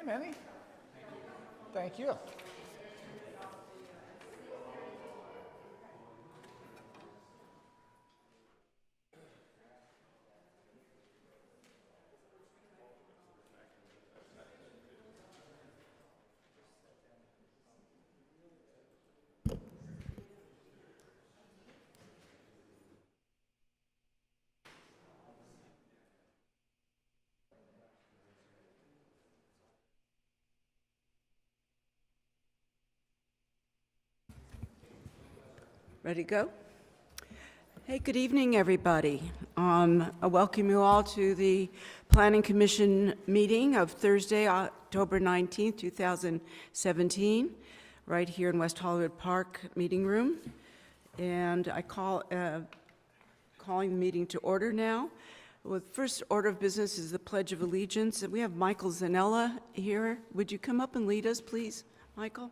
Manny. Thank you. Ready to go? Hey, good evening, everybody. I welcome you all to the Planning Commission meeting of Thursday, October 19th, 2017, right here in West Hollywood Park meeting room. And I calling the meeting to order now. Well, the first order of business is the Pledge of Allegiance. We have Michael Zanella here. Would you come up and lead us, please, Michael?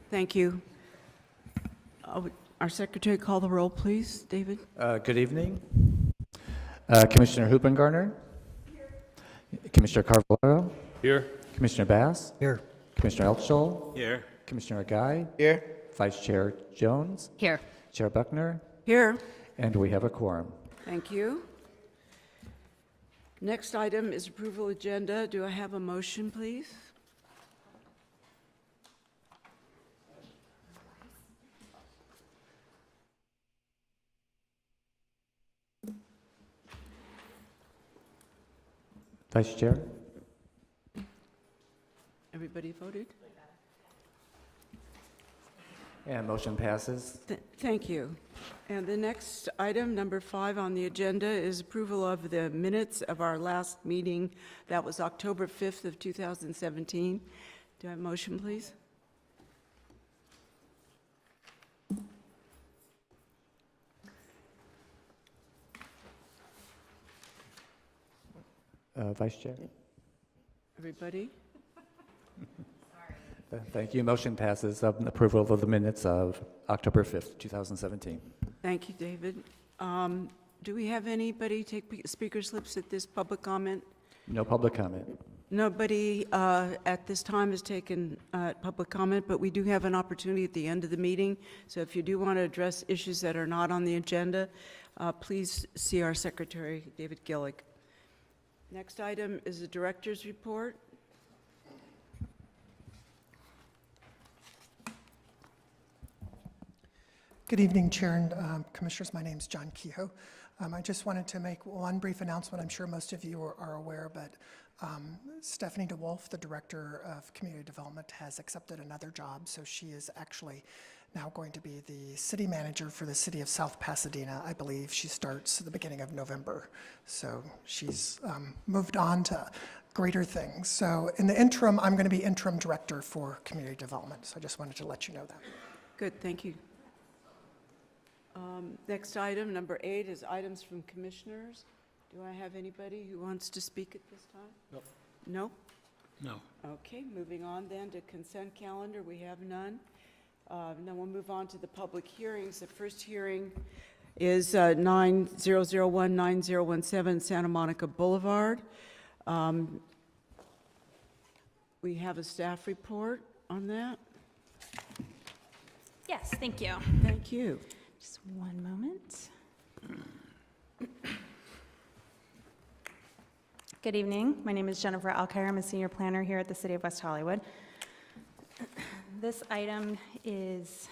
Thank you. Our secretary, call the roll, please. David? Good evening. Commissioner Hoopengarner? Here. Commissioner Carvalho? Here. Commissioner Bass? Here. Commissioner Elchol? Here. Commissioner Guy? Here. Vice Chair Jones? Here. Chair Buckner? Here. And we have a quorum. Thank you. Next item is approval agenda. Do I have a motion, please? Vice Chair? Everybody voted? And motion passes. Thank you. And the next item, number 5 on the agenda, is approval of the minutes of our last meeting. That was October 5th of 2017. Do I have a motion, please? Vice Chair? Everybody? Thank you. Motion passes. Approval of the minutes of October 5th, 2017. Thank you, David. Do we have anybody take speaker slips at this public comment? No public comment. Nobody at this time has taken public comment, but we do have an opportunity at the end of the meeting. So if you do want to address issues that are not on the agenda, please see our secretary, David Gillick. Next item is the director's report. Good evening, Chair and Commissioners. My name is John Kehoe. I just wanted to make one brief announcement. I'm sure most of you are aware, but Stephanie DeWolf, the Director of Community Development, has accepted another job, so she is actually now going to be the City Manager for the City of South Pasadena. I believe she starts at the beginning of November, so she's moved on to greater things. So in the interim, I'm going to be Interim Director for Community Development, so I just wanted to let you know that. Good, thank you. Next item, number 8, is items from commissioners. Do I have anybody who wants to speak at this time? No. No? No. Okay, moving on then to consent calendar. We have none. Then we'll move on to the public hearings. The first hearing is 9001-9017 Santa Monica Boulevard. We have a staff report on that. Yes, thank you. Thank you. Just one moment. Good evening. My name is Jennifer Alkire. I'm a senior planner here at the City of West Hollywood. This item is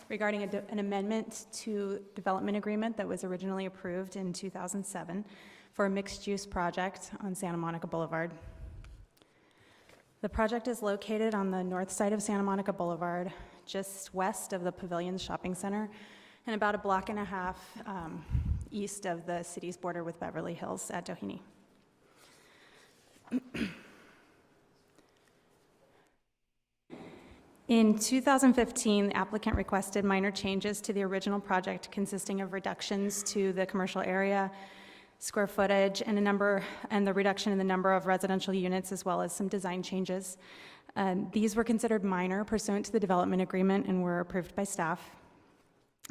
regarding an amendment to development agreement that was originally approved in 2007 for a mixed-use project on Santa Monica Boulevard. The project is located on the north side of Santa Monica Boulevard, just west of the Pavilions Shopping Center, and about a block and a half east of the city's border with Beverly Hills at Doheny. In 2015, the applicant requested minor changes to the original project consisting of reductions to the commercial area, square footage and the reduction in the number of residential units, as well as some design changes. These were considered minor pursuant to the development agreement and were approved by staff.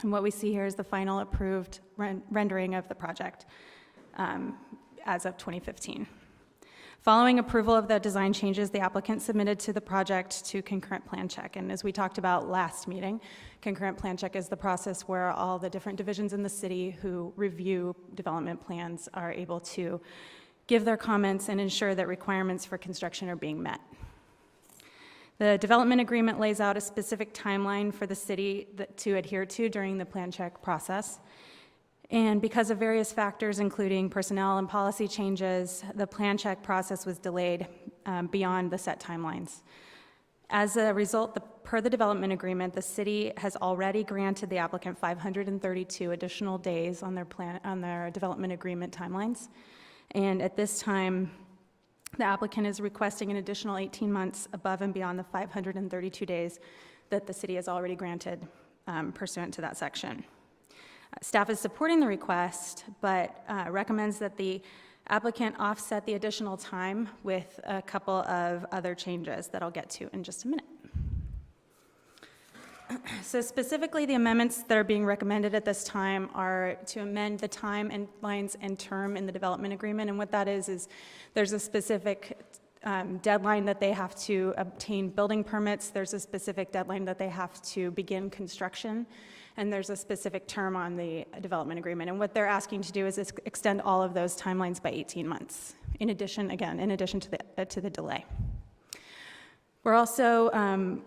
And what we see here is the final approved rendering of the project as of 2015. Following approval of the design changes, the applicant submitted to the project to concurrent plan check. And as we talked about last meeting, concurrent plan check is the process where all the different divisions in the city who review development plans are able to give their comments and ensure that requirements for construction are being met. The development agreement lays out a specific timeline for the city to adhere to during the plan check process. And because of various factors, including personnel and policy changes, the plan check process was delayed beyond the set timelines. As a result, per the development agreement, the city has already granted the applicant 532 additional days on their development agreement timelines. And at this time, the applicant is requesting an additional 18 months above and beyond the 532 days that the city has already granted pursuant to that section. Staff is supporting the request, but recommends that the applicant offset the additional time with a couple of other changes that I'll get to in just a minute. So specifically, the amendments that are being recommended at this time are to amend the time and lines and term in the development agreement. And what that is there's a specific deadline that they have to obtain building permits. There's a specific deadline that they have to begin construction. And there's a specific term on the development agreement. And what they're asking to do is extend all of those timelines by 18 months, in addition to the delay. We're also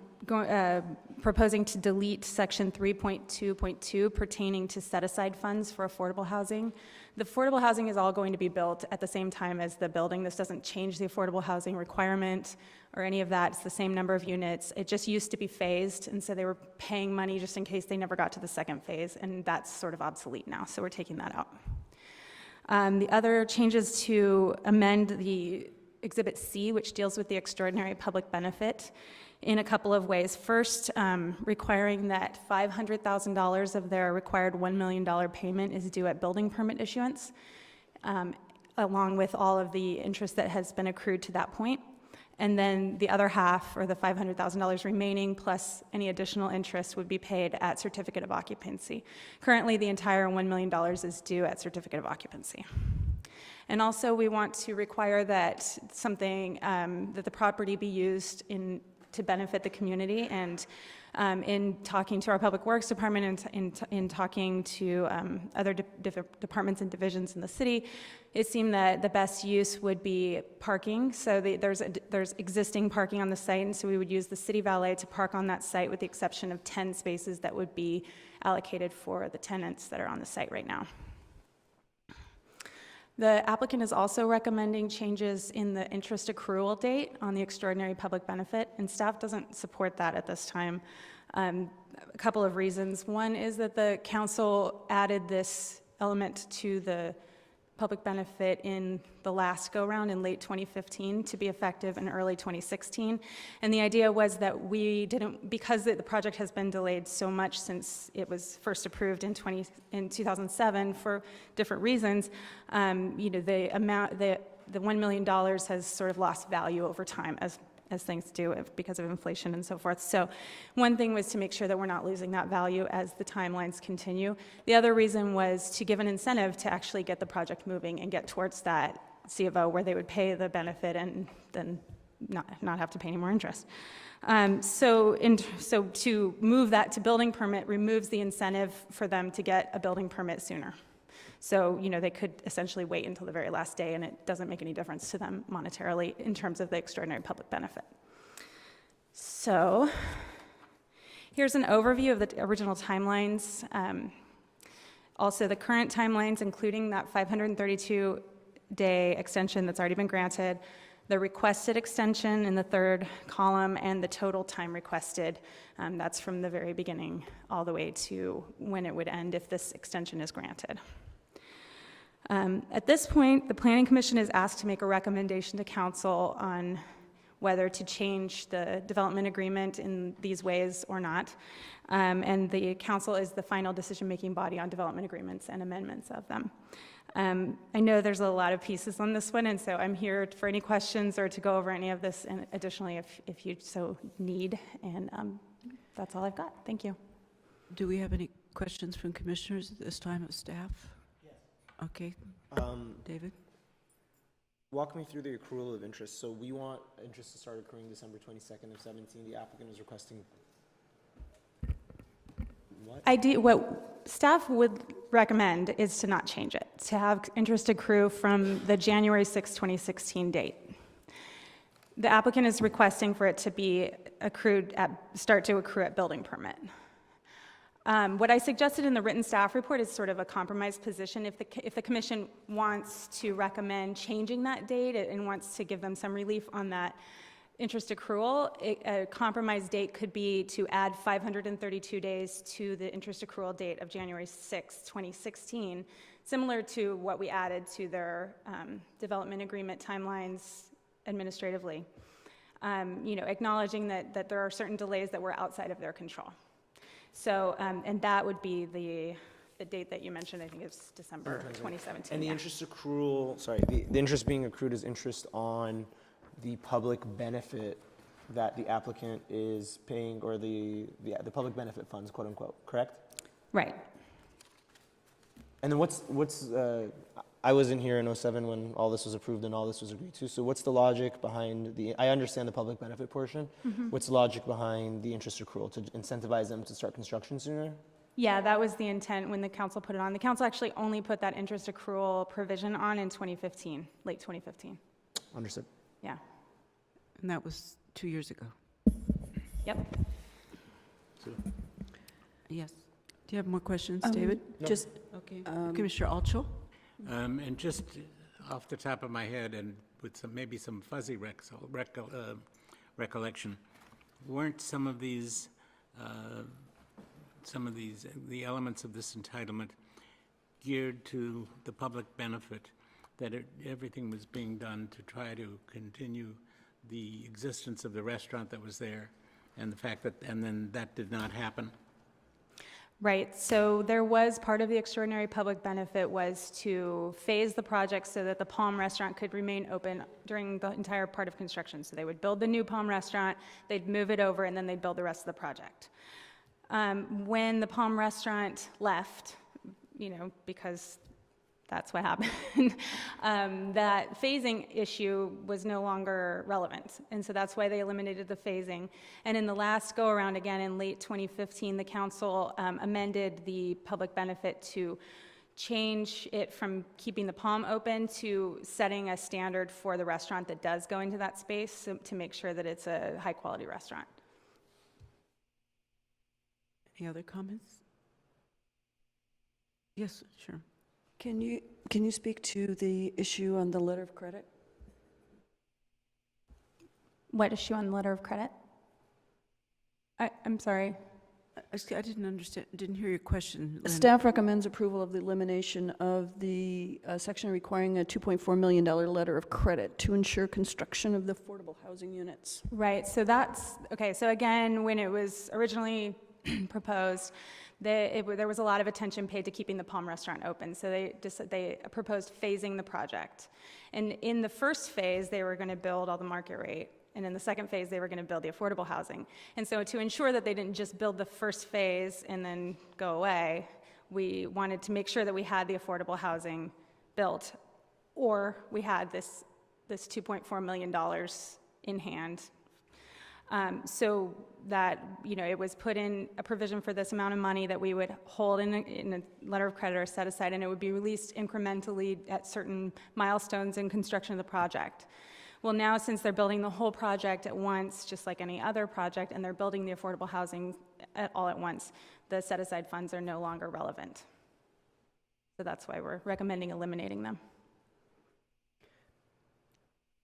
proposing to delete section 3.2.2 pertaining to set-aside funds for affordable housing. The affordable housing is all going to be built at the same time as the building. This doesn't change the affordable housing requirement or any of that. It's the same number of units. It just used to be phased, and so they were paying money just in case they never got to the second phase, and that's sort of obsolete now, so we're taking that out. The other changes to amend the Exhibit C, which deals with the extraordinary public benefit, in a couple of ways. First, requiring that $500,000 of their required $1 million payment is due at building permit issuance, along with all of the interest that has been accrued to that point. And then the other half, or the $500,000 remaining, plus any additional interest, would be paid at certificate of occupancy. Currently, the entire $1 million is due at certificate of occupancy. And also, we want to require that that the property be used to benefit the community. And in talking to our Public Works Department and in talking to other departments and divisions in the city, it seemed that the best use would be parking. So there's existing parking on the site, and so we would use the city valet to park on that site, with the exception of 10 spaces that would be allocated for the tenants that are on the site right now. The applicant is also recommending changes in the interest accrual date on the extraordinary public benefit, and staff doesn't support that at this time. A couple of reasons. One is that the council added this element to the public benefit in the last go-round in late 2015 to be effective in early 2016. And the idea was that because the project has been delayed so much since it was first approved in 2007 for different reasons, the $1 million has sort of lost value over time, as things do because of inflation and so forth. So one thing was to make sure that we're not losing that value as the timelines continue. The other reason was to give an incentive to actually get the project moving and get towards that C of O where they would pay the benefit and then not have to pay any more interest. So to move that to building permit removes the incentive for them to get a building permit sooner. So, they could essentially wait until the very last day, and it doesn't make any difference to them monetarily in terms of the extraordinary public benefit. So, here's an overview of the original timelines. Also, the current timelines, including that 532-day extension that's already been granted, the requested extension in the third column, and the total time requested. That's from the very beginning all the way to when it would end if this extension is granted. At this point, the Planning Commission is asked to make a recommendation to Council on whether to change the development agreement in these ways or not. And the council is the final decision-making body on development agreements and amendments of them. I know there's a lot of pieces on this one, and so I'm here for any questions or to go over any of this and additionally if you so need. And that's all I've got. Thank you. Do we have any questions from commissioners at this time of staff? Yes. Okay, David? Walk me through the accrual of interest. So we want interest to start accruing December 22nd of 17. The applicant is requesting what? What staff would recommend is to not change it, to have interest accrue from the January 6, 2016 date. The applicant is requesting for it to be start to accrue at building permit. What I suggested in the written staff report is sort of a compromise position. If the commission wants to recommend changing that date and wants to give them some relief on that interest accrual, a compromise date could be to add 532 days to the interest accrual date of January 6, 2016, similar to what we added to their development agreement timelines administratively, acknowledging that there are certain delays that were outside of their control. So, and that would be the date that you mentioned, I think it's December 2017. And the yeah. interest accrual, sorry, the interest being accrued is interest on the public benefit that the applicant is paying, or the public benefit funds, quote unquote, correct? Right. And then I was in here in 07 when all this was approved and all this was agreed to. So what's the logic behind I understand the public benefit portion. What's the logic behind the interest accrual to incentivize them to start construction sooner? Yeah, that was the intent when the council put it on. The council actually only put that interest accrual provision on in 2015, late 2015. Understood. Yeah. And that was 2 years ago. Yep. Yes. Do you have more questions, David? No. Just, okay. Commissioner Altschul? And just off the top of my head, and with maybe some fuzzy recollection, weren't some of these, the elements of this entitlement geared to the public benefit, that everything was being done to try to continue the existence of the restaurant that was there, and the fact that, and then that did not happen? Right, so there was part of the extraordinary public benefit was to phase the project so that the Palm Restaurant could remain open during the entire part of construction. So they would build the new Palm Restaurant, they'd move it over, and then they'd build the rest of the project. When the Palm Restaurant left, because that's what happened, that phasing issue was no longer relevant. And so that's why they eliminated the phasing. And in the last go-around, again, in late 2015, the council amended the public benefit to change it from keeping the Palm open to setting a standard for the restaurant that does go into that space to make sure that it's a high-quality restaurant. Any other comments? Yes, sure. Can you speak to the issue on the letter of credit? What issue on the letter of credit? I'm sorry. I didn't understand, didn't hear your question, Lynn. Staff recommends approval of the elimination of the section requiring a $2.4 million letter of credit to ensure construction of the affordable housing units. Right, so that's, okay, so again, when it was originally proposed, there was a lot of attention paid to keeping the Palm Restaurant open, so they proposed phasing the project. And in the first phase, they were going to build all the market rate, and in the second phase, they were going to build the affordable housing. And so to ensure that they didn't just build the first phase and then go away, we wanted to make sure that we had the affordable housing built, or we had this $2.4 million in hand. So that, it was put in a provision for this amount of money that we would hold in a letter of credit or set aside, and it would be released incrementally at certain milestones in construction of the project. Well, now since they're building the whole project at once, just like any other project, and they're building the affordable housing all at once, the set-aside funds are no longer relevant. So that's why we're recommending eliminating them.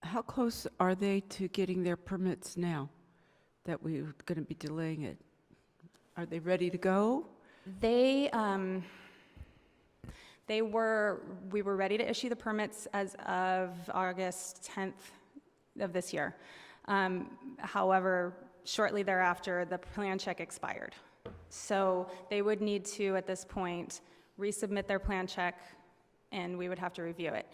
How close are they to getting their permits now that we're going to be delaying it? Are they ready to go? We were ready to issue the permits as of August 10th of this year. However, shortly thereafter, the plan check expired. So they would need to, at this point, resubmit their plan check, and we would have to review it.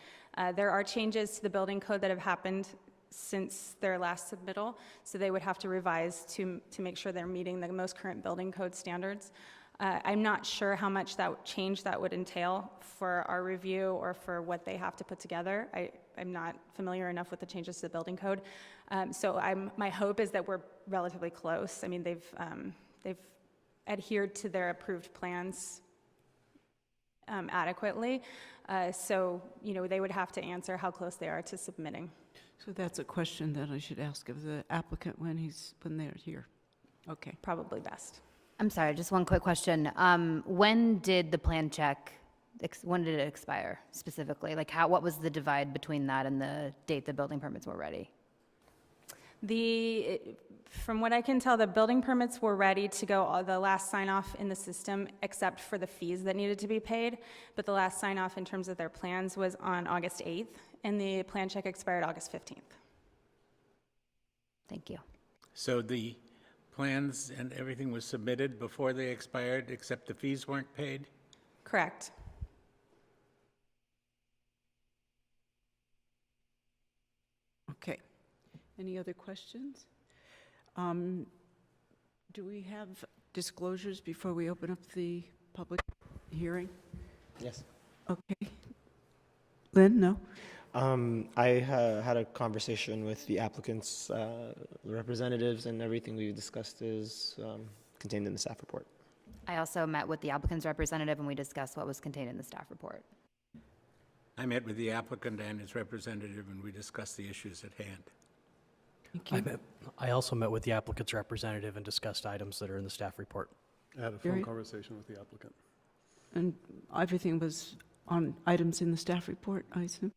There are changes to the building code that have happened since their last submittal, so they would have to revise to make sure they're meeting the most current building code standards. I'm not sure how much change that would entail for our review or for what they have to put together. I'm not familiar enough with the changes to the building code. So my hope is that we're relatively close. I mean, they've adhered to their approved plans adequately. So, they would have to answer how close they are to submitting. So that's a question that I should ask of the applicant when they're here. Okay. Probably best. I'm sorry, just one quick question. When did the plan check, when did it expire specifically? Like what was the divide between that and the date the building permits were ready? From what I can tell, the building permits were ready to go, the last sign off in the system, except for the fees that needed to be paid. But the last sign off in terms of their plans was on August 8th, and the plan check expired August 15th. Thank you. So the plans and everything was submitted before they expired, except the fees weren't paid? Correct. Okay. Any other questions? Do we have disclosures before we open up the public hearing? Yes. Okay. Lynn, no? I had a conversation with the applicants' representatives, and everything we've discussed is contained in the staff report. I also met with the applicant's representative and we discussed what was contained in the staff report. I met with the applicant and his representative, and we discussed the issues at hand. Thank you. I also met with the applicant's representative and discussed items that are in the staff report. I had a Very- phone conversation with the applicant. And everything was on items in the staff report, I assume?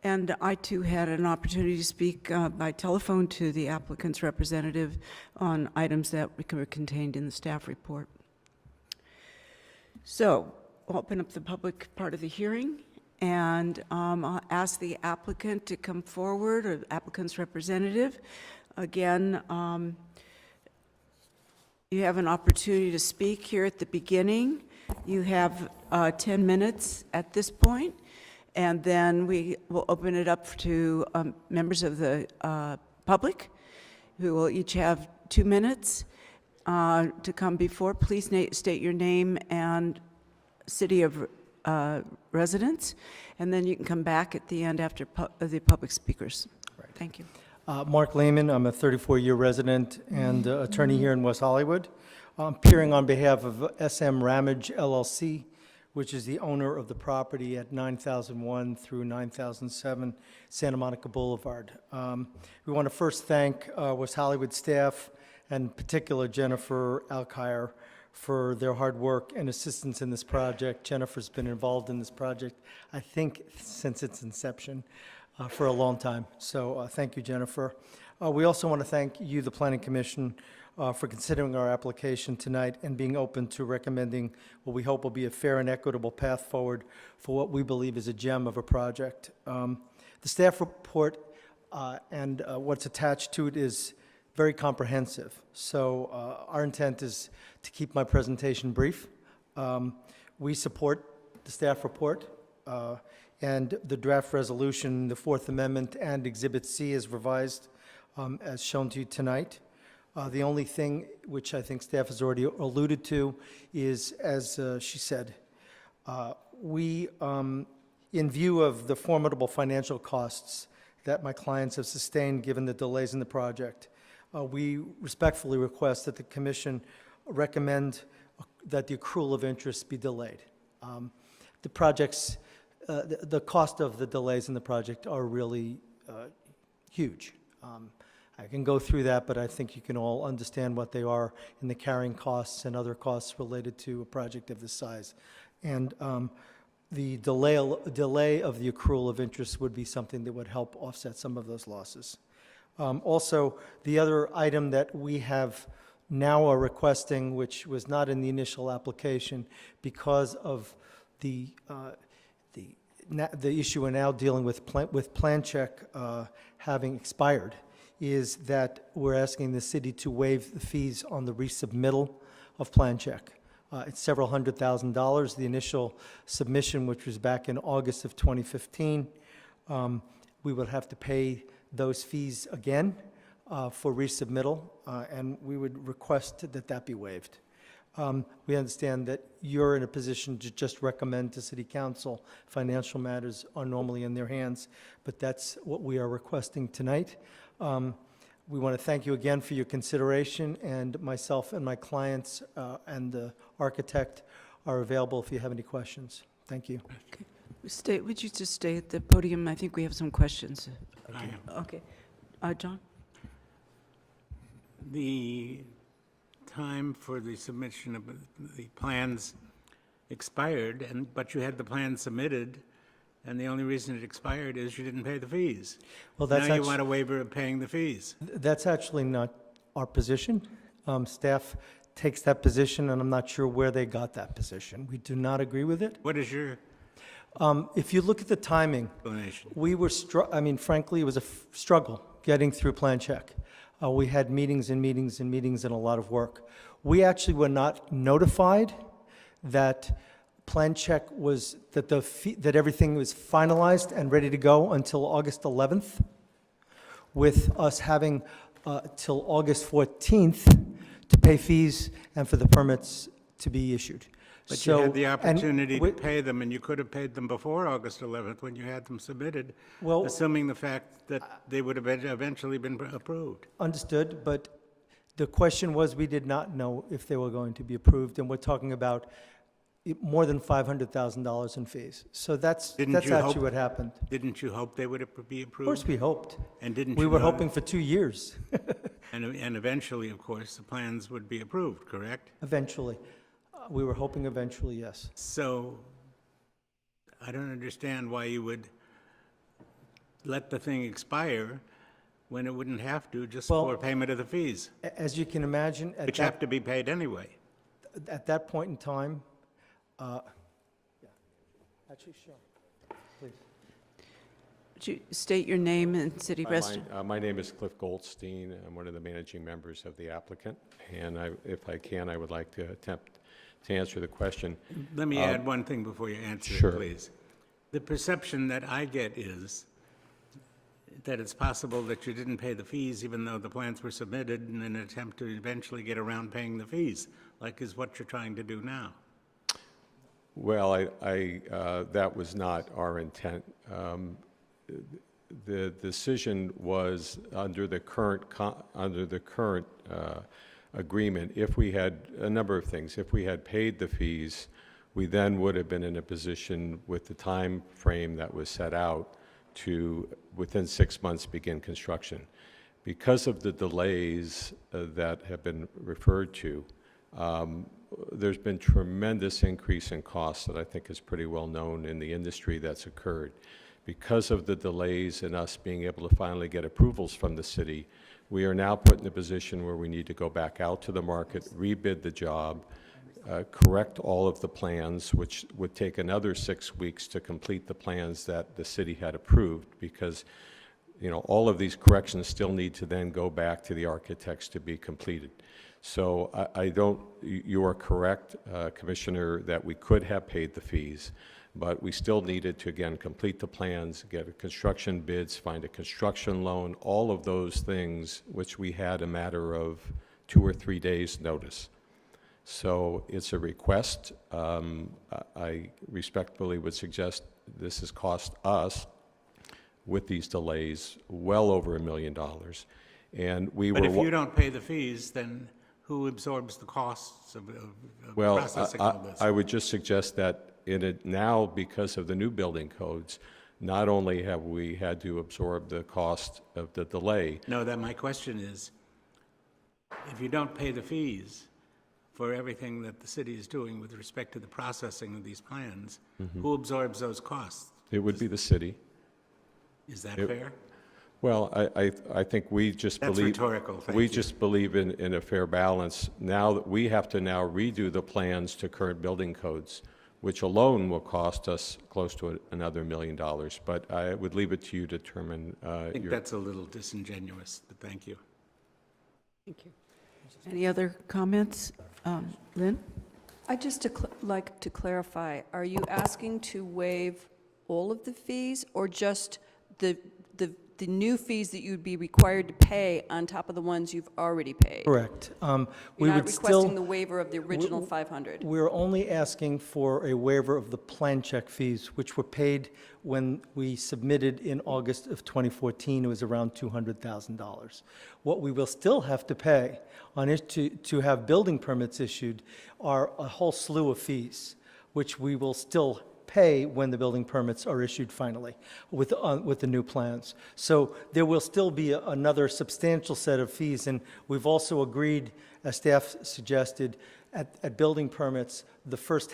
And I, too, had an opportunity to speak by telephone to the applicant's representative on items that were contained in the staff report. So, I'll open up the public part of the hearing, and I'll ask the applicant to come forward, or the applicant's representative. Again, you have an opportunity to speak here at the beginning. You have 10 minutes at this point, and then we will open it up to members of the public, who will each have 2 minutes to come before. Please state your name and city of residence, and then you can come back at the end after the public speakers. Right. Thank you. Mark Lehman, I'm a 34-year resident and attorney here in West Hollywood. I'm appearing on behalf of SM Ramage LLC, which is the owner of the property at 9001 through 9007 Santa Monica Boulevard. We want to first thank West Hollywood staff, and in particular Jennifer Alkire, for their hard work and assistance in this project. Jennifer's been involved in this project, I think, since its inception for a long time. So thank you, Jennifer. We also want to thank you, the Planning Commission, for considering our application tonight and being open to recommending what we hope will be a fair and equitable path forward for what we believe is a gem of a project. The staff report and what's attached to it is very comprehensive. So our intent is to keep my presentation brief. We support the staff report and the draft resolution, the Fourth Amendment, and Exhibit C is revised as shown to you tonight. The only thing which I think staff has already alluded to is, as she said, we, in view of the formidable financial costs that my clients have sustained given the delays in the project, we respectfully request that the Commission recommend that the accrual of interest be delayed. The project's, the cost of the delays in the project are really huge. I can go through that, but I think you can all understand what they are in the carrying costs and other costs related to a project of this size. And the delay of the accrual of interest would be something that would help offset some of those losses. Also, the other item that we have now are requesting, which was not in the initial application because of the issue we're now dealing with plan check having expired, is that we're asking the city to waive the fees on the resubmittal of plan check. It's several $100,000. The initial submission, which was back in August of 2015, we would have to pay those fees again for resubmittal, and we would request that that be waived. We understand that you're in a position to just recommend to City Council. Financial matters are normally in their hands, but that's what we are requesting tonight. We want to thank you again for your consideration, and myself and my clients and the architect are available if you have any questions. Thank you. Would you just stay at the podium? I think we have some questions. I am. Okay. John? The time for the submission of the plans expired, but you had the plan submitted, and the only reason it expired is you didn't pay the fees. Well, that's Now you want a waiver of paying the fees. That's actually not our position. Staff takes that position, and I'm not sure where they got that position. We do not agree with it. What is your If you look at the timing, explanation? we were, frankly, it was a struggle getting through plan check. We had meetings and meetings and meetings and a lot of work. We actually were not notified that plan check was, that everything was finalized and ready to go until August 11th, with us having till August 14th to pay fees and for the permits to be issued. But you had the and opportunity to we- pay them, and you could have paid them before August 11th when you had them submitted, Well, assuming the fact that they would have eventually been approved. understood, but the question was, we did not know if they were going to be approved, and we're talking about more than $500,000 in fees. So that's Didn't you actually hope- what happened. Didn't you hope they would be Of approved? course, we hoped. And didn't We you were know- hoping for 2 years, And eventually, of course, the plans would be approved, correct? eventually. We were hoping eventually, yes. So I don't understand why you would let the thing expire when it wouldn't have to, just Well, for payment of the fees, As you can imagine, which have to be paid anyway. at that point in time, actually, sure, please. Would you state your name and city resident? My name is Cliff Goldstein. I'm one of the managing members of the applicant, and if I can, I would like to attempt to answer the question. Let me add one thing before you answer Sure. it, please. The perception that I get is that it's possible that you didn't pay the fees even though the plans were submitted in an attempt to eventually get around paying the fees, like is what you're trying to do now. Well, that was not our intent. The decision was under the current agreement, if we had a number of things. If we had paid the fees, we then would have been in a position with the time frame that was set out to, within 6 months, begin construction. Because of the delays that have been referred to, there's been tremendous increase in costs that I think is pretty well known in the industry that's occurred. Because of the delays in us being able to finally get approvals from the city, we are now put in a position where we need to go back out to the market, rebid the job, correct all of the plans, which would take another 6 weeks to complete the plans that the city had approved, because all of these corrections still need to then go back to the architects to be completed. So you are correct, Commissioner, that we could have paid the fees, but we still needed to, again, complete the plans, get construction bids, find a construction loan, all of those things, which we had a matter of 2 or 3 days' notice. So it's a request. I respectfully would suggest this has cost us, with these delays, well over $1 million. And But if you don't pay the fees, then who absorbs the costs of processing all this? I would just suggest that now, because of the new building codes, not only have we had to absorb the cost of the delay. No, my question is, if you don't pay the fees for everything that the city is doing with respect to the processing of these plans, who absorbs those costs? It would be the city. Is that fair? Well, I think we just That's believe. rhetorical, thank We you. just believe in a fair balance. Now that we have to redo the plans to current building codes, which alone will cost us close to another $1 million. But I would leave it to you to determine I think your... that's a little disingenuous, but thank you. Thank you. Any other comments? Lynn? I'd just like to clarify, are you asking to waive all of the fees or just the new fees that you'd be required to pay on top of the ones you've already paid? Correct. You're not requesting the waiver of the original 500? We're only asking for a waiver of the plan check fees, which were paid when we submitted in August of 2014. It was around $200,000. What we will still have to pay on it to have building permits issued are a whole slew of fees, which we will still pay when the building permits are issued finally with the new plans. So there will still be another substantial set of fees, and we've also agreed, as staff suggested, at building permits, the first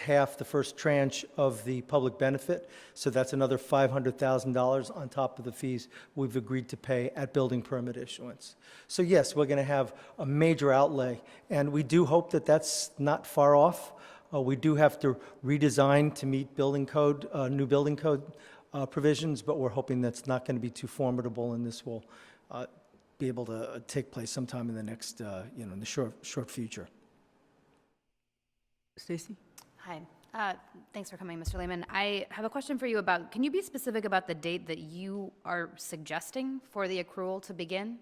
tranche of the public benefit, so that's another $500,000 on top of the fees we've agreed to pay at building permit issuance. So yes, we're going to have a major outlay, and we do hope that that's not far off. We do have to redesign to meet building code, new building code provisions, but we're hoping that's not going to be too formidable, and this will be able to take place sometime in the next, in the short future. Stacy? Hi. Thanks for coming, Mr. Lehman. I have a question for you about, can you be specific about the date that you are suggesting for the accrual to begin?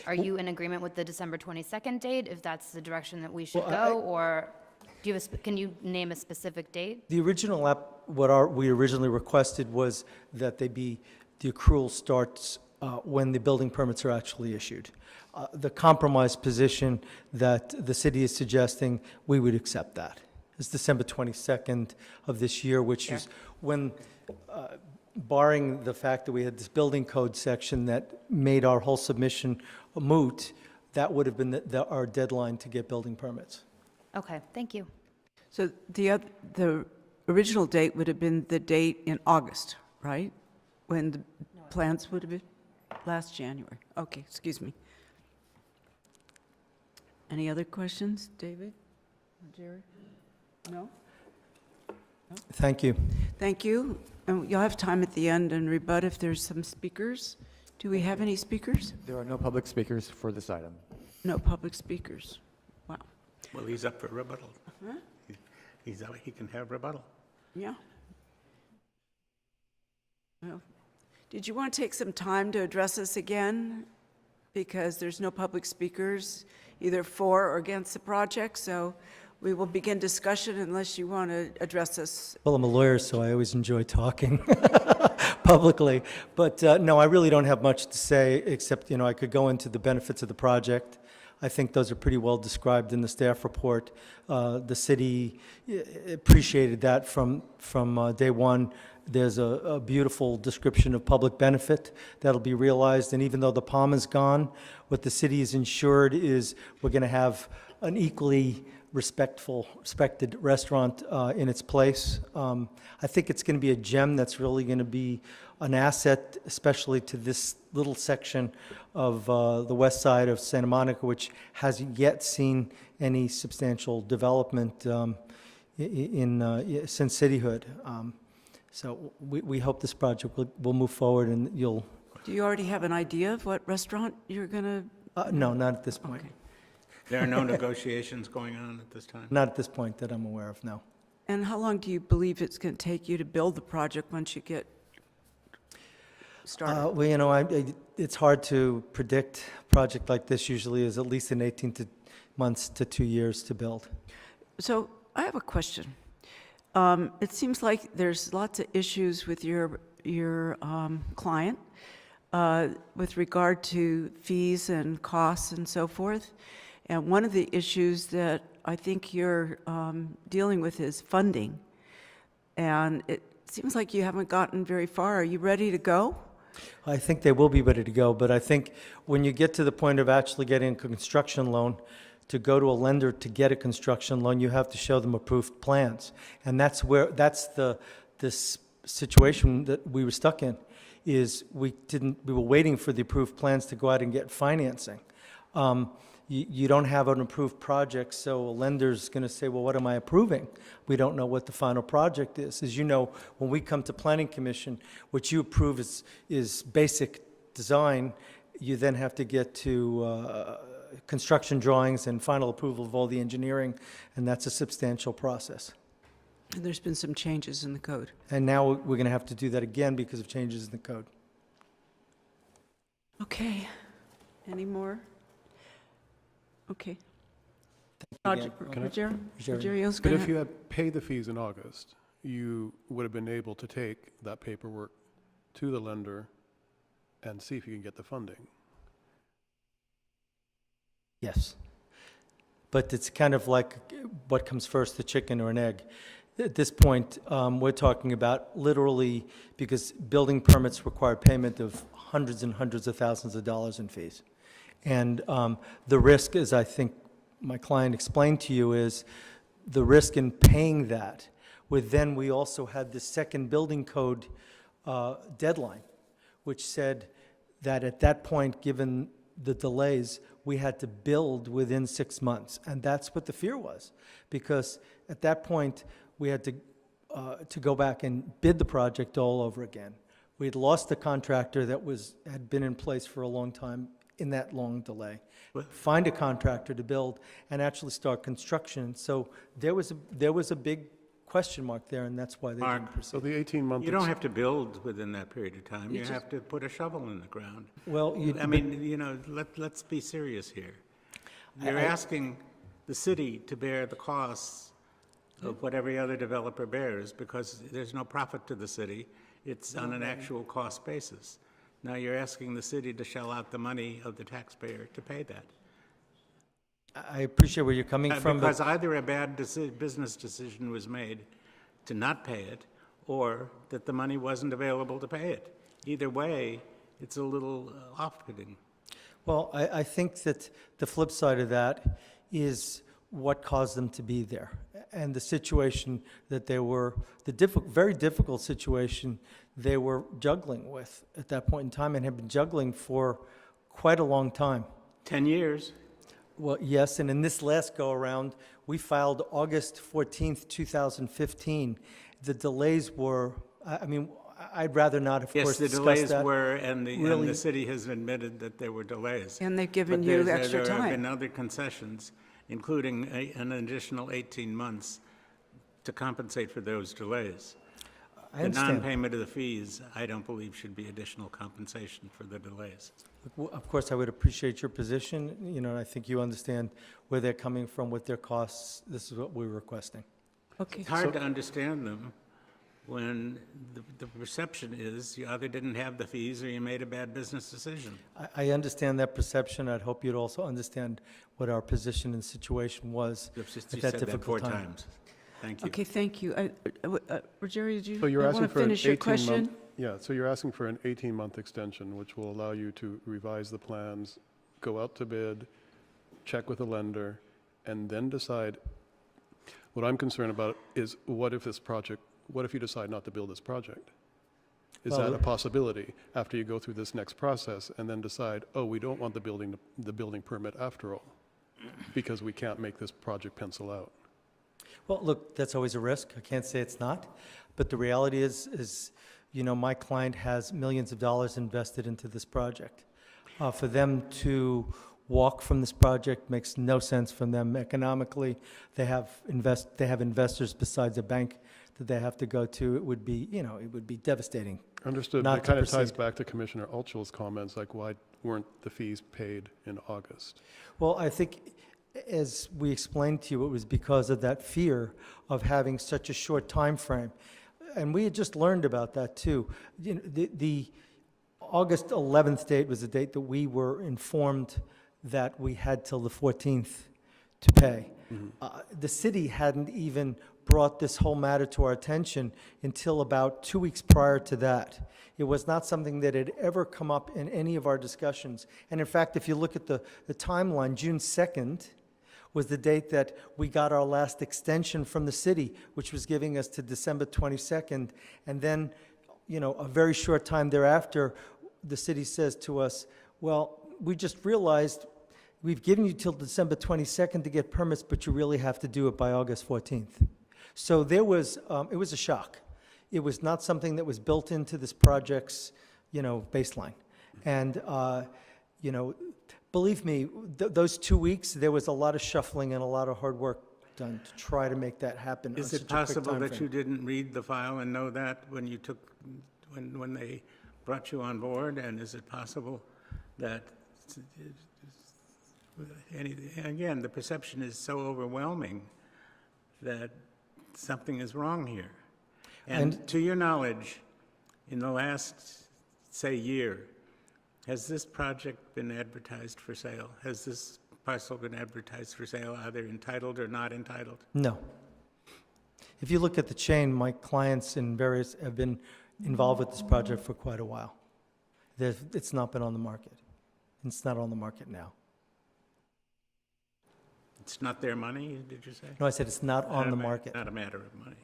Are you in agreement with the December 22nd date, if that's the direction that we should go, or do you have can you name a specific date? The original we originally requested was that the accrual starts when the building permits are actually issued. The compromise position that the city is suggesting, we would accept that. It's December 22nd of this year, which is when, barring the fact that we had this building code section that made our whole submission moot, that would have been our deadline to get building permits. Okay, thank you. So the original date would have been the date in August, right? When the plans would have been last January. Okay, excuse me. Any other questions, David? Jerry? No? Thank you. Thank you. And you'll have time at the end and rebut if there's some speakers. Do we have any speakers? There are no public speakers for this item. No public speakers. Wow. Well, he's up for rebuttal. Huh? He can have rebuttal. Yeah. Well, did you want to take some time to address us again? Because there's no public speakers, either for or against the project, so we will begin discussion unless you want to address us. Well, I'm a lawyer, so I always enjoy talking publicly. But no, I really don't have much to say, except, I could go into the benefits of the project. I think those are pretty well described in the staff report. The city appreciated that from day one. There's a beautiful description of public benefit that'll be realized. And even though the palm is gone, what the city has ensured is we're going to have an equally respected restaurant in its place. I think it's going to be a gem that's really going to be an asset, especially to this little section of the west side of Santa Monica, which hasn't yet seen any substantial development since cityhood. So we hope this project will move forward, and you'll... Do you already have an idea of what restaurant you're going to? No, not at this point. Okay. There are no negotiations going on at this time? Not at this point that I'm aware of, no. And how long do you believe it's going to take you to build the project once you get started? Well, it's hard to predict. A project like this usually is at least in 18 months to 2 years to build. So I have a question. It seems like there's lots of issues with your client with regard to fees and costs and so forth. And one of the issues that I think you're dealing with is funding. And it seems like you haven't gotten very far. Are you ready to go? I think they will be ready to go, but I think when you get to the point of actually getting a construction loan, to go to a lender to get a construction loan, you have to show them approved plans. And that's this situation that we were stuck in, is we were waiting for the approved plans to go out and get financing. You don't have an approved project, so a lender's going to say, well, what am I approving? We don't know what the final project is. As you know, when we come to Planning Commission, what you approve is basic design. You then have to get to construction drawings and final approval of all the engineering, and that's a substantial process. And there's been some changes in the code. And now we're going to have to do that again because of changes in the code. Okay. Any more? Okay. again. Rogerio's But going if to... you had paid the fees in August, you would have been able to take that paperwork to the lender and see if you can get the funding. Yes. But it's kind of like what comes first, the chicken or an egg. At this point, we're talking about literally, because building permits require payment of hundreds and hundreds of thousands of dollars in fees. And the risk, as I think my client explained to you, is the risk in paying that, with then we also had the second building code deadline, which said that at that point, given the delays, we had to build within 6 months. And that's what the fear was, because at that point, we had to go back and bid the project all over again. We had lost the contractor that had been in place for a long time in that long delay. Find a contractor to build and actually start construction. So there was a big question mark there, and that's why they didn't proceed. So the 18-month... You don't have to build within that period of time. You have to put a shovel in the ground. Well, I mean, you know, let's be serious here. You're asking the city to bear the costs of what every other developer bears because there's no profit to the city. It's on an actual cost basis. Now you're asking the city to shell out the money of the taxpayer to pay that. I appreciate where you're coming from, Because but either a bad business decision was made to not pay it, or that the money wasn't available to pay it. Either way, it's a little off-putting. well, I think that the flip side of that is what caused them to be there, and the situation that they were, very difficult situation they were juggling with at that point in time, and had been juggling for quite a long time. 10 years. Well, yes, and in this last go-around, we filed August 14th, 2015. The delays were, I mean, I'd rather not, of course, Yes, the discuss delays that. were, and the Really- city has admitted that there were delays. And they've given But you there extra have been time. other concessions, including an additional 18 months to compensate for those delays. I The understand. non-payment of the fees, I don't believe should be additional compensation for the delays. Of course, I would appreciate your position, you know, and I think you understand where they're coming from with their costs. This is what we're requesting. Okay. It's hard to understand them when the perception is you either didn't have the fees or you made a bad business decision. I understand that perception. I'd hope you'd also understand what our position and situation was You at said that that 4 difficult time. times. Thank you. Okay, thank you. Rogerio, did you So you're want asking to for an finish your 18-month... question? Yeah, so you're asking for an 18-month extension, which will allow you to revise the plans, go out to bid, check with the lender, and then decide. What I'm concerned about is what if you decide not to build this project? Is Well, that a possibility after you go through this next process and then decide, oh, we don't want the building permit after all, because we can't make this project pencil out? Well, look, that's always a risk. I can't say it's not. But the reality is, you know, my client has millions of dollars invested into this project. For them to walk from this project makes no sense for them economically. They have investors besides a bank that they have to go to. It would be, you know, it would be devastating. Understood. Not It to kind of ties proceed. back to Commissioner Altschul's comments, like why weren't the fees paid in August? Well, I think, as we explained to you, it was because of that fear of having such a short time frame. And we had just learned about that, too. You know, the August 11th date was the date that we were informed that we had till the 14th to pay. The city hadn't even brought this whole matter to our attention until about 2 weeks prior to that. It was not something that had ever come up in any of our discussions. And in fact, if you look at the timeline, June 2nd was the date that we got our last extension from the city, which was giving us to December 22nd. And then, you know, a very short time thereafter, the city says to us, well, we just realized, we've given you till December 22nd to get permits, but you really have to do it by August 14th. So there was, it was a shock. It was not something that was built into this project's, baseline. And, believe me, those 2 weeks, there was a lot of shuffling and a lot of hard work done to try to make that happen. Is it possible that you didn't read the file and know that when you when they brought you on board? And is it possible that, again, the perception is so overwhelming that something is wrong here? And to your knowledge, in the last, say, year, has this project been advertised for sale? Has this parcel been advertised for sale, either entitled or not entitled? No. If you look at the chain, my clients in various have been involved with this project for quite a while. It's not been on the market. It's not on the market now. It's not their money, did you say? No, I said it's not on the market. Not a matter of money.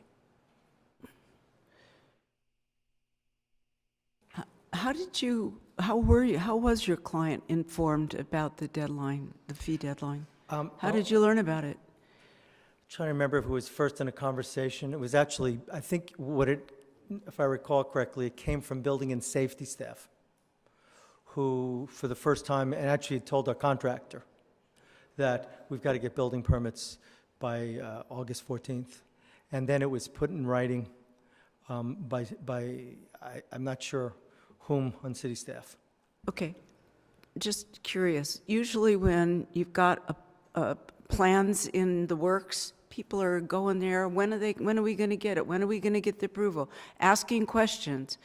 How was your client informed about the deadline, the fee deadline? How did you learn about it? Trying to remember if it was first in a conversation. It was actually, I think if I recall correctly, it came from building and safety staff, who for the first time, and actually told our contractor that we've got to get building permits by August 14th. And then it was put in writing by I'm not sure whom on city staff. Okay, just curious. Usually when you've got plans in the works, people are going there, when are we going to get it? When are we going to get the approval? Asking questions.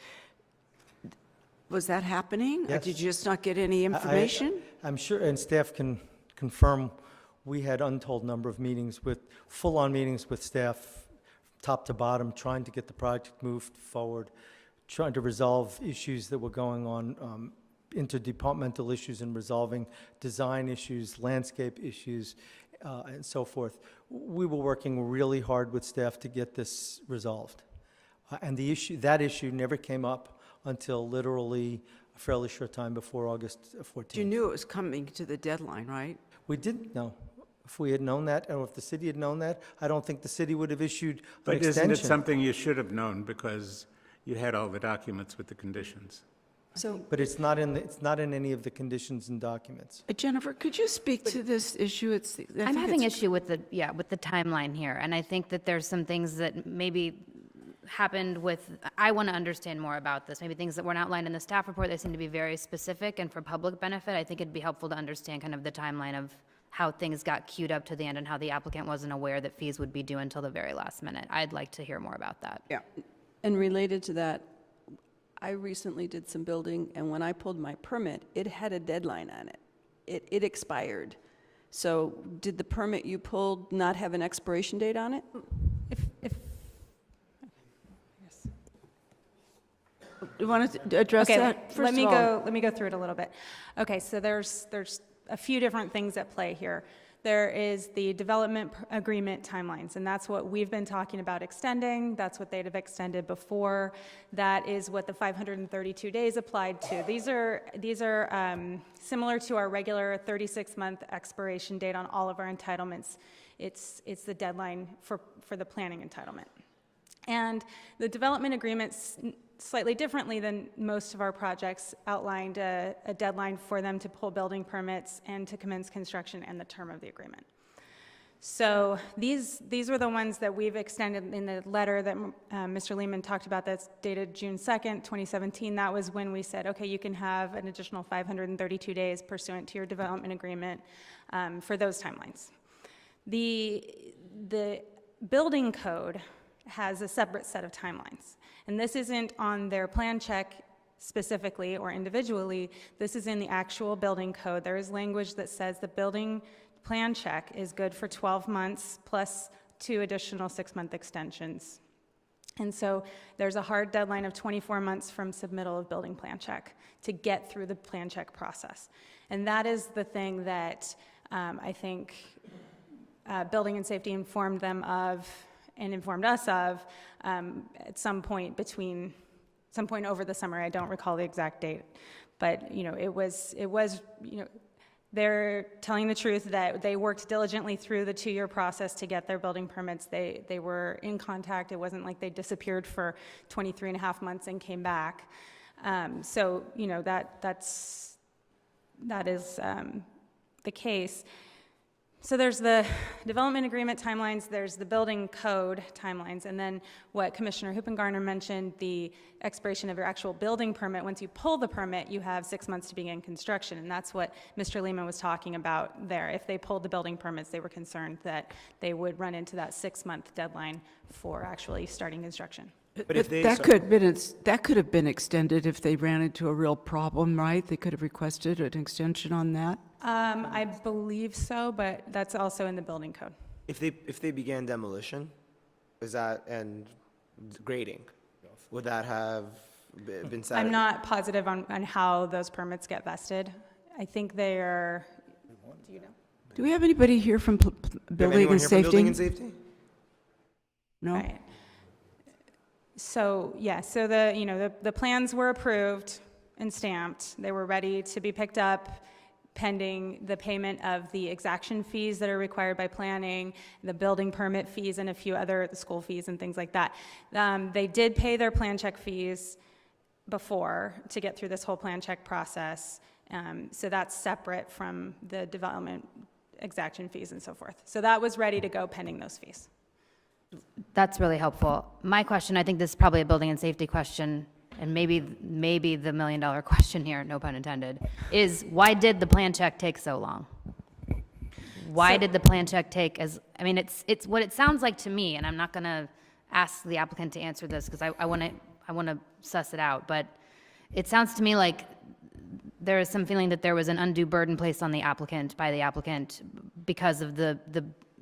Was that happening? Or Yes. did you just not get any information? I'm sure, and staff can confirm, we had untold number of meetings full-on meetings with staff, top to bottom, trying to get the project moved forward, trying to resolve issues that were going on, interdepartmental issues and resolving design issues, landscape issues, and so forth. We were working really hard with staff to get this resolved. And that issue never came up until literally a fairly short time before August 14th. You knew it was coming to the deadline, right? We didn't know. If we had known that, or if the city had known that, I don't think the city would have issued an But extension. isn't it something you should have known because you had all the documents with the conditions? But it's not in any of the conditions and documents. Jennifer, could you speak to this issue? I'm having issue with the timeline here, and I think that there's some things that maybe happened I want to understand more about this. Maybe things that weren't outlined in the staff report, they seem to be very specific, and for public benefit, I think it'd be helpful to understand kind of the timeline of how things got queued up to the end and how the applicant wasn't aware that fees would be due until the very last minute. I'd like to hear more about that. Yeah. And related to that, I recently did some building, and when I pulled my permit, it had a deadline on it. It expired. So did the permit you pulled not have an expiration date on it? You want to address that? First let me of all, go through it a little bit. Okay, so there's a few different things at play here. There is the development agreement timelines, and that's what we've been talking about extending. That's what they'd have extended before. That is what the 532 days applied to. These are similar to our regular 36-month expiration date on all of our entitlements. It's the deadline for the planning entitlement. And the development agreements, slightly differently than most of our projects, outlined a deadline for them to pull building permits and to commence construction and the term of the agreement. So these are the ones that we've extended in the letter that Mr. Lehman talked about that's dated June 2nd, 2017. That was when we said, okay, you can have an additional 532 days pursuant to your development agreement for those timelines. The building code has a separate set of timelines. And this isn't on their plan check specifically or individually. This is in the actual building code. There is language that says the building plan check is good for 12 months plus 2 additional 6-month extensions. And so there's a hard deadline of 24 months from submittal of building plan check to get through the plan check process. And that is the thing that I think Building and Safety informed them of and informed us of at some point over the summer. I don't recall the exact date, but it was they're telling the truth that they worked diligently through the 2-year process to get their building permits. They were in contact. It wasn't like they disappeared for 23 and a half months and came back. So, you know, that is the case. So there's the development agreement timelines, there's the building code timelines, and then what Commissioner Huppengarner mentioned, the expiration of your actual building permit. Once you pull the permit, you have 6 months to begin construction, and that's what Mr. Lehman was talking about there. If they pulled the building permits, they were concerned that they would run into that 6-month deadline for actually starting construction. But if they, that could have been extended if they ran into a real problem, right? They could have requested an extension on that. I believe so, but that's also in the building code. if they began demolition, is that, and grading, would that have been satisfied? I'm not positive on how those permits get vested. I think they are, do you know? Do we have anybody here from Do you have Building anyone and here from Safety? Building and Safety? No? Right. So, yeah, so the plans were approved and stamped. They were ready to be picked up pending the payment of the exaction fees that are required by planning, the building permit fees, and a few other, the school fees and things like that. They did pay their plan check fees before to get through this whole plan check process. So that's separate from the development exaction fees and so forth. So that was ready to go pending those fees. That's really helpful. My question, I think this is probably a building and safety question, and maybe the $1 million question here, no pun intended, is why did the plan check take so long? Why did the plan check take I mean, it's what it sounds like to me, and I'm not gonna ask the applicant to answer this because I wanna suss it out, but it sounds to me like there is some feeling that there was an undue burden placed on the applicant by the applicant because of the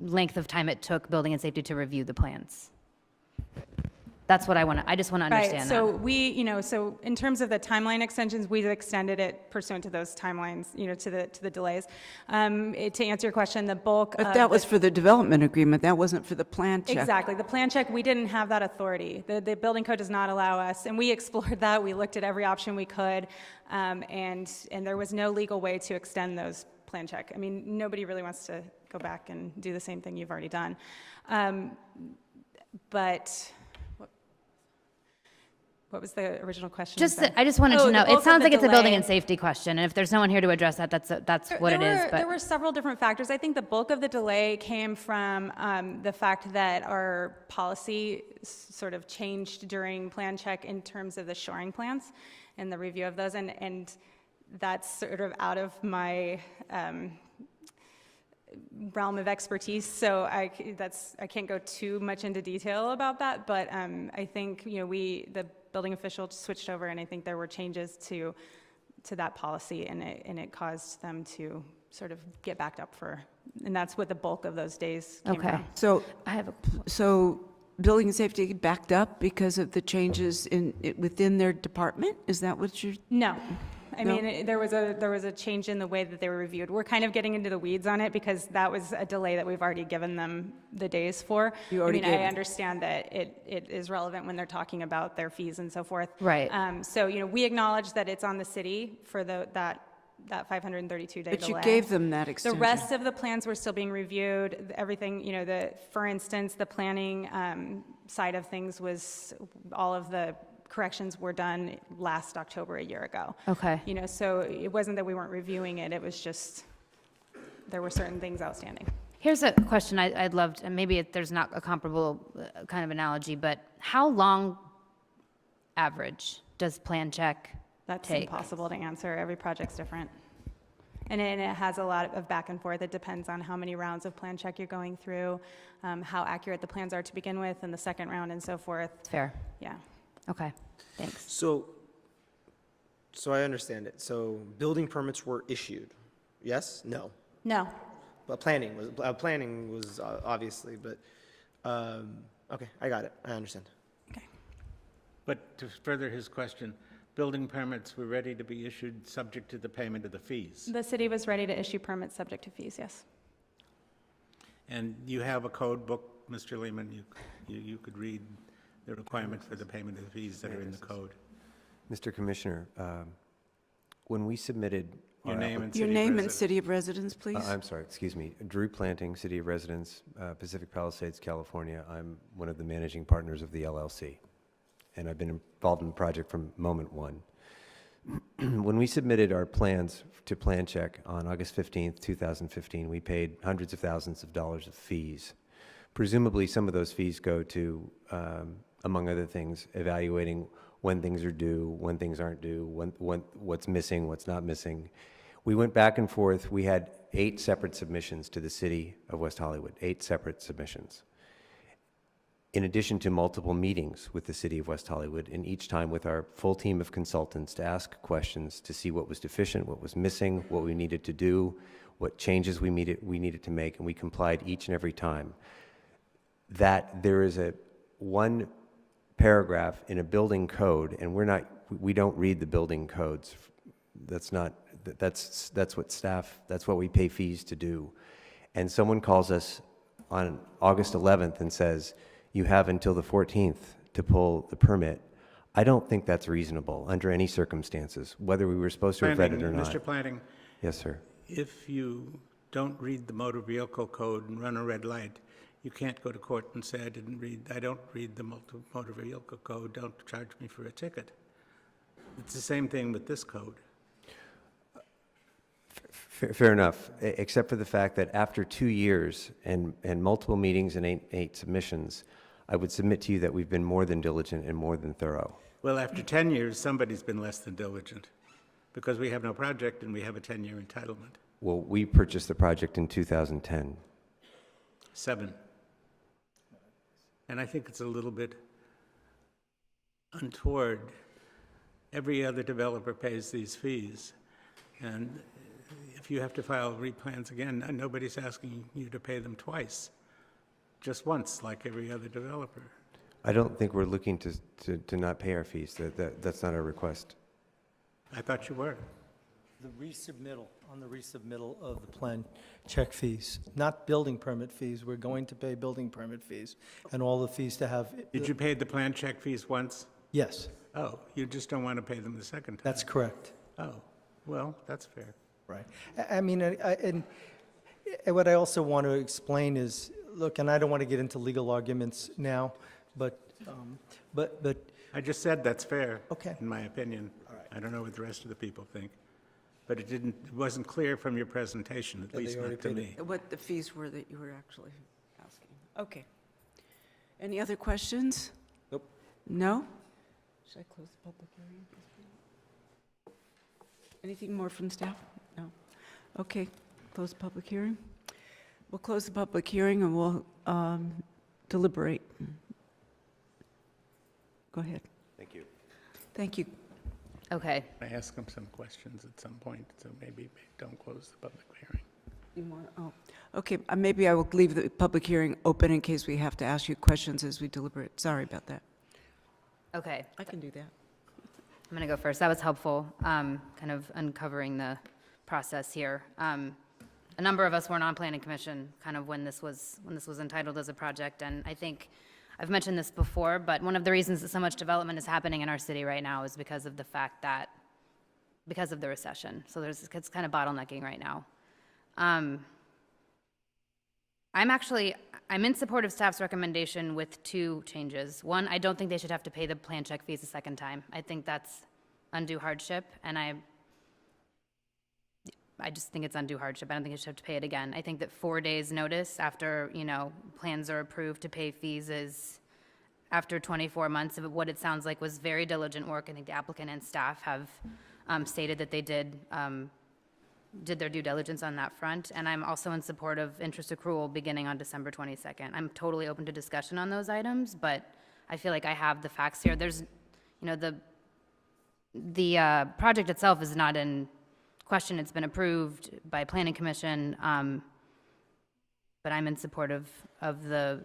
length of time it took building and safety to review the plans. That's what I just want to understand Right, so that. so in terms of the timeline extensions, we've extended it pursuant to those timelines, to the delays. To answer your question, the bulk But of that was for the development agreement, that wasn't for the plan check. Exactly. The plan check, we didn't have that authority. The building code does not allow us, and we explored that. We looked at every option we could, and there was no legal way to extend those plan check. I mean, nobody really wants to go back and do the same thing you've already done. But what was the original question? I just wanted to know. The bulk It sounds of like the it's a building delay. and safety question, and if there's no one here to address that, that's what it is. There But were several different factors. I think the bulk of the delay came from the fact that our policy sort of changed during plan check in terms of the shoring plans and the review of those, and that's sort of out of my realm of expertise, so I can't go too much into detail about that, but I think the building official switched over, and I think there were changes to that policy, and it caused them to sort of get backed up and that's what the bulk of those days came okay. from. So, I have so Building and Safety backed up because of the changes within their department? Is that what you're? No. I No? mean, there was a change in the way that they were reviewed. We're kind of getting into the weeds on it because that was a delay that we've already given them the days for. You already I gave it. understand that it is relevant when they're talking about their fees and so forth. Right. So, we acknowledge that it's on the city for that 532-day delay. But you gave them that The extension. rest of the plans were still being reviewed. Everything, for instance, the planning side of things was, all of the corrections were done last October, a year ago. Okay. So it wasn't that we weren't reviewing it, it was just, there were certain things outstanding. Here's a question I'd love to, and maybe there's not a comparable kind of analogy, but how long average does plan check That's take? impossible to answer. Every project's different. And it has a lot of back and forth. It depends on how many rounds of plan check you're going through, how accurate the plans are to begin with, and the second round and so forth. Fair. Yeah. Okay, thanks. So I understand it. So building permits were issued, yes? No? No. But planning was obviously, but, okay, I got it. I understand. But to further his question, building permits were ready to be issued subject to the payment of the fees. The city was ready to issue permits subject to fees, yes. And you have a code book, Mr. Lehman, you could read the requirements for the payment of the fees that are in the code. Mr. Commissioner, when we submitted Your name and Your city of name and residence. city of residence, please. I'm sorry, excuse me. Drew Planting, City of Residence, Pacific Palisades, California. I'm one of the managing partners of the LLC, and I've been involved in the project from moment one. When we submitted our plans to Plan Check on August 15th, 2015, we paid hundreds of thousands of dollars of fees. Presumably, some of those fees go to, among other things, evaluating when things are due, when things aren't due, what's missing, what's not missing. We went back and forth. We had 8 separate submissions to the City of West Hollywood, 8 separate submissions, in addition to multiple meetings with the City of West Hollywood, and each time with our full team of consultants to ask questions to see what was deficient, what was missing, what we needed to do, what changes we needed to make, and we complied each and every time. That there is one paragraph in a building code, and we don't read the building codes. That's what we pay fees to do. And someone calls us on August 11th and says, you have until the 14th to pull the permit. I don't think that's reasonable under any circumstances, whether we were supposed to have read it or not. Mr. Planting, Yes, sir. if you don't read the motor vehicle code and run a red light, you can't go to court and say, I don't read the motor vehicle code, don't charge me for a ticket. It's the same thing with this code. Fair enough, except for the fact that after 2 years and multiple meetings and eight submissions, I would submit to you that we've been more than diligent and more than thorough. Well, after 10 years, somebody's been less than diligent, because we have no project and we have a 10-year entitlement. Well, we purchased the project in 2010. 7. And I think it's a little bit untoward. Every other developer pays these fees, and if you have to file replans again, nobody's asking you to pay them twice, just once, like every other developer. I don't think we're looking to not pay our fees. That's not our request. I thought you were. The resubmittal, on the resubmittal of the plan check fees, not building permit fees. We're going to pay building permit fees and all the fees to have. Did you pay the plan check fees once? Yes, Oh, you just don't want to pay them the second time? that's correct. Oh, well, that's fair. Right. I mean, and what I also want to explain is, look, and I don't want to get into legal arguments now, but I just said that's fair. Okay. In my opinion. I don't know what the rest of the people think. But it wasn't clear from your presentation, at least not to me. What the fees were that you were actually asking. Okay. Any other questions? Nope. No? Should I close the public hearing? Anything more from staff? No. Okay, close the public hearing. We'll close the public hearing and we'll deliberate. Go ahead. Thank you. Thank you. Okay. I ask them some questions at some point, so maybe don't close the public hearing. You want, okay, maybe I will leave the public hearing open in case we have to ask you questions as we deliberate. Sorry about that. Okay. I can do that. I'm going to go first. That was helpful, kind of uncovering the process here. A number of us weren't on Planning Commission kind of when this was entitled as a project, and I think I've mentioned this before, but one of the reasons that so much development is happening in our city right now is because of the fact that, because of the recession. So it's kind of bottlenecking right now. I'm in support of staff's recommendation with 2 changes. One, I don't think they should have to pay the plan check fees a second time. I think that's undue hardship, and I just think it's undue hardship. I don't think you should have to pay it again. I think that 4 days notice after, plans are approved to pay fees is, after 24 months of what it sounds like was very diligent work. I think the applicant and staff have stated that they did their due diligence on that front. And I'm also in support of interest accrual beginning on December 22nd. I'm totally open to discussion on those items, but I feel like I have the facts here. There's, the project itself is not in question. It's been approved by Planning Commission, but I'm in support of the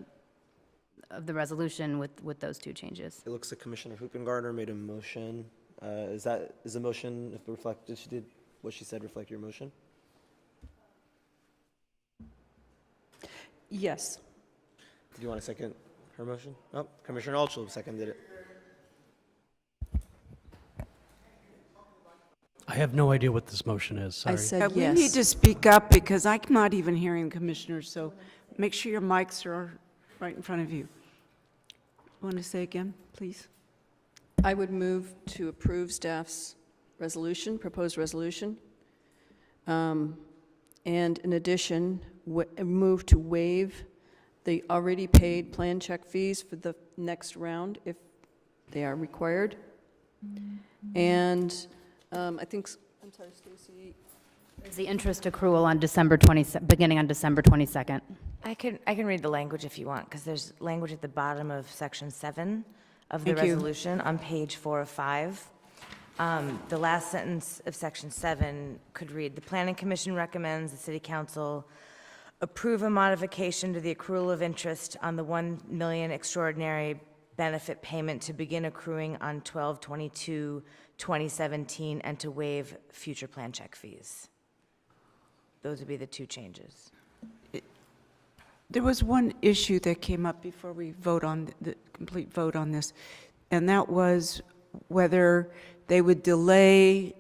resolution with those 2 changes. It looks like Commissioner Hoopengartner made a motion. Is the motion, if reflected, she did what she said, reflect your motion? Yes. Do you want to second her motion? Oh, Commissioner Altschul seconded it. I have no idea what this motion is, I sorry. said We need yes. to speak up because I'm not even hearing the commissioners, so make sure your mics are right in front of you. Want to say again, please? I would move to approve staff's resolution, proposed resolution. And in addition, move to waive the already paid plan check fees for the next round if they are required. And I think, I'm sorry, Stacy. Is the interest accrual on December 20, beginning on December 22nd? I can read the language if you want, because there's language at the bottom of section 7 of the Thank you. resolution on page 4 of 5. The last sentence of section 7 could read, "The Planning Commission recommends the City Council approve a modification to the accrual of interest on the 1 million extraordinary benefit payment to begin accruing on 12/22/2017 and to waive future plan check fees." Those would be the two changes. There was one issue that came up before we vote on the complete vote on this, and that was whether they would delay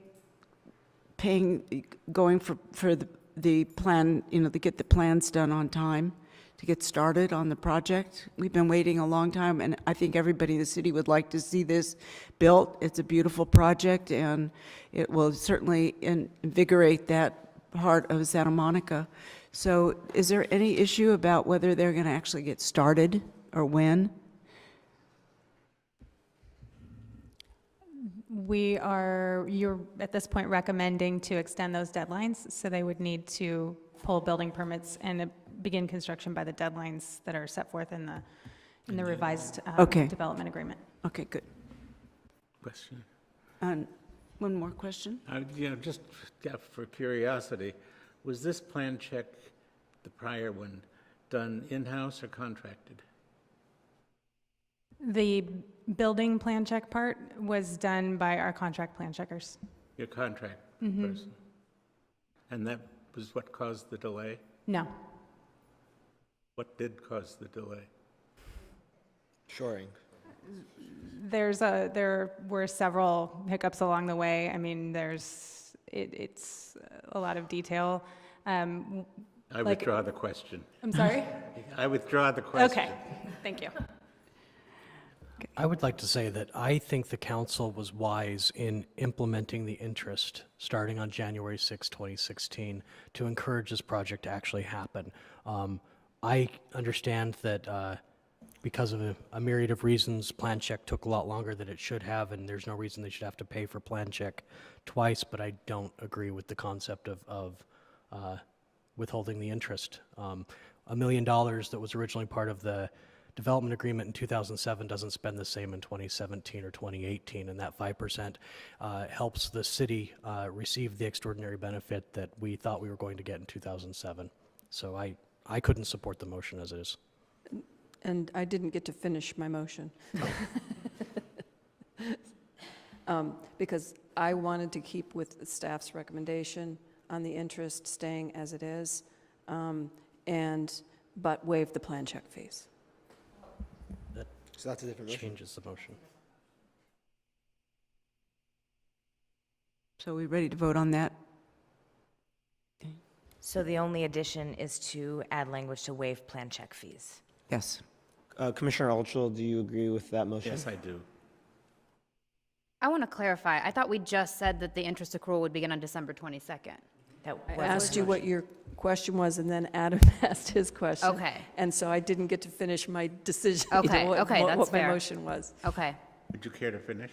paying, going for the plan, to get the plans done on time, to get started on the project. We've been waiting a long time, and I think everybody in the city would like to see this built. It's a beautiful project, and it will certainly invigorate that part of Santa Monica. So is there any issue about whether they're going to actually get started or when? You're at this point recommending to extend those deadlines, so they would need to pull building permits and begin construction by the deadlines that are set forth in the revised Okay. development agreement. Okay, good. Question. And one more question? Just for curiosity, was this plan check, the prior one, done in-house or contracted? The building plan check part was done by our contract plan checkers. Your contract person? And that was what caused the delay? No. What did cause the delay? Shoring. There were several hiccups along the way. I mean, it's a lot of detail. I withdraw the question. I'm sorry? I withdraw the question. Okay, thank you. I would like to say that I think the council was wise in implementing the interest starting on January 6, 2016, to encourage this project to actually happen. I understand that because of a myriad of reasons, plan check took a lot longer than it should have, and there's no reason they should have to pay for plan check twice, but I don't agree with the concept of withholding the interest. $1 million that was originally part of the development agreement in 2007 doesn't spend the same in 2017 or 2018, and that 5% helps the city receive the extraordinary benefit that we thought we were going to get in 2007. So I couldn't support the motion as it is. And I didn't get to finish my motion. Because I wanted to keep with the staff's recommendation on the interest staying as it is, but waive the plan check fees. So that's a different motion. Changes the motion. So we ready to vote on that? So the only addition is to add language to waive plan check fees. Yes. Commissioner Altschul, do you agree with that motion? Yes, I do. I want to clarify. I thought we just said that the interest accrual would begin on December 22nd. That I was asked the you what motion. your question was, and then Adam asked his question. Okay. And so I didn't get to finish my decision, Okay, okay, that's what my fair. motion was. Okay. Would you care to finish?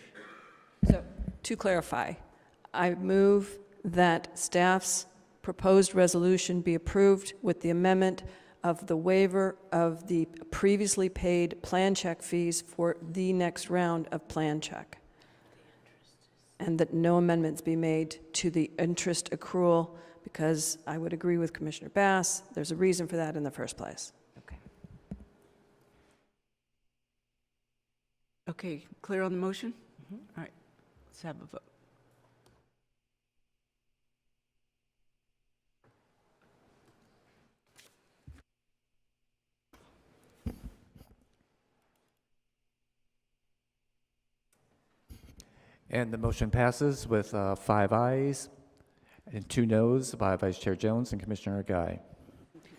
So, to clarify, I move that staff's proposed resolution be approved with the amendment of the waiver of the previously paid plan check fees for the next round of plan check, and that no amendments be made to the interest accrual, because I would agree with Commissioner Bass, there's a reason for that in the first place. Okay. Okay, clear on the motion? All right, let's have a vote. And the motion passes with 5 ayes and 2 noes by Vice Chair Jones and Commissioner Guy.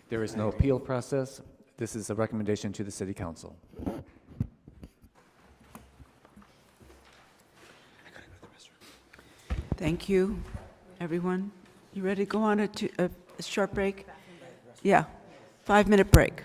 There is no appeal process. This is a recommendation to the City Council. Thank you, everyone. You ready to go on a short break? Yeah, 5-minute break.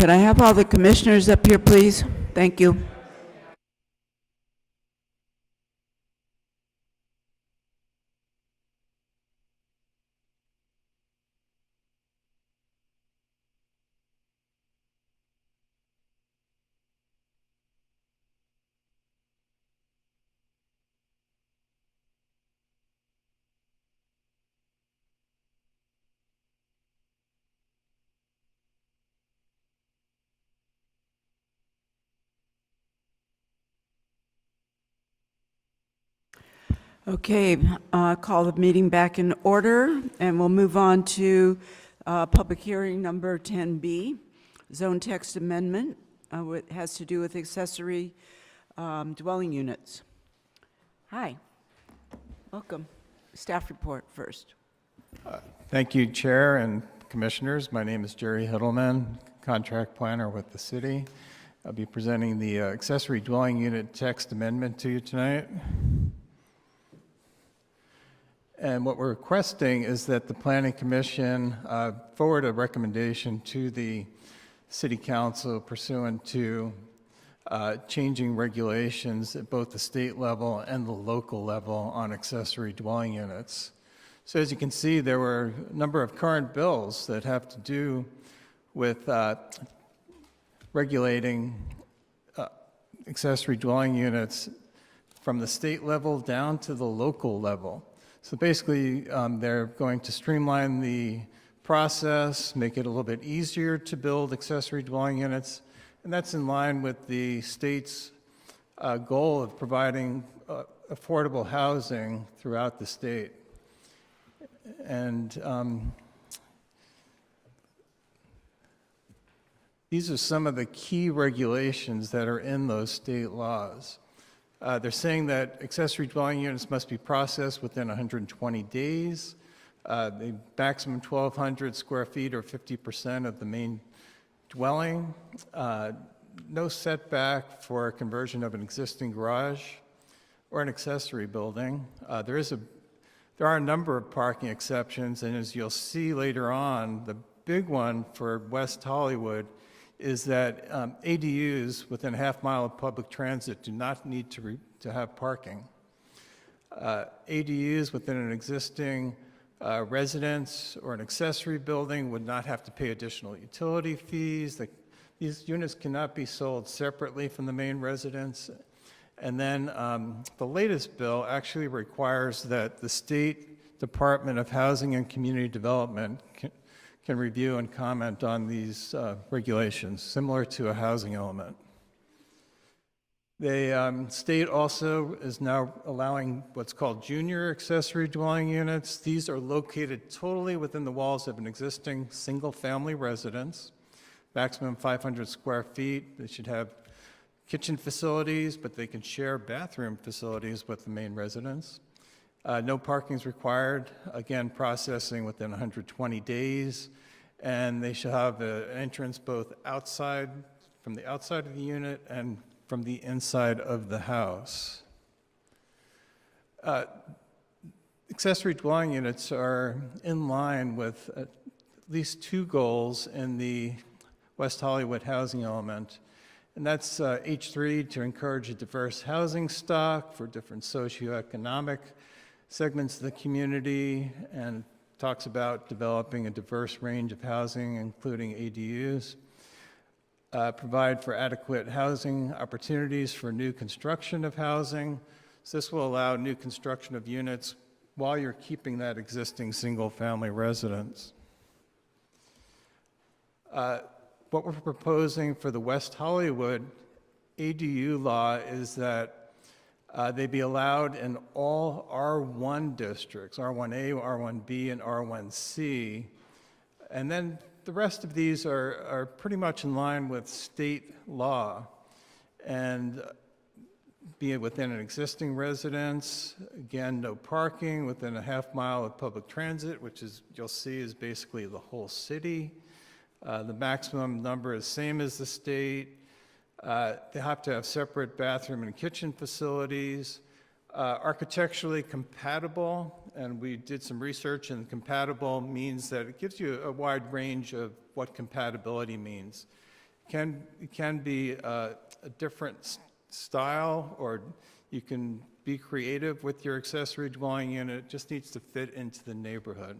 Could I have all the commissioners up here, please? Thank you. Okay, call the meeting back in order, and we'll move on to public hearing number 10B, zone text amendment. It has to do with accessory dwelling units. Hi, welcome. Staff report first. Thank you, Chair and Commissioners. My name is Jerry Hiddleman, contract planner with the city. I'll be presenting the accessory dwelling unit text amendment to you tonight. And what we're requesting is that the Planning Commission forward a recommendation to the City Council pursuant to changing regulations at both the state level and the local level on accessory dwelling units. So as you can see, there were a number of current bills that have to do with regulating accessory dwelling units from the state level down to the local level. So basically, they're going to streamline the process, make it a little bit easier to build accessory dwelling units, and that's in line with the state's goal of providing affordable housing throughout the state. And these are some of the key regulations that are in those state laws. They're saying that accessory dwelling units must be processed within 120 days. The maximum 1,200 square feet or 50% of the main dwelling. No setback for conversion of an existing garage or an accessory building. There are a number of parking exceptions, and as you'll see later on, the big one for West Hollywood is that ADUs within a half mile of public transit do not need to have parking. ADUs within an existing residence or an accessory building would not have to pay additional utility fees. These units cannot be sold separately from the main residence. And then the latest bill actually requires that the State Department of Housing and Community Development can review and comment on these regulations, similar to a housing element. The state also is now allowing what's called junior accessory dwelling units. These are located totally within the walls of an existing single-family residence, maximum 500 square feet. They should have kitchen facilities, but they can share bathroom facilities with the main residence. No parking is required. Again, processing within 120 days. And they should have an entrance both outside, from the outside of the unit and from the inside of the house. Accessory dwelling units are in line with at least two goals in the West Hollywood housing element. And that's H3, to encourage a diverse housing stock for different socioeconomic segments of the community, and talks about developing a diverse range of housing, including ADUs. Provide for adequate housing opportunities for new construction of housing. So this will allow new construction of units while you're keeping that existing single-family residence. What we're proposing for the West Hollywood ADU law is that they be allowed in all R1 districts, R1A, R1B, and R1C. And then the rest of these are pretty much in line with state law, and be it within an existing residence. Again, no parking within a half mile of public transit, which is, you'll see, is basically the whole city. The maximum number is same as the state. They have to have separate bathroom and kitchen facilities. Architecturally compatible, and we did some research, and compatible means that it gives you a wide range of what compatibility means. it can be a different style, or you can be creative with your accessory dwelling unit. It just needs to fit into the neighborhood.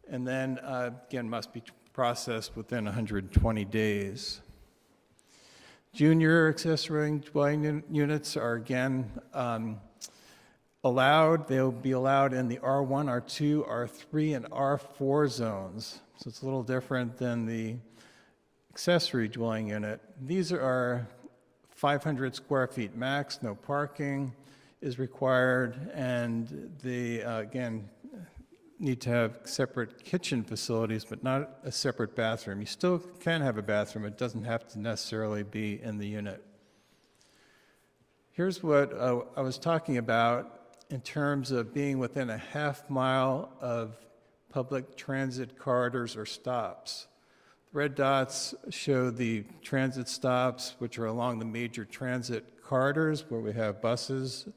And then, again, must be processed within 120 days. Junior accessory dwelling units are, again, allowed. They'll be allowed in the R1, R2, R3, and R4 zones. So it's a little different than the accessory dwelling unit. These are 500 square feet max, no parking is required, and they, again, need to have separate kitchen facilities, but not a separate bathroom. You still can have a bathroom. It doesn't have to necessarily be in the unit. Here's what I was talking about in terms of being within a half-mile of public transit corridors or stops. The red dots show the transit stops, which are along the major transit corridors where we have buses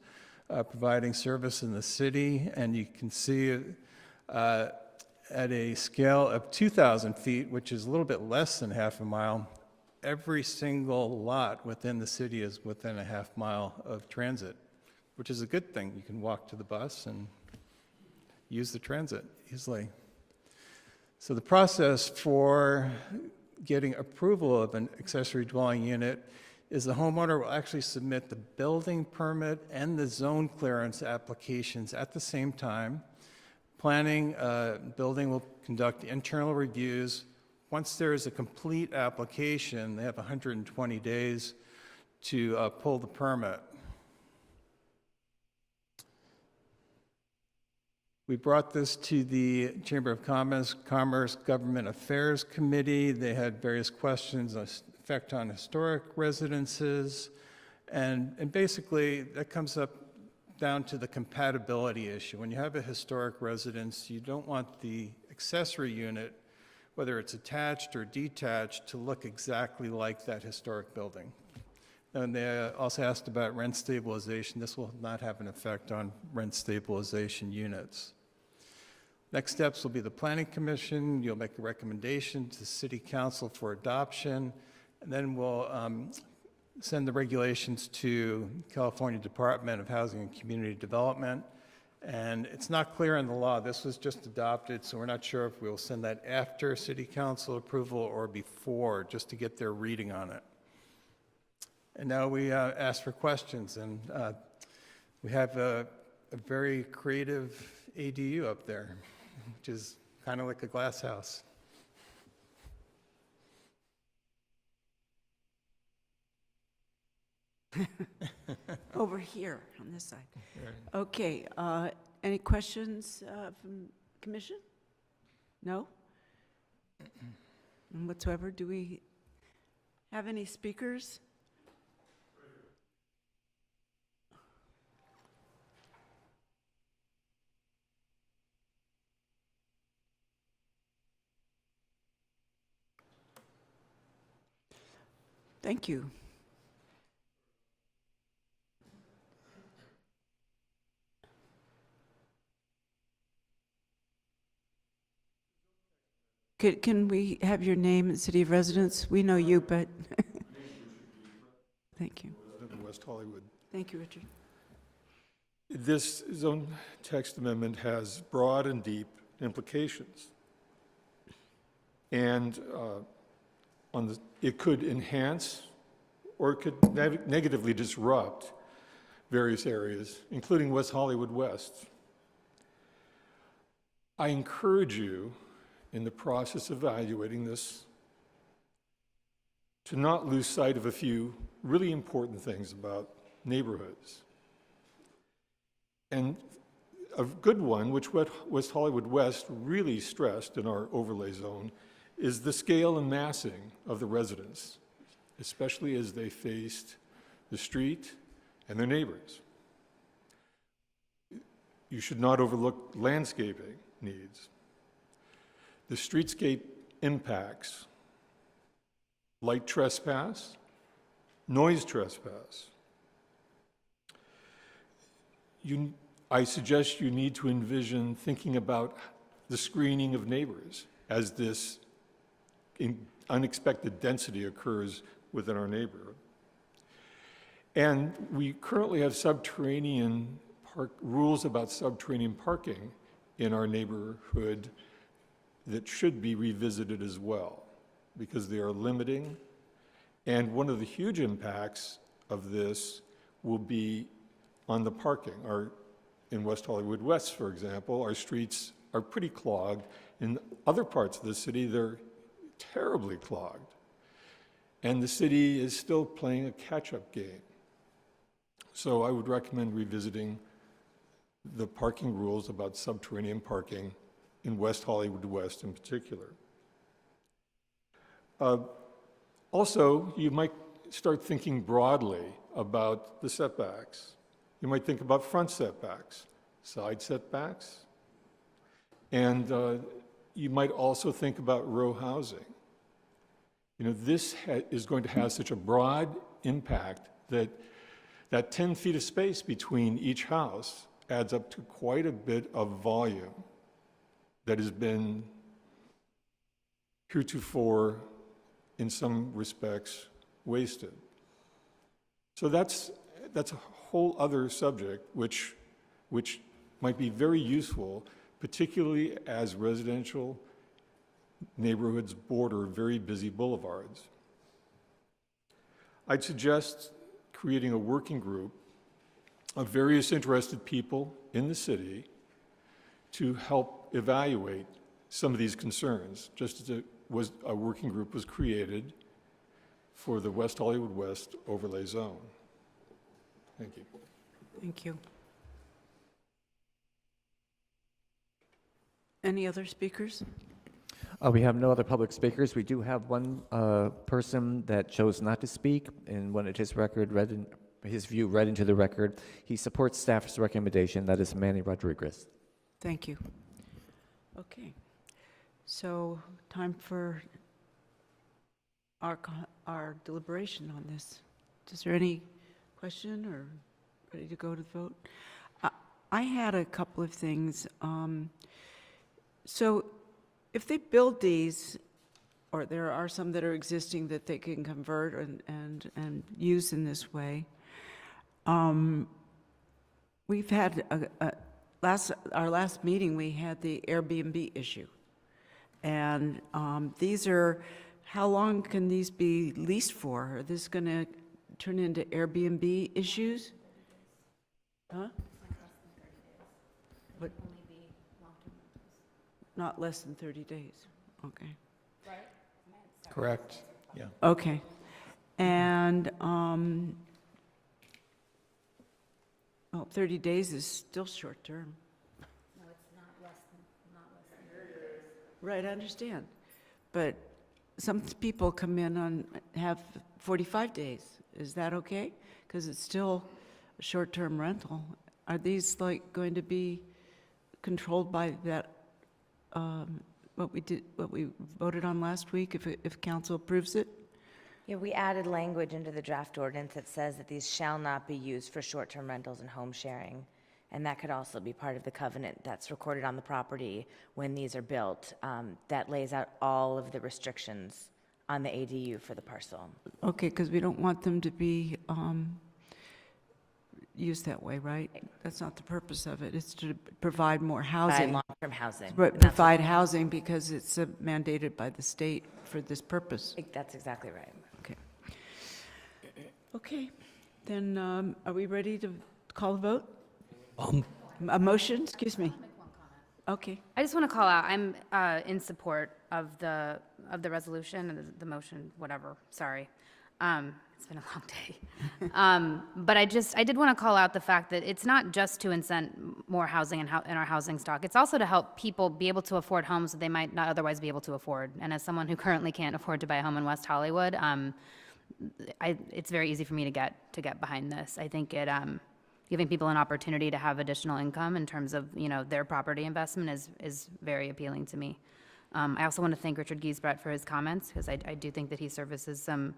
providing service in the city, and you can see at a scale of 2,000 feet, which is a little bit less than half a mile, every single lot within the city is within a half mile of transit, which is a good thing. You can walk to the bus and use the transit easily. So the process for getting approval of an accessory dwelling unit is the homeowner will actually submit the building permit and the zone clearance applications at the same time. Planning, building will conduct internal reviews. Once there is a complete application, they have 120 days to pull the permit. We brought this to the Chamber of Commerce Government Affairs Committee. They had various questions on effect on historic residences, and basically that comes up down to the compatibility issue. When you have a historic residence, you don't want the accessory unit, whether it's attached or detached, to look exactly like that historic building. And they also asked about rent stabilization. This will not have an effect on rent stabilization units. Next steps will be the Planning Commission. You'll make a recommendation to City Council for adoption, and then we'll send the regulations to California Department of Housing and Community Development. And it's not clear in the law. This was just adopted, so we're not sure if we'll send that after City Council approval or before, just to get their reading on it. And now we ask for questions, and we have a very creative ADU up there, which is kind of like a glass house. Over here on this side. Okay, any questions from Commission? No? None whatsoever. Do we have any speakers? Thank you. Can we have your name and city of residence? We know you, but thank you. West Hollywood. Thank you, Richard. This zone text amendment has broad and deep implications. And it could enhance or it could negatively disrupt various areas, including West Hollywood West. I encourage you, in the process of evaluating this, to not lose sight of a few really important things about neighborhoods. And a good one, which West Hollywood West really stressed in our overlay zone, is the scale and massing of the residents, especially as they faced the street and their neighbors. You should not overlook landscaping needs. The streetscape impacts light trespass, noise trespass. I suggest you need to envision thinking about the screening of neighbors as this unexpected density occurs within our neighborhood. And we currently have rules about subterranean parking in our neighborhood that should be revisited as well, because they are limiting. And one of the huge impacts of this will be on the parking. In West Hollywood West, for example, our streets are pretty clogged. In other parts of the city, they're terribly clogged. And the city is still playing a catch-up game. So I would recommend revisiting the parking rules about subterranean parking in West Hollywood West in particular. Also, you might start thinking broadly about the setbacks. You might think about front setbacks, side setbacks, and you might also think about row housing. This is going to have such a broad impact that 10 feet of space between each house adds up to quite a bit of volume that has been heretofore, in some respects, wasted. So that's a whole other subject which might be very useful, particularly as residential neighborhoods border very busy boulevards. I'd suggest creating a working group of various interested people in the city to help evaluate some of these concerns, just as a working group was created for the West Hollywood West overlay zone. Thank you. Thank you. Any other speakers? We have no other public speakers. We do have one person that chose not to speak and wanted his view read into the record. He supports staff's recommendation. That is Manny Rodriguez. Thank you. Okay. So time for our deliberation on this. Is there any question or ready to go to the vote? I had a couple of things. So if they build these, or there are some that are existing that they can convert and use in this way, we've had our last meeting, we had the Airbnb issue. And these are, how long can these be leased for? Are this going to turn into Airbnb issues? Huh? What? Not less than 30 days. Okay. Correct, yeah. Okay. And 30 days is still short term. No, it's not less than 30 days. Right, I understand. But some people come in and have 45 days. Is that okay? Because it's still a short-term rental. Are these going to be controlled by that, what we voted on last week, if council approves it? Yeah, we added language into the draft ordinance that says that these shall not be used for short-term rentals and home sharing. And that could also be part of the covenant that's recorded on the property when these are built, that lays out all of the restrictions on the ADU for the parcel. Okay, because we don't want them to be used that way, right? That's not the purpose of it. It's to provide more housing. By long-term housing. Provide housing because it's mandated by the state for this purpose. That's exactly right. Okay. Okay, then are we ready to call a vote? A motion, excuse me. Okay. I just want to call out, I'm in support of the resolution and the motion, whatever, sorry. It's been a long day. But I did want to call out the fact that it's not just to incent more housing in our housing stock. It's also to help people be able to afford homes that they might not otherwise be able to afford. And as someone who currently can't afford to buy a home in West Hollywood, it's very easy for me to get behind this. I think giving people an opportunity to have additional income in terms of their property investment is very appealing to me. I also want to thank Richard Giesbrecht for his comments, because I do think that he services some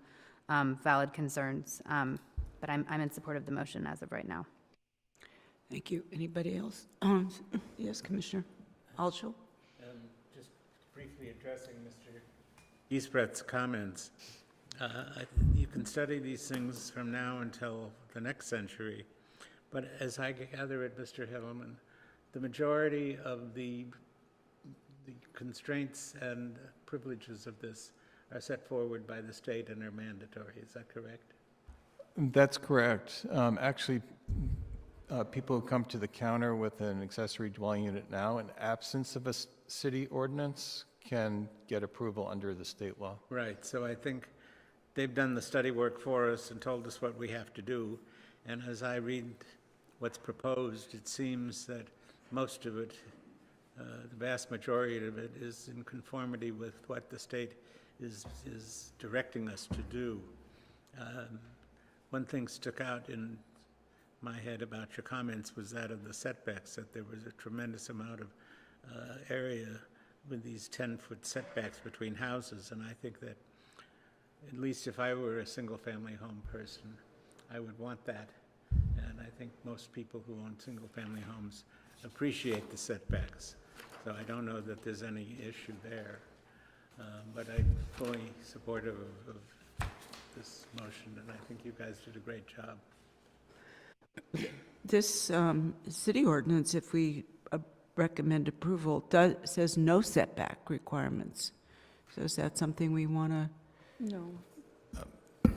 valid concerns, but I'm in support of the motion as of right now. Thank you. Anybody else? Yes, Commissioner Altschull? Just briefly addressing Mr. Eastbrett's comments. You can study these things from now until the next century, but as I gather it, Mr. Hiddleman, the majority of the constraints and privileges of this are set forward by the state and are mandatory. Is that correct? That's correct. Actually, people who come to the counter with an accessory dwelling unit now, in absence of a city ordinance, can get approval under the state law. Right, so I think they've done the study work for us and told us what we have to do. And as I read what's proposed, it seems that most of it, the vast majority of it, is in conformity with what the state is directing us to do. One thing stuck out in my head about your comments was that of the setbacks, that there was a tremendous amount of area with these 10-foot setbacks between houses, and I think that, at least if I were a single-family home person, I would want that. And I think most people who own single-family homes appreciate the setbacks. So I don't know that there's any issue there. But I'm fully supportive of this motion, and I think you guys did a great job. This city ordinance, if we recommend approval, says no setback requirements. So is that something we want to? No.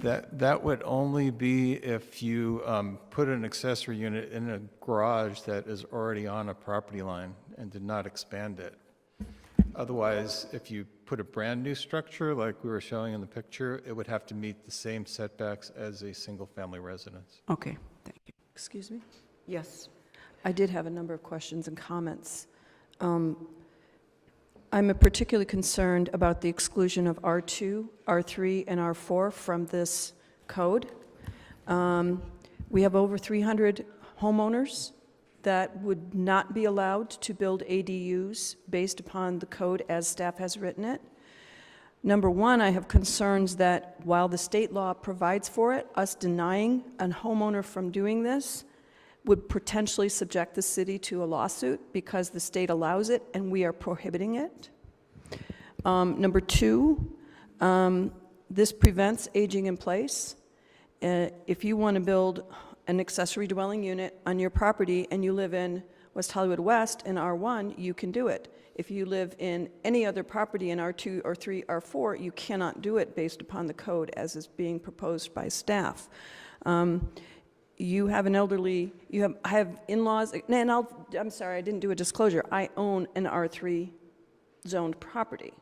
That would only be if you put an accessory unit in a garage that is already on a property line and did not expand it. Otherwise, if you put a brand-new structure, like we were showing in the picture, it would have to meet the same setbacks as a single-family residence. Okay, thank you. Excuse me? Yes. I did have a number of questions and comments. I'm particularly concerned about the exclusion of R2, R3, and R4 from this code. We have over 300 homeowners that would not be allowed to build ADUs based upon the code as staff has written it. Number one, I have concerns that while the state law provides for it, us denying a homeowner from doing this would potentially subject the city to a lawsuit because the state allows it and we are prohibiting it. Number two, this prevents aging in place. If you want to build an accessory dwelling unit on your property and you live in West Hollywood West in R1, you can do it. If you live in any other property in R2 or 3 or 4, you cannot do it based upon the code as is being proposed by staff. You have an elderly, I have in-laws, and I'm sorry, I didn't do a disclosure. I own an R3 zoned property,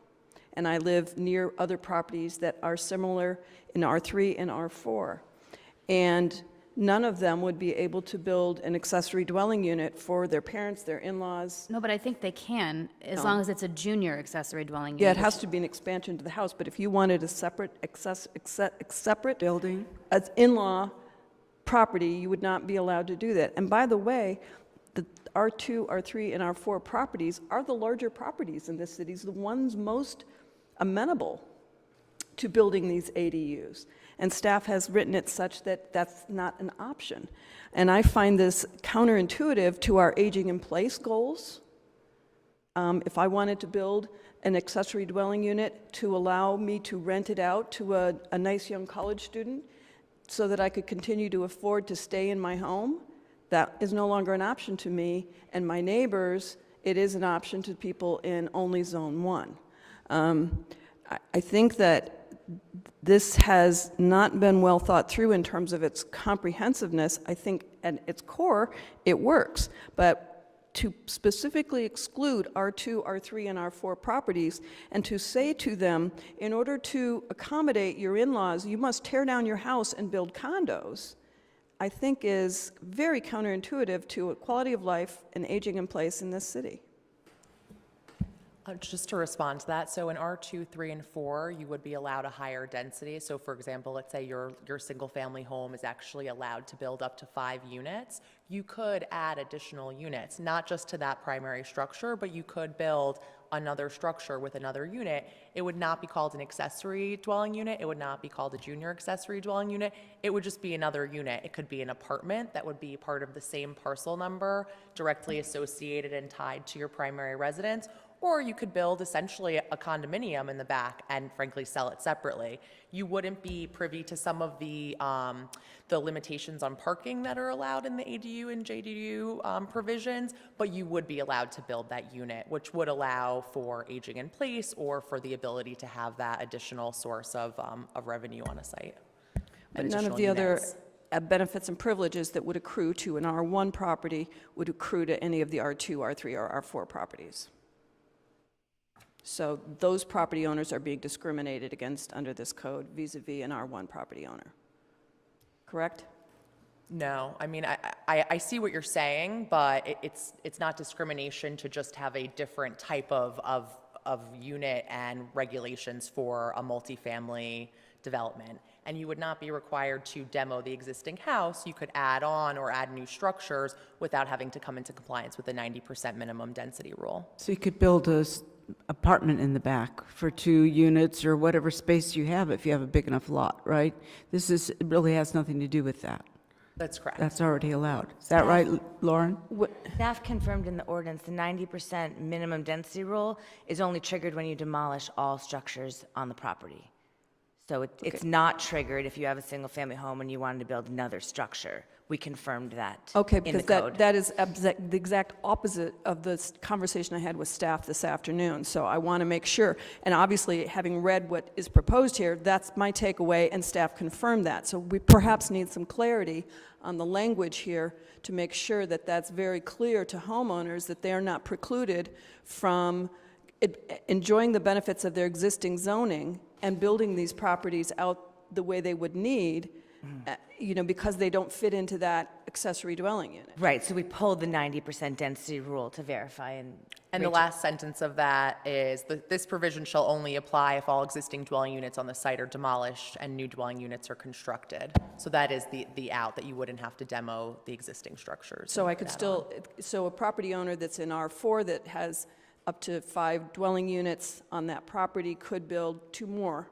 and I live near other properties that are similar in R3 and R4. And none of them would be able to build an accessory dwelling unit for their parents, their in-laws. No, but I think they can, as long as it's a junior accessory dwelling unit. Yeah, it has to be an expansion to the house, but if you wanted a separate, separate Building. as in-law property, you would not be allowed to do that. And by the way, the R2, R3, and R4 properties are the larger properties in this city, the ones most amenable to building these ADUs. And staff has written it such that that's not an option. And I find this counterintuitive to our aging in place goals. If I wanted to build an accessory dwelling unit to allow me to rent it out to a nice young college student so that I could continue to afford to stay in my home, that is no longer an option to me. And my neighbors, it is an option to people in only Zone 1. I think that this has not been well thought through in terms of its comprehensiveness. I think at its core, it works. But to specifically exclude R2, R3, and R4 properties and to say to them, in order to accommodate your in-laws, you must tear down your house and build condos, I think is very counterintuitive to a quality of life and aging in place in this city. Just to respond to that, so in R2, 3, and 4, you would be allowed a higher density. So for example, let's say your single-family home is actually allowed to build up to 5 units. You could add additional units, not just to that primary structure, but you could build another structure with another unit. It would not be called an accessory dwelling unit. It would not be called a junior accessory dwelling unit. It would just be another unit. It could be an apartment that would be part of the same parcel number, directly associated and tied to your primary residence. Or you could build essentially a condominium in the back and frankly sell it separately. You wouldn't be privy to some of the limitations on parking that are allowed in the ADU and JDU provisions, but you would be allowed to build that unit, which would allow for aging in place or for the ability to have that additional source of revenue on a site. But none of the other benefits and privileges that would accrue to an R1 property would accrue to any of the R2, R3, or R4 properties. So those property owners are being discriminated against under this code vis-a-vis an R1 property owner. Correct? No, I mean, I see what you're saying, but it's not discrimination to just have a different type of unit and regulations for a multifamily development. And you would not be required to demo the existing house. You could add on or add new structures without having to come into compliance with the 90% minimum density rule. So you could build a apartment in the back for 2 units or whatever space you have if you have a big enough lot, right? It really has nothing to do with that. That's correct. That's already allowed. Is that right, Lauren? Staff confirmed in the ordinance the 90% minimum density rule is only triggered when you demolish all structures on the property. So it's not triggered if you have a single-family home and you wanted to build another structure. We confirmed that Okay, in the because code. that is the exact opposite of the conversation I had with staff this afternoon. So I want to make sure, and obviously, having read what is proposed here, that's my takeaway, and staff confirmed that. So we perhaps need some clarity on the language here to make sure that that's very clear to homeowners, that they are not precluded from enjoying the benefits of their existing zoning and building these properties out the way they would need, because they don't fit into that accessory dwelling unit. Right, so we pulled the 90% density rule to verify And the last sentence of that is, this provision shall only apply if all existing dwelling units on the site are demolished and new dwelling units are constructed. So that is the out, that you wouldn't have to demo the existing structures. So I could still, so a property owner that's in R4 that has up to 5 dwelling units on that property could build 2 more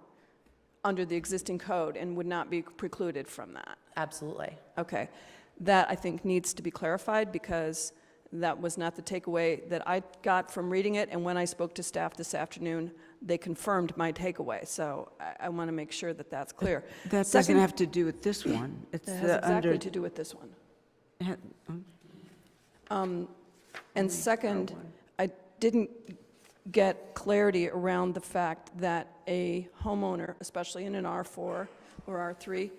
under the existing code and would not be precluded from that. Absolutely. Okay. That, I think, needs to be clarified because that was not the takeaway that I got from reading it, and when I spoke to staff this afternoon, they confirmed my takeaway. So I want to make sure that that's clear. That doesn't have to do with this one. It has exactly to do with this one. And second, I didn't get clarity around the fact that a homeowner, especially in an R4 or R3,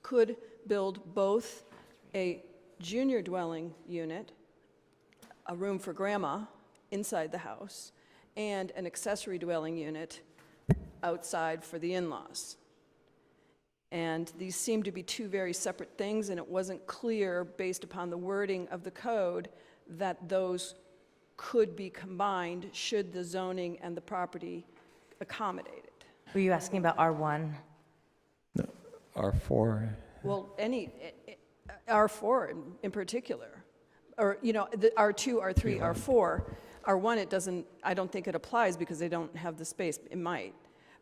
could build both a junior dwelling unit, a room for grandma inside the house, and an accessory dwelling unit outside for the in-laws. And these seem to be 2 very separate things, and it wasn't clear, based upon the wording of the code, that those could be combined should the zoning and the property accommodate it. Were you asking about R1? No, R4. Well, any, R4 in particular, or, the R2, R3, R4, R1, it doesn't, I don't think it applies because they don't have the space. It might.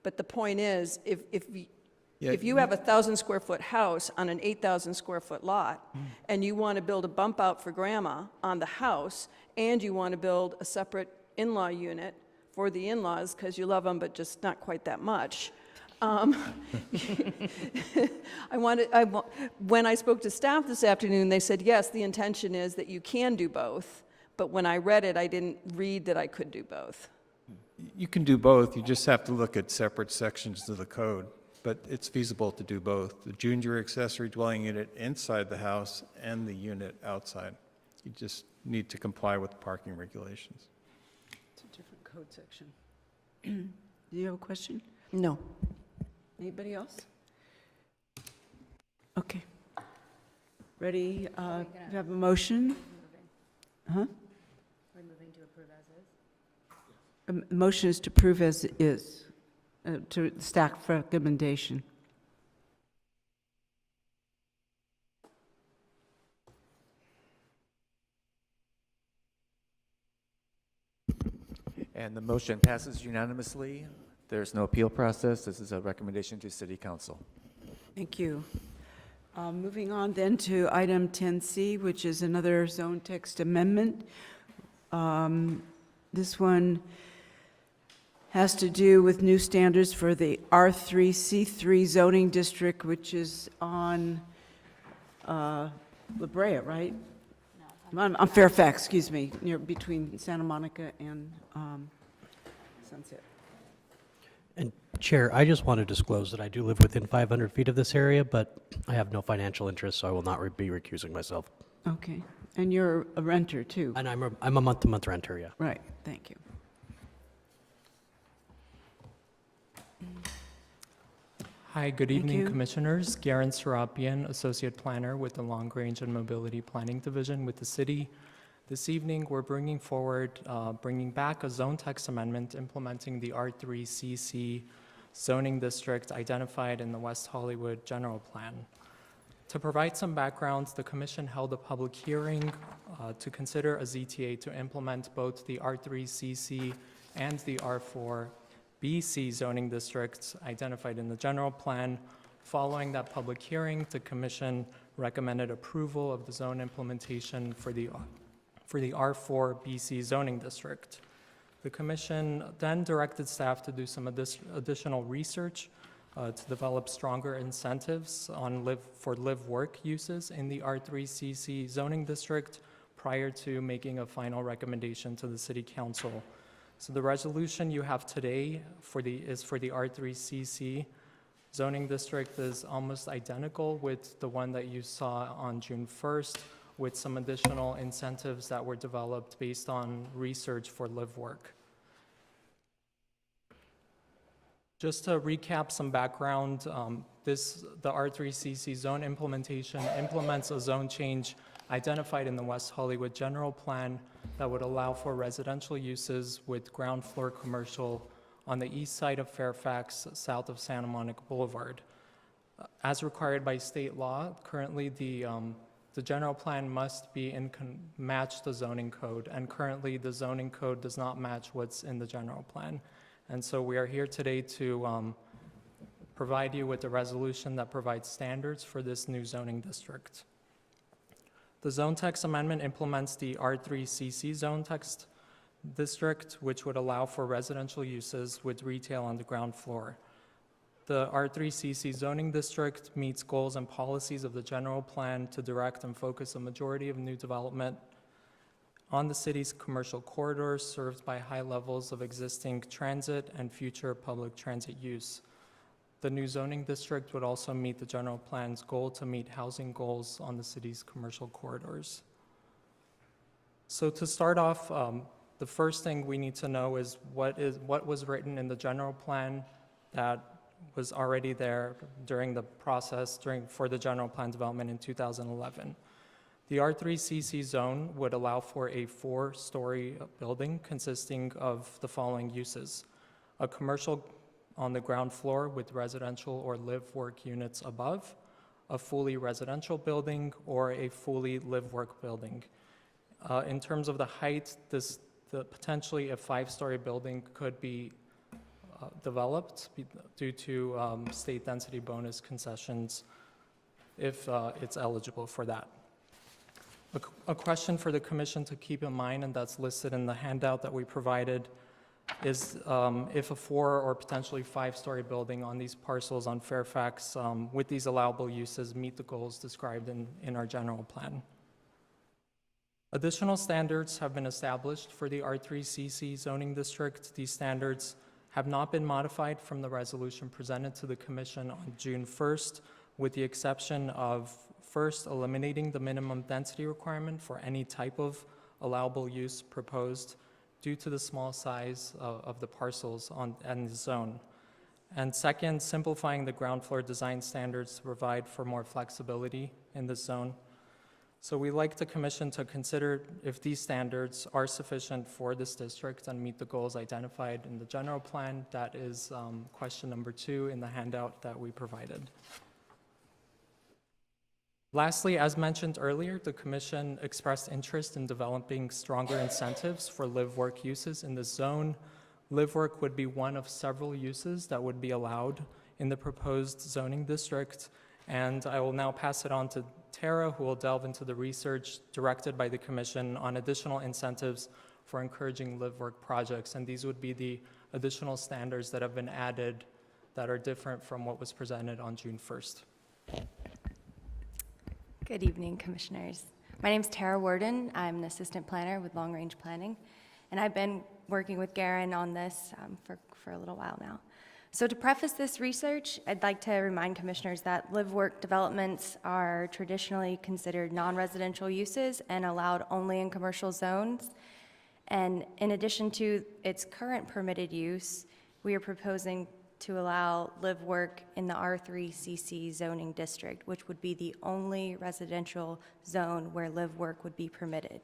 But the point is, if you have a 1,000 square foot house on an 8,000 square foot lot, and you want to build a bump out for grandma on the house, and you want to build a separate in-law unit for the in-laws because you love them, but just not quite that much. When I spoke to staff this afternoon, they said, yes, the intention is that you can do both. But when I read it, I didn't read that I could do both. You can do both. You just have to look at separate sections of the code. But it's feasible to do both, the junior accessory dwelling unit inside the house and the unit outside. You just need to comply with parking regulations. It's a different code section. Do you have a question? No. Anybody else? Okay. Ready? You have a motion? Huh? We're moving to approve as is? A motion is to approve as is, to staff recommendation. And the motion passes unanimously. There's no appeal process. This is a recommendation to City Council. Thank you. Moving on then to item 10C, which is another zone text amendment. This one has to do with new standards for the R3C3 zoning district, which is on La Brea, right? On Fairfax, excuse me, near between Santa Monica and Sunset. And Chair, I just want to disclose that I do live within 500 feet of this area, but I have no financial interest, so I will not be recusing myself. Okay, and you're a renter too? And I'm a month-to-month renter, yeah. Right, thank you. Hi, good Thank evening, you. Commissioners. Garen Serapian, Associate Planner with the Long Range and Mobility Planning Division with the City. This evening, we're bringing back a zone text amendment implementing the R3CC zoning district identified in the West Hollywood General Plan. To provide some background, the Commission held a public hearing to consider a ZTA to implement both the R3CC and the R4BC zoning districts identified in the general plan. Following that public hearing, the Commission recommended approval of the zone implementation for the R4BC zoning district. The Commission then directed staff to do some additional research to develop stronger incentives for live-work uses in the R3CC zoning district prior to making a final recommendation to the City Council. So the resolution you have today is for the R3CC zoning district is almost identical with the one that you saw on June 1st, with some additional incentives that were developed based on research for live-work. Just to recap some background, the R3CC zone implementation implements a zone change identified in the West Hollywood General Plan that would allow for residential uses with ground floor commercial on the east side of Fairfax, south of Santa Monica Boulevard. As required by state law, currently the general plan must match the zoning code, and currently the zoning code does not match what's in the general plan. And so we are here today to provide you with a resolution that provides standards for this new zoning district. The zone text amendment implements the R3CC zone text district, which would allow for residential uses with retail on the ground floor. The R3CC zoning district meets goals and policies of the general plan to direct and focus a majority of new development on the city's commercial corridors served by high levels of existing transit and future public transit use. The new zoning district would also meet the general plan's goal to meet housing goals on the city's commercial corridors. So to start off, the first thing we need to know is what was written in the general plan that was already there during the process for the general plan development in 2011. The R3CC zone would allow for a 4-story building consisting of the following uses: a commercial on the ground floor with residential or live-work units above, a fully residential building, or a fully live-work building. In terms of the height, potentially a 5-story building could be developed due to state density bonus concessions if it's eligible for that. A question for the Commission to keep in mind, and that's listed in the handout that we provided, is if a 4 or potentially 5-story building on these parcels on Fairfax with these allowable uses meet the goals described in our general plan. Additional standards have been established for the R3CC zoning district. These standards have not been modified from the resolution presented to the Commission on June 1st, with the exception of first eliminating the minimum density requirement for any type of allowable use proposed due to the small size of the parcels in the zone. And second, simplifying the ground floor design standards to provide for more flexibility in the zone. So we'd like the Commission to consider if these standards are sufficient for this district and meet the goals identified in the general plan. That is question number 2 in the handout that we provided. Lastly, as mentioned earlier, the Commission expressed interest in developing stronger incentives for live-work uses in the zone. Live-work would be one of several uses that would be allowed in the proposed zoning district, and I will now pass it on to Tara, who will delve into the research directed by the Commission on additional incentives for encouraging live-work projects. And these would be the additional standards that have been added that are different from what was presented on June 1st. Good evening, Commissioners. My name is Tara Worden. I'm an assistant planner with Long Range Planning, and I've been working with Garen on this for a little while now. So to preface this research, I'd like to remind Commissioners that live-work developments are traditionally considered non-residential uses and allowed only in commercial zones. And in addition to its current permitted use, we are proposing to allow live work in the R3CC zoning district, which would be the only residential zone where live work would be permitted.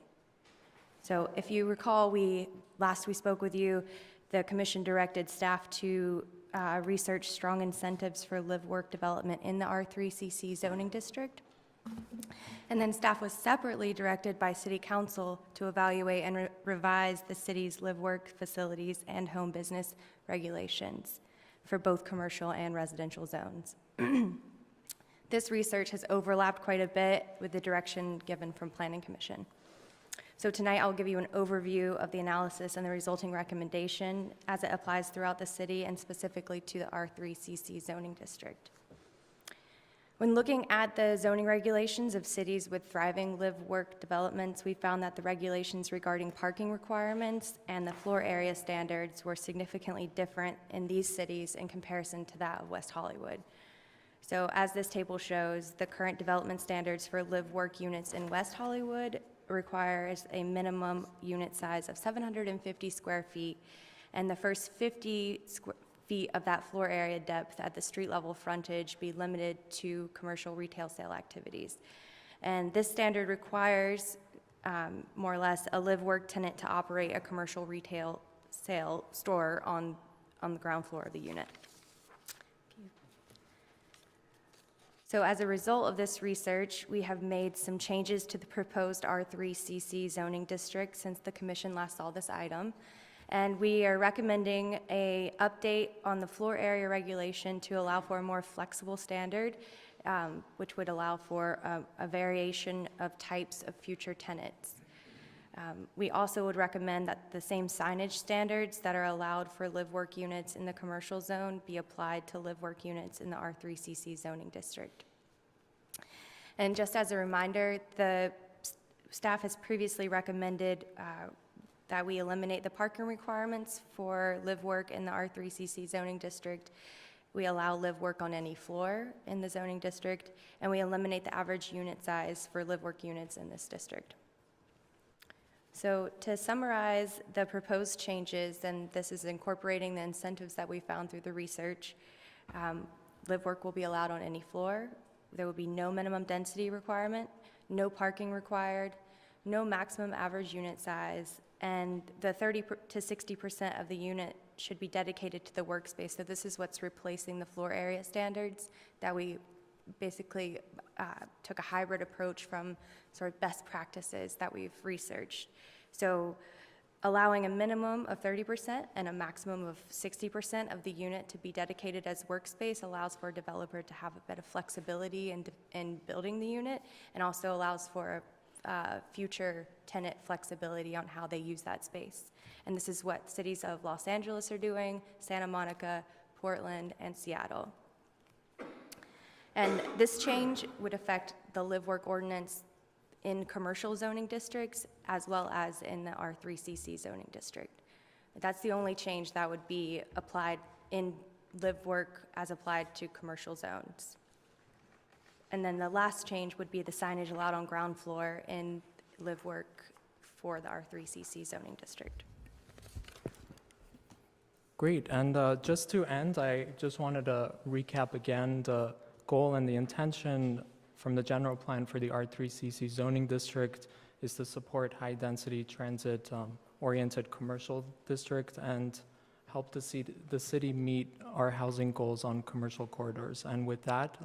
So if you recall, last we spoke with you, the commission directed staff to research strong incentives for live work development in the R3CC zoning district. And then staff was separately directed by City Council to evaluate and revise the city's live work facilities and home business regulations for both commercial and residential zones. This research has overlapped quite a bit with the direction given from Planning Commission. So tonight I'll give you an overview of the analysis and the resulting recommendation as it applies throughout the city and specifically to the R3CC zoning district. When looking at the zoning regulations of cities with thriving live-work developments, we found that the regulations regarding parking requirements and the floor area standards were significantly different in these cities in comparison to that of West Hollywood. So as this table shows, the current development standards for live-work units in West Hollywood requires a minimum unit size of 750 square feet, and the first 50 feet of that floor area depth at the street level frontage be limited to commercial retail sale activities. And this standard requires, more or less, a live-work tenant to operate a commercial retail sale store on the ground floor of the unit. So as a result of this research, we have made some changes to the proposed R3CC zoning district since the commission last saw this item. And we are recommending an update on the floor area regulation to allow for a more flexible standard, which would allow for a variation of types of future tenants. We also would recommend that the same signage standards that are allowed for live-work units in the commercial zone be applied to live-work units in the R3CC zoning district. And just as a reminder, the staff has previously recommended that we eliminate the parking requirements for live work in the R3CC zoning district. We allow live work on any floor in the zoning district, and we eliminate the average unit size for live work units in this district. So to summarize the proposed changes, and this is incorporating the incentives that we found through the research, live work will be allowed on any floor. There will be no minimum density requirement, no parking required, no maximum average unit size, and the 30 to 60% of the unit should be dedicated to the workspace. So this is what's replacing the floor area standards that we basically took a hybrid approach from sort of best practices that we've researched. So allowing a minimum of 30% and a maximum of 60% of the unit to be dedicated as workspace allows for a developer to have a bit of flexibility in building the unit, and also allows for future tenant flexibility on how they use that space. And this is what cities of Los Angeles are doing, Santa Monica, Portland, and Seattle. And this change would affect the live-work ordinance in commercial zoning districts as well as in the R3CC zoning district. That's the only change that would be applied in live-work as applied to commercial zones. And then the last change would be the signage allowed on ground floor in live work for the R3CC zoning district. Great, and just to end, I just wanted to recap again the goal and the intention from the general plan for the R3CC zoning district is to support high-density transit-oriented commercial district and help the city meet our housing goals on commercial corridors. And with that,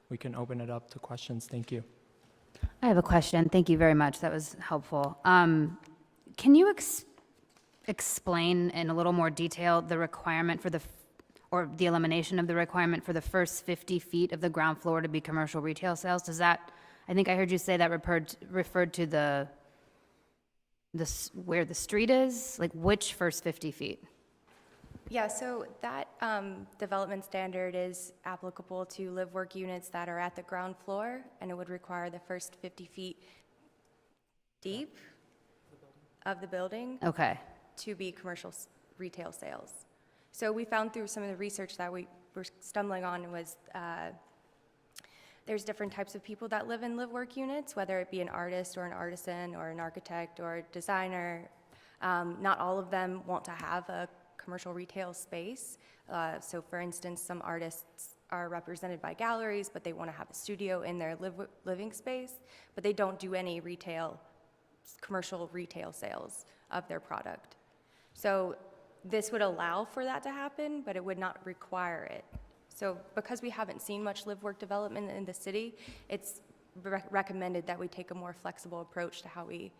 we can open it up to questions. Thank you. I have a question. Thank you very much. That was helpful. Can you explain in a little more detail the requirement for or the elimination of the requirement for the first 50 feet of the ground floor to be commercial retail sales? Does that, I think I heard you say that referred to the where the street is? Like which first 50 feet? Yeah, so that development standard is applicable to live-work units that are at the ground floor, and it would require the first 50 feet deep of the building Okay. to be commercial retail sales. So we found through some of the research that we were stumbling on was there's different types of people that live in live-work units, whether it be an artist or an artisan or an architect or a designer. Not all of them want to have a commercial retail space. So for instance, some artists are represented by galleries, but they want to have a studio in their living space, but they don't do any commercial retail sales of their product. So this would allow for that to happen, but it would not require it. So because we haven't seen much live-work development in the city, it's recommended that we take a more flexible approach to how we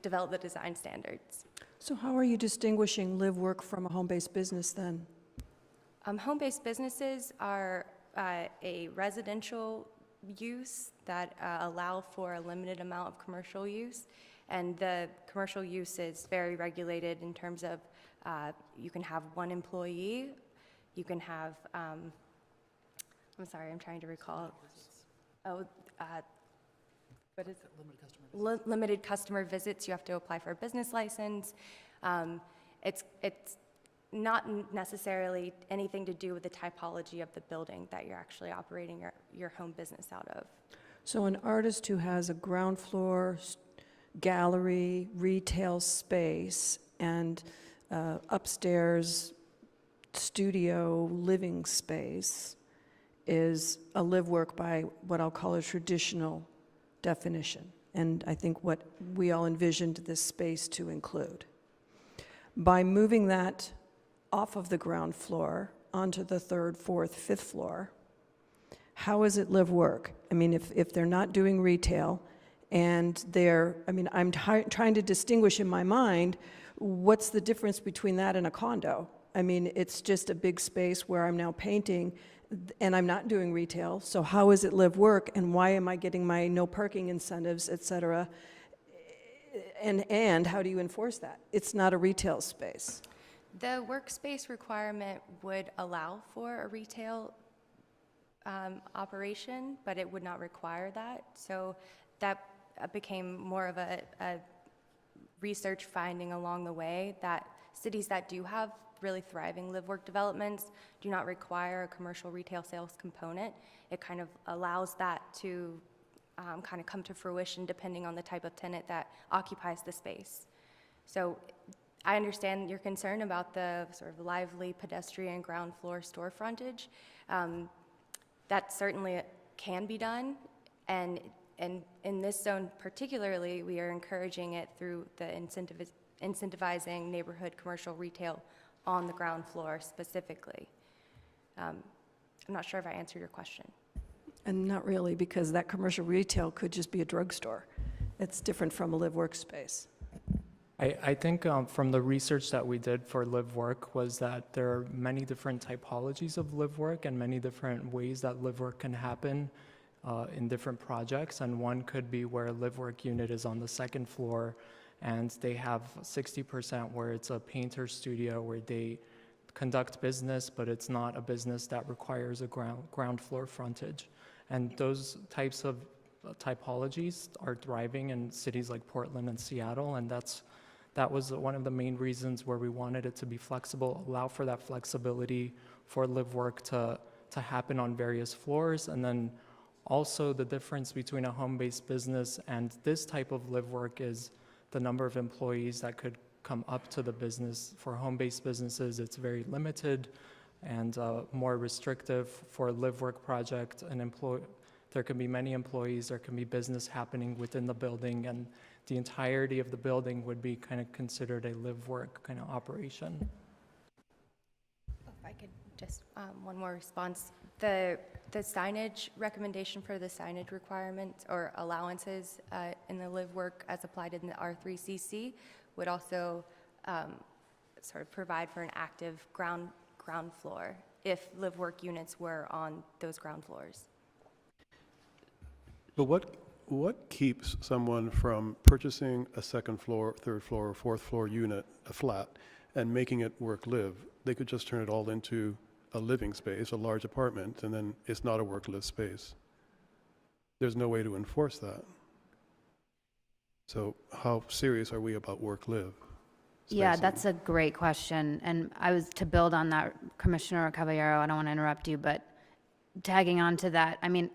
develop the design standards. So how are you distinguishing live work from a home-based business then? Home-based businesses are a residential use that allow for a limited amount of commercial use, and the commercial use is very regulated in terms of you can have one employee, you can have, I'm sorry, I'm trying to recall. Oh, what is it? Limited customer visits. You have to apply for a business license. It's not necessarily anything to do with the typology of the building that you're actually operating your home business out of. So an artist who has a ground floor gallery, retail space, and upstairs studio living space is a live work by what I'll call a traditional definition, and I think what we all envisioned this space to include. By moving that off of the ground floor onto the third, fourth, fifth floor, how is it live work? I mean, if they're not doing retail and I'm trying to distinguish in my mind what's the difference between that and a condo. I mean, it's just a big space where I'm now painting and I'm not doing retail, so how is it live work, and why am I getting my no parking incentives, et cetera? And how do you enforce that? It's not a retail space. The workspace requirement would allow for a retail operation, but it would not require that. So that became more of a research finding along the way that cities that do have really thriving live-work developments do not require a commercial retail sales component. It kind of allows that to kind of come to fruition depending on the type of tenant that occupies the space. So I understand your concern about the sort of lively pedestrian ground floor store frontage. That certainly can be done, and in this zone particularly, we are encouraging it through the incentivizing neighborhood commercial retail on the ground floor specifically. I'm not sure if I answered your question. And not really, because that commercial retail could just be a drugstore. It's different from a live workspace. I think from the research that we did for live work was that there are many different typologies of live work and many different ways that live work can happen in different projects. And one could be where a live work unit is on the second floor and they have 60% where it's a painter studio where they conduct business, but it's not a business that requires a ground floor frontage. And those types of typologies are thriving in cities like Portland and Seattle, and that was one of the main reasons where we wanted it to be flexible, allow for that flexibility for live work to happen on various floors. And then also the difference between a home-based business and this type of live work is the number of employees that could come up to the business. For home-based businesses, it's very limited and more restrictive. For a live work project, there can be many employees, there can be business happening within the building, and the entirety of the building would be kind of considered a live work kind of operation. If I could just, one more response. The signage recommendation for the signage requirements or allowances in the live work as applied in the R3CC would also sort of provide for an active ground floor if live work units were on those ground floors. But what keeps someone from purchasing a second floor, third floor, or fourth floor unit, a flat, and making it work-live? They could just turn it all into a living space, a large apartment, and then it's not a work-live space. There's no way to enforce that. So how serious are we about work-live? Yeah, that's a great question. And I was, to build on that, Commissioner Caballero, I don't want to interrupt you, but tagging on to that, I mean,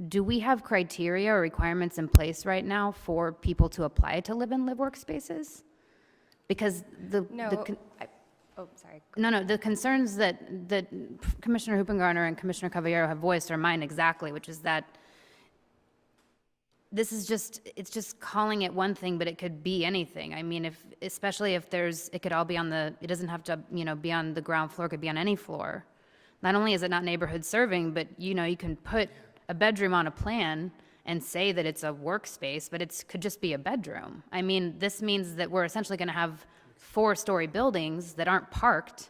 do we have criteria or requirements in place right now for people to apply to live and live workspaces? Because the concerns that Commissioner Huppengarner and Commissioner Caballero have voiced are mine exactly, which is that this is it's just calling it one thing, but it could be anything. I mean, especially if it could all be it doesn't have to, be on the ground floor, it could be on any floor. Not only is it not neighborhood serving, but, you can put a bedroom on a plan and say that it's a workspace, but it could just be a bedroom. I mean, this means that we're essentially going to have 4-story buildings that aren't parked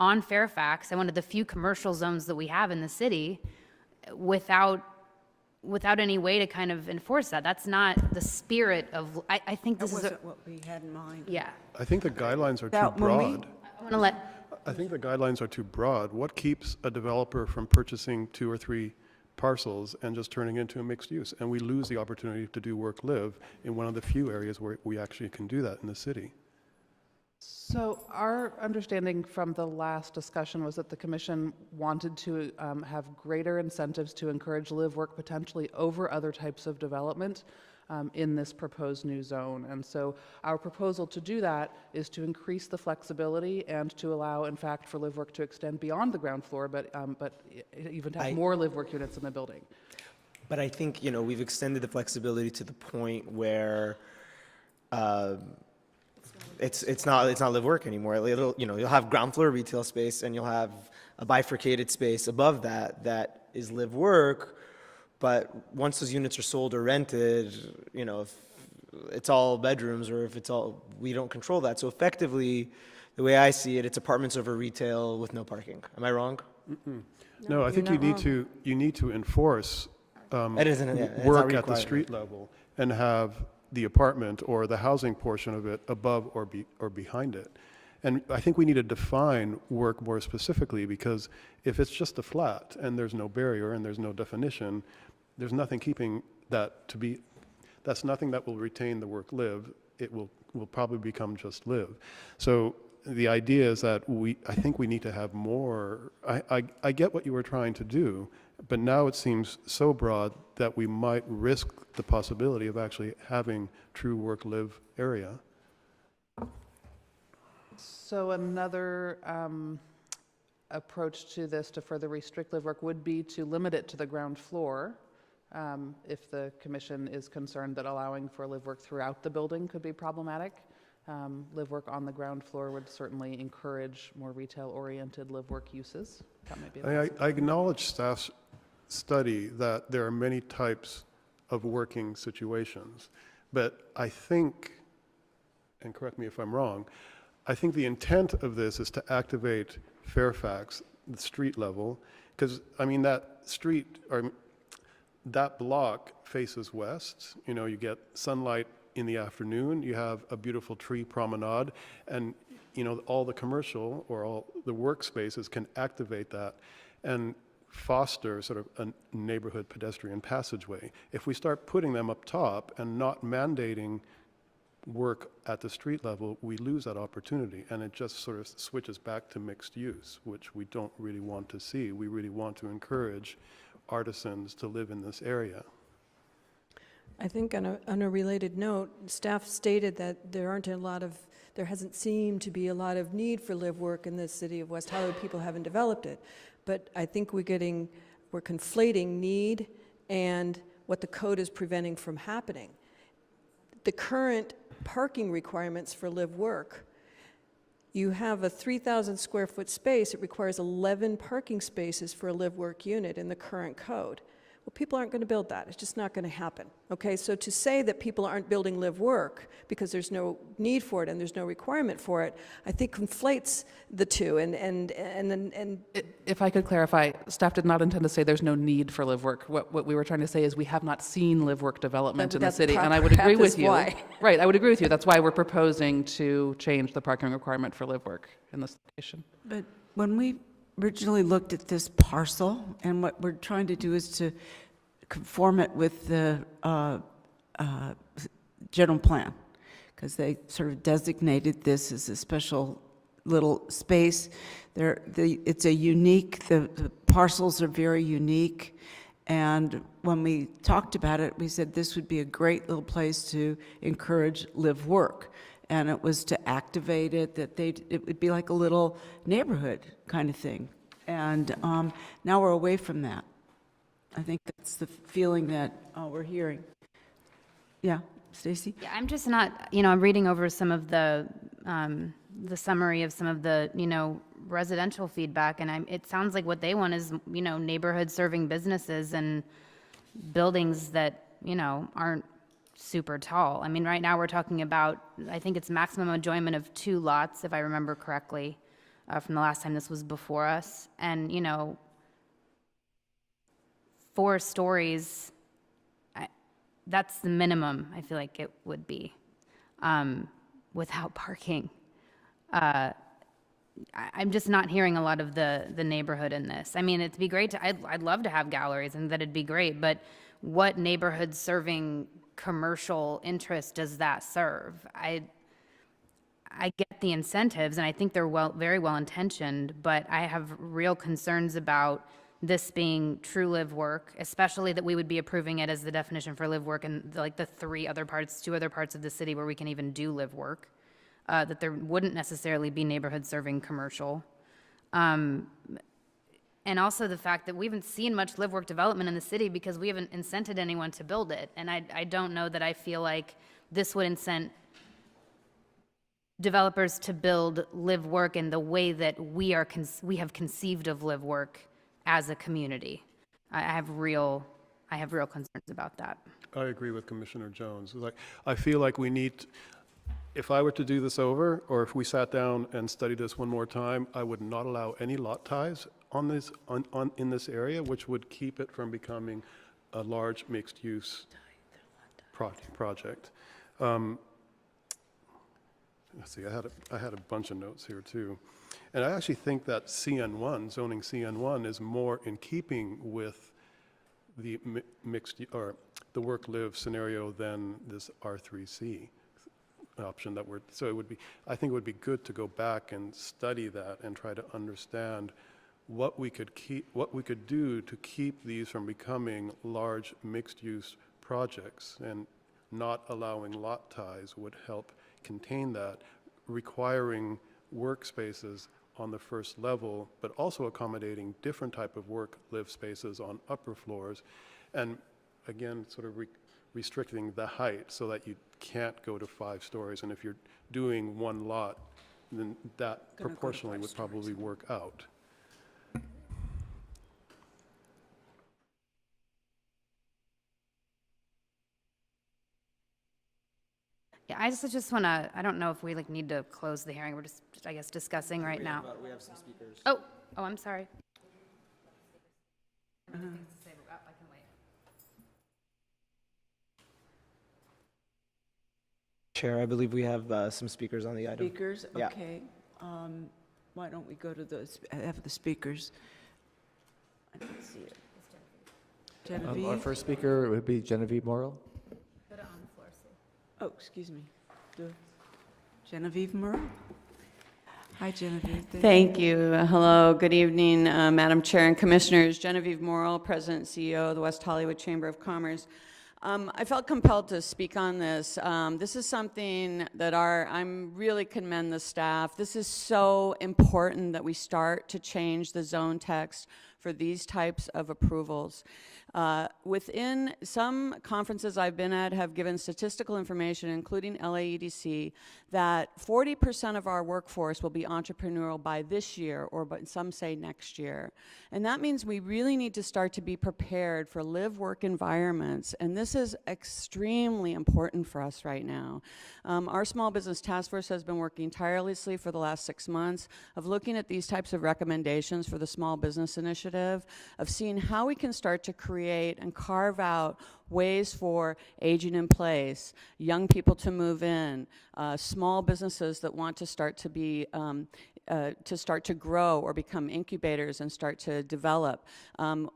on Fairfax and one of the few commercial zones that we have in the city without any way to kind of enforce that. That's not the spirit of, I think this is what we had in mind. Yeah. I think the guidelines are too broad. I want to let... I think the guidelines are too broad. What keeps a developer from purchasing 2 or 3 parcels and just turning into a mixed use? And we lose the opportunity to do work-live in one of the few areas where we actually can do that in the city. So our understanding from the last discussion was that the commission wanted to have greater incentives to encourage live work potentially over other types of development in this proposed new zone. And so our proposal to do that is to increase the flexibility and to allow, in fact, for live work to extend beyond the ground floor, but even to have more live work units in the building. But I think, we've extended the flexibility to the point where it's not live work anymore. You'll have ground floor retail space and you'll have a bifurcated space above that is live work. But once those units are sold or rented, if it's all bedrooms or if it's all, we don't control that. So effectively, the way I see it, it's apartments over retail with no parking. Am I wrong? No, I think you need to enforce work at the street level and have the apartment or the housing portion of it above or behind it. And I think we need to define work more specifically, because if it's just a flat and there's no barrier and there's no definition, there's nothing keeping that to be, that's nothing that will retain the work live. It will probably become just live. So the idea is that I think we need to have more, I get what you were trying to do, but now it seems so broad that we might risk the possibility of actually having true work-live area. So another approach to this to further restrict live work would be to limit it to the ground floor. If the commission is concerned that allowing for live work throughout the building could be problematic. Live work on the ground floor would certainly encourage more retail-oriented live work uses. That might be I acknowledge staff's study that there are many types of working situations, but I think, and correct me if I'm wrong, I think the intent of this is to activate Fairfax, the street level, because I mean that street or that block faces west. You get sunlight in the afternoon, you have a beautiful tree promenade, and all the commercial or all the workspaces can activate that and foster sort of a neighborhood pedestrian passageway. If we start putting them up top and not mandating work at the street level, we lose that opportunity, and it just sort of switches back to mixed use, which we don't really want to see. We really want to encourage artisans to live in this area. I think on a related note, staff stated that there hasn't seemed to be a lot of need for live work in the city of West Hollywood. People haven't developed it. But I think we're conflating need and what the code is preventing from happening. The current parking requirements for live work, you have a 3,000 square foot space, it requires 11 parking spaces for a live work unit in the current code. Well, people aren't going to build that. It's just not going to happen. Okay, so to say that people aren't building live work because there's no need for it and there's no requirement for it, I think conflates the two. And If I could clarify, staff did not intend to say there's no need for live work. What we were trying to say is we have not seen live work development in the city, and I would agree with you. Why. Right, I would agree with you. That's why we're proposing to change the parking requirement for live work in this location. But when we originally looked at this parcel, and what we're trying to do is to conform it with the general plan, because they sort of designated this as a special little space. It's a unique, the parcels are very unique, and when we talked about it, we said this would be a great little place to encourage live work. And it was to activate it, that it would be like a little neighborhood kind of thing. And now we're away from that. I think that's the feeling that we're hearing. Yeah, Stacy? Yeah, I'm just not, I'm reading over some of the summary of some of the, residential feedback, and it sounds like what they want is, neighborhood serving businesses and buildings that, aren't super tall. I mean, right now we're talking about, I think it's maximum enjoyment of 2 lots, if I remember correctly, from the last time this was before us. And, 4 stories, that's the minimum I feel like it would be without parking. I'm just not hearing a lot of the neighborhood in this. I mean, it'd be great to, I'd love to have galleries, and that'd be great, but what neighborhood serving commercial interest does that serve? I get the incentives, and I think they're very well intentioned, but I have real concerns about this being true live work, especially that we would be approving it as the definition for live work and like the 2 other parts of the city where we can even do live work, that there wouldn't necessarily be neighborhood serving commercial. And also the fact that we haven't seen much live work development in the city because we haven't incented anyone to build it. And I don't know that I feel like this would incent developers to build live work in the way that we have conceived of live work as a community. I have real concerns about that. I agree with Commissioner Jones. Like, I feel like we need, if I were to do this over, or if we sat down and studied this one more time, I would not allow any lot ties on this, in this area, which would keep it from becoming a large mixed-use project. Let's see, I had a bunch of notes here too. And I actually think that CN1, zoning CN1, is more in keeping with the mixed, or the work-live scenario than this R3C option that so it would be, I think it would be good to go back and study that and try to understand what we could do to keep these from becoming large mixed-use projects, and not allowing lot ties would help contain that, requiring workspaces on the first level, but also accommodating different type of work-live spaces on upper floors, and again, sort of restricting the height so that you can't go to 5 stories. And if you're doing 1 lot, then that proportionally would probably work out. Yeah, I just want to, I don't know if we need to close the hearing. We're just I guess, discussing right now. We have some speakers. Oh, I'm sorry. I can wait. Chair, I believe we have some speakers on the item. Speakers, Yeah. okay. Why don't we go to have the speakers? I don't see it. Genevieve? Our first speaker would be Genevieve Morrill. Put it on the floor, Sue. Oh, excuse me. Genevieve Murray? Hi, Genevieve. Thank you. Hello, good evening, Madam Chair and Commissioners. Genevieve Morrill, President and CEO of the West Hollywood Chamber of Commerce. I felt compelled to speak on this. This is something that I'm really commend the staff. This is so important that we start to change the zone text for these types of approvals. Within some conferences I've been at have given statistical information, including LAEDC, that 40% of our workforce will be entrepreneurial by this year, or but some say next year. And that means we really need to start to be prepared for live-work environments, and this is extremely important for us right now. Our Small Business Task Force has been working tirelessly for the last 6 months of looking at these types of recommendations for the Small Business Initiative, of seeing how we can start to create and carve out ways for aging in place, young people to move in, small businesses that want to start to be to start to grow or become incubators and start to develop.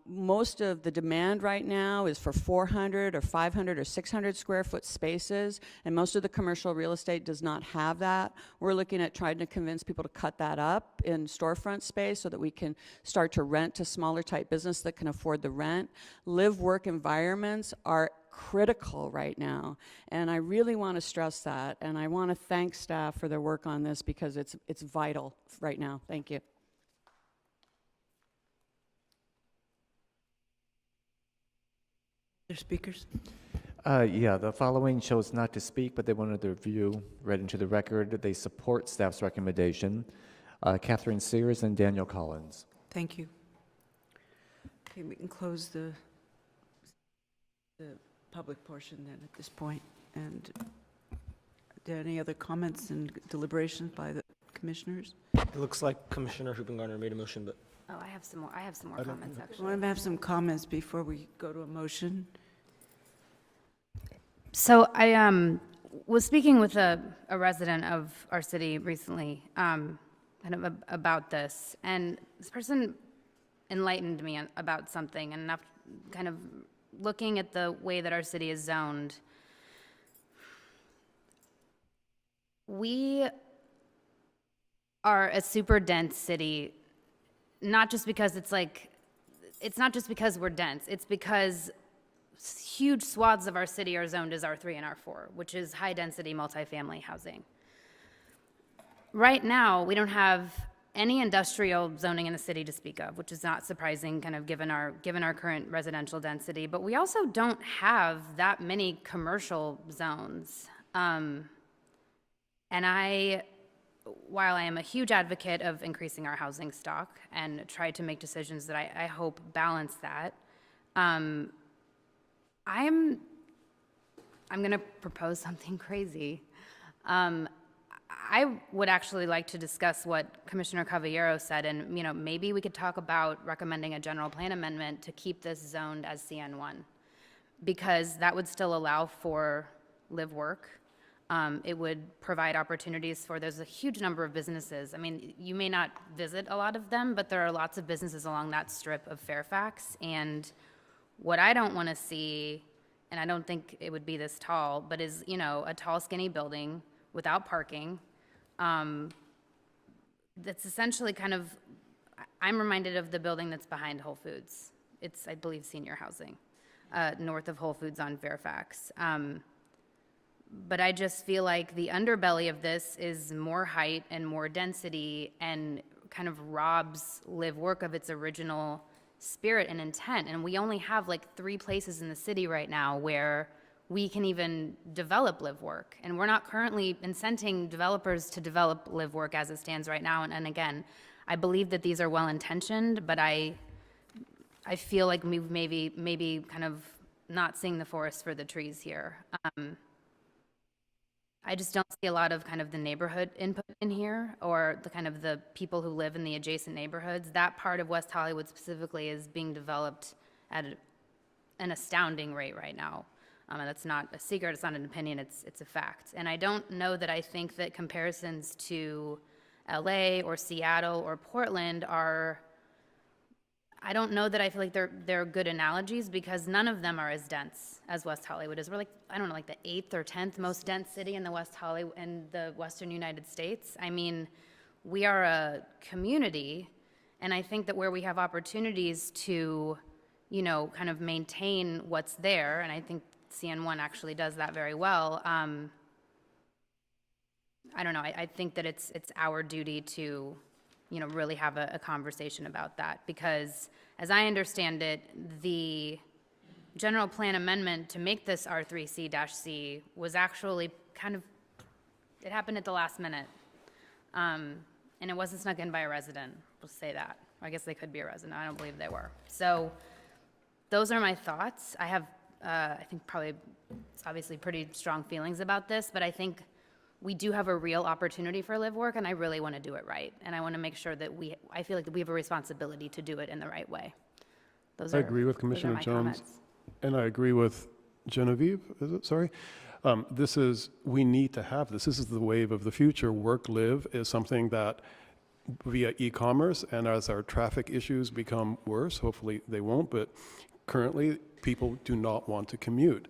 Most of the demand right now is for 400 or 500 or 600 square foot spaces, and most of the commercial real estate does not have that. We're looking at trying to convince people to cut that up in storefront space so that we can start to rent to smaller type business that can afford the rent. Live-work environments are critical right now, and I really want to stress that, and I want to thank staff for their work on this because it's vital right now. Thank you. Other speakers? Yeah, the following chose not to speak, but they wanted their view read into the record. They support staff's recommendation. Catherine Sears and Daniel Collins. Thank you. Okay, we can close the public portion then at this point. And are there any other comments and deliberations by the commissioners? It looks like Commissioner Hoopengarner made a motion, but Oh, I have some more comments, I actually. want to have some comments before we go to a motion. So I was speaking with a resident of our city recently, kind of about this, and this person enlightened me about something, and after kind of looking at the way that our city is zoned, we are a super dense city, not just because it's not just because we're dense, it's because huge swaths of our city are zoned as R3 and R4, which is high-density multifamily housing. Right now, we don't have any industrial zoning in the city to speak of, which is not surprising, kind of given our current residential density. But we also don't have that many commercial zones. And while I am a huge advocate of increasing our housing stock and try to make decisions that I hope balance that, I'm going to propose something crazy. I would actually like to discuss what Commissioner Cavallero said, and maybe we could talk about recommending a general plan amendment to keep this zoned as CN1, because that would still allow for live work. It would provide opportunities for, there's a huge number of businesses. I mean, you may not visit a lot of them, but there are lots of businesses along that strip of Fairfax, and what I don't want to see, and I don't think it would be this tall, but is, a tall, skinny building without parking. That's essentially kind of, I'm reminded of the building that's behind Whole Foods. It's, I believe, senior housing, north of Whole Foods on Fairfax. But I just feel like the underbelly of this is more height and more density and kind of robs live work of its original spirit and intent. And we only have like 3 places in the city right now where we can even develop live work. And we're not currently incenting developers to develop live work as it stands right now. And again, I believe that these are well-intentioned, but I feel like we've maybe kind of not seeing the forest for the trees here. I just don't see a lot of kind of the neighborhood input in here, or the kind of the people who live in the adjacent neighborhoods. That part of West Hollywood specifically is being developed at an astounding rate right now. And that's not a secret, it's not an opinion, it's a fact. And I don't know that I think that comparisons to LA or Seattle or Portland are, I don't know that I feel like they're good analogies, because none of them are as dense as West Hollywood is. We're like, I don't know, like the 8th or 10th most dense city in the Western United States. I mean, we are a community, and I think that where we have opportunities to, kind of maintain what's there, and I think CN1 actually does that very well. I don't know, I think that it's our duty to really have a conversation about that, because as I understand it, the general plan amendment to make this R3C-C was actually kind of, it happened at the last minute. And it wasn't snuck in by a resident, we'll say that. I guess they could be a resident, I don't believe they were. So those are my thoughts. I have, I think probably, it's obviously pretty strong feelings about this, but I think we do have a real opportunity for live work, and I really want to do it right. And I want to make sure that I feel like we have a responsibility to do it in the right way. I agree with Commissioner my Jones. comments. And I agree with Genevieve, is it? Sorry. We need to have this. This is the wave of the future. Work, live is something that via e-commerce, and as our traffic issues become worse, hopefully they won't, but currently people do not want to commute.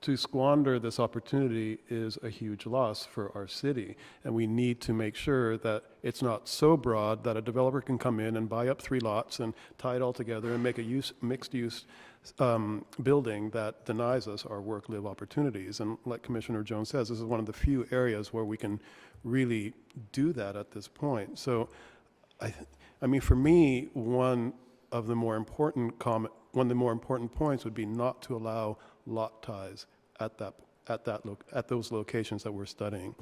To squander this opportunity is a huge loss for our city, and we need to make sure that it's not so broad that a developer can come in and buy up 3 lots and tie it all together and make a mixed-use building that denies us our work-live opportunities. And like Commissioner Jones says, this is one of the few areas where we can really do that at this point. So, I mean, for me, one of the more important points would be not to allow lot ties at those locations that we're studying.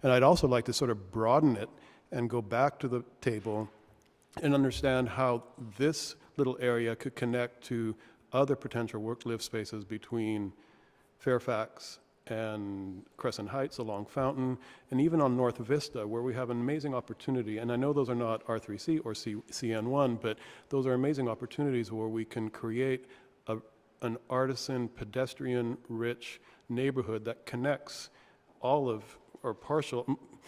And I'd also like to sort of broaden it and go back to the table and understand how this little area could connect to other potential work-live spaces between Fairfax and Crescent Heights along Fountain, and even on North Vista, where we have an amazing opportunity. And I know those are not R3C or CN1, but those are amazing opportunities where we can create an artisan, pedestrian-rich neighborhood that connects all of, or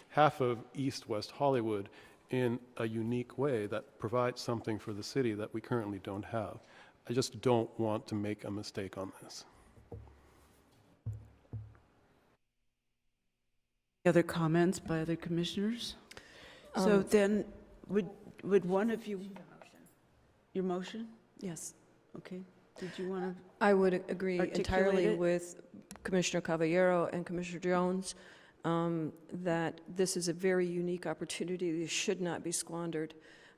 half of East West Hollywood in a unique way that provides something for the city that we currently don't have. I just don't want to make a mistake on this. Other comments by other commissioners? So then, would one of you? Your motion? Yes. Okay. Did you want to? I would agree entirely it? with Commissioner Caballero and Commissioner Jones that this is a very unique opportunity. This should not be squandered.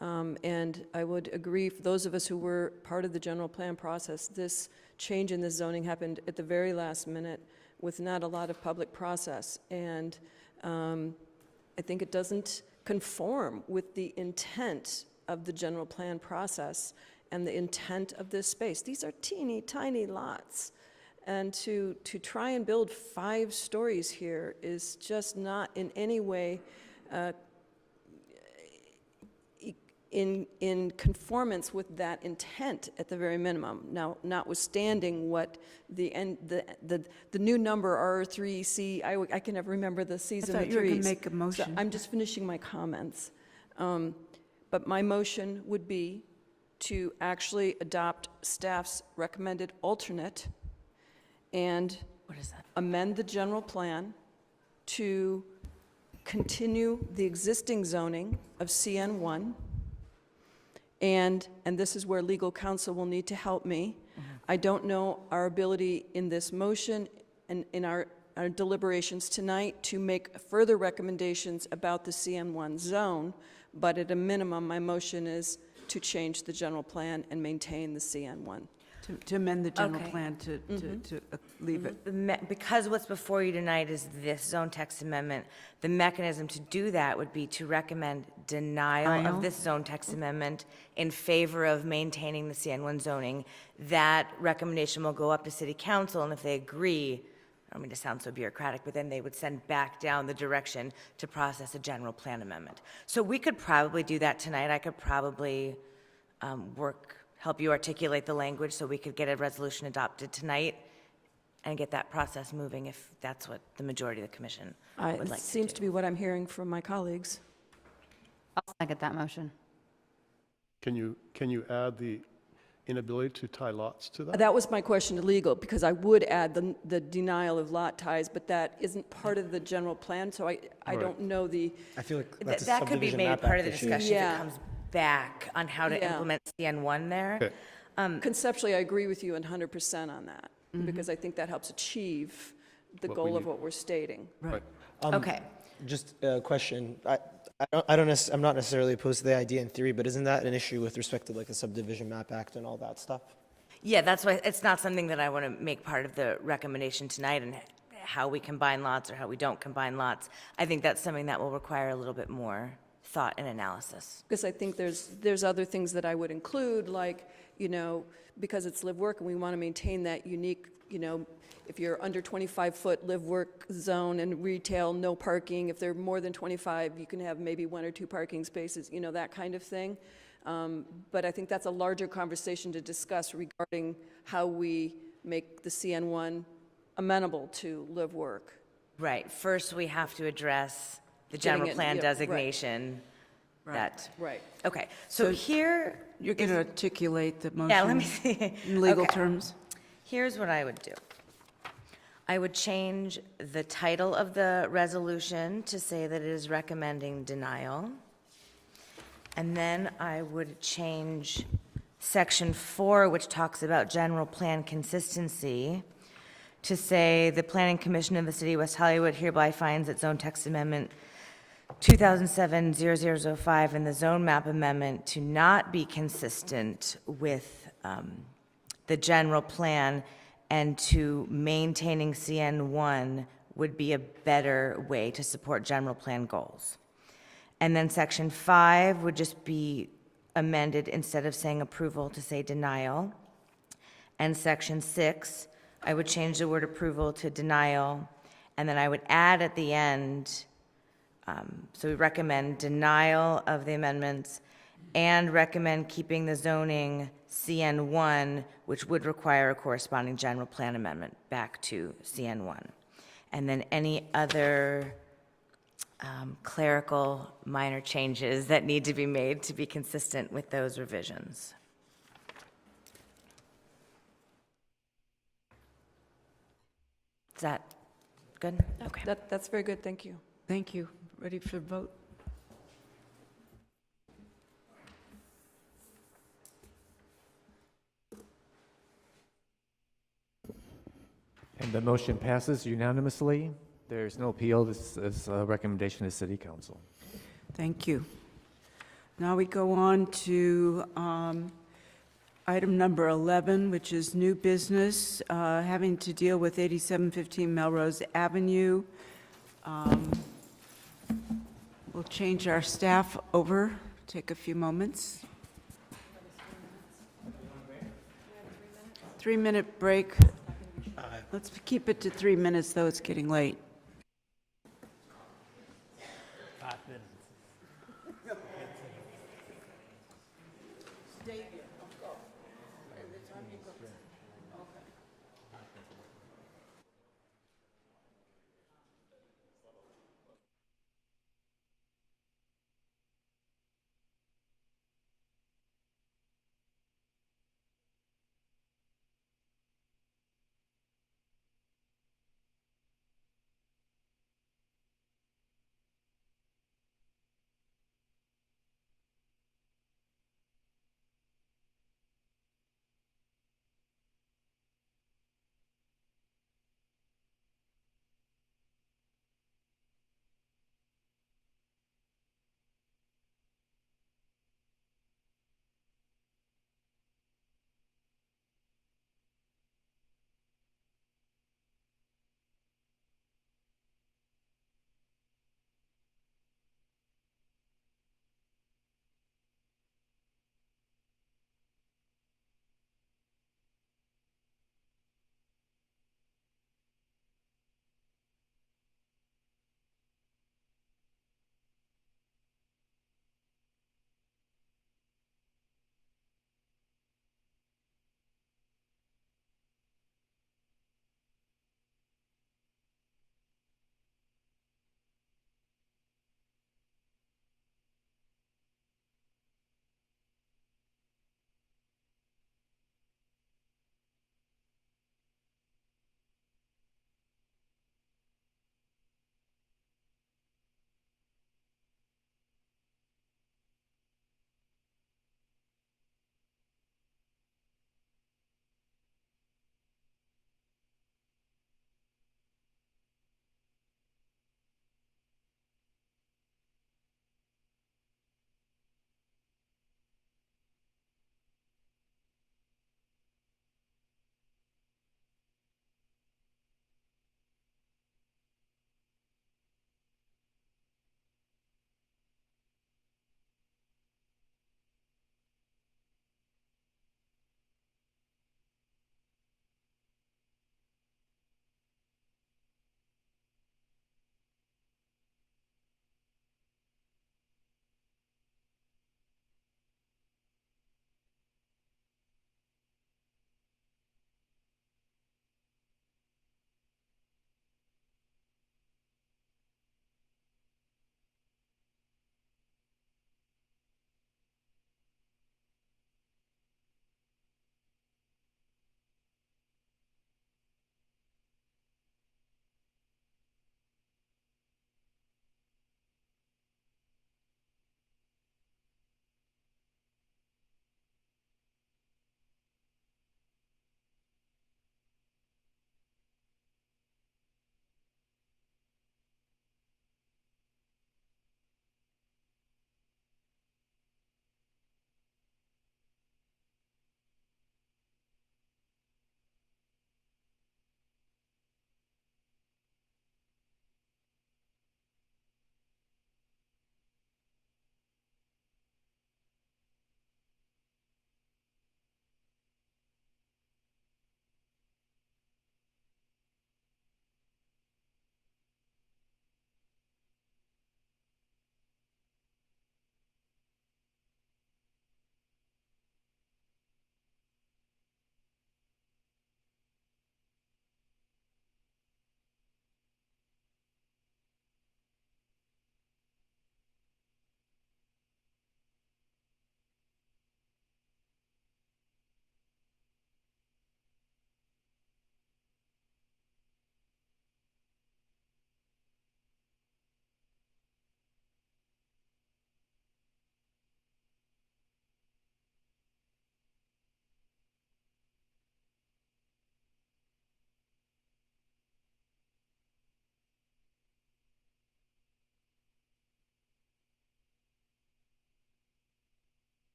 And I would agree, for those of us who were part of the general plan process, this change in the zoning happened at the very last minute with not a lot of public process. And I think it doesn't conform with the intent of the general plan process and the intent of this space. These are teeny tiny lots. And to try and build 5 stories here is just not in any way in conformance with that intent at the very minimum. Now, notwithstanding what the new number R3C, I can never remember the C's and the 3's. I thought you were going to make a motion. So I'm just finishing my comments. But my motion would be to actually adopt staff's recommended alternate and amend the general plan to continue the existing zoning of CN1. And this is where legal counsel will need to help me. I don't know our ability in this motion and in our deliberations tonight to make further recommendations about the CN1 zone, but at a minimum, my motion is to change the general plan and maintain the CN1. To amend the general plan to leave it. Because what's before you tonight is this zone text amendment, the mechanism to do that would be to recommend denial of this zone text amendment in favor of maintaining the CN1 zoning. That recommendation will go up to City Council, and if they agree, I don't mean to sound so bureaucratic, but then they would send back down the direction to process a general plan amendment. So we could probably do that tonight. I could probably help you articulate the language so we could get a resolution adopted tonight and get that process moving if that's what the majority of the commission would like to do. It seems to be what I'm hearing from my colleagues. I'll second that motion. Can you add the inability to tie lots to that? That was my question to legal, because I would add the denial of lot ties, but that isn't part of the general plan, so I don't know the... I feel like that's That could be maybe part of the discussion if Yeah. it comes back on how to implement CN1 there. Okay. Conceptually, I agree with you 100% on that, because I think that helps achieve the What we goal of need. what we're stating. Right. Okay. Just a question. I'm not necessarily opposed to the idea in theory, but isn't that an issue with respect to like the Subdivision Map Act and all that stuff? Yeah, that's why, it's not something that I want to make part of the recommendation tonight and how we combine lots or how we don't combine lots. I think that's something that will require a little bit more thought and analysis. Because I think there's other things that I would include, like, because it's live-work and we want to maintain that unique, if you're under 25-foot live-work zone and retail, no parking. If they're more than 25, you can have maybe 1 or 2 parking spaces, that kind of thing. But I think that's a larger conversation to discuss regarding how we make the CN1 amenable to live-work. Right. First, we have to address the Getting general it- plan yeah, right. designation. That. Right. Okay. So here. You're going to articulate the motion Yeah, let me see. in legal Okay. terms? Here's what I would do. I would change the title of the resolution to say that it is recommending denial. And then I would change section 4, which talks about general plan consistency, to say the Planning Commission of the City of West Hollywood hereby finds that Zone Text Amendment 2007-0005 and the Zone Map Amendment to not be consistent with the general plan, and to maintaining CN1 would be a better way to support general plan goals. And then section 5 would just be amended, instead of saying approval to say denial. And section 6, I would change the word approval to denial, and then I would add at the end, so we recommend denial of the amendments and recommend keeping the zoning CN1, which would require a corresponding general plan amendment back to CN1. And then any other clerical minor changes that need to be made to be consistent with those revisions. Is that good? Okay. That's very good, thank you. Thank you. Ready for vote? And the motion passes unanimously. There's no appeal. This is a recommendation to City Council. Thank you. Now we go on to item number 11, which is new business, having to deal with 8715 Melrose Avenue. We'll change our staff over, take a few moments. 3-minute break. Let's keep it to 3 minutes, though it's getting late.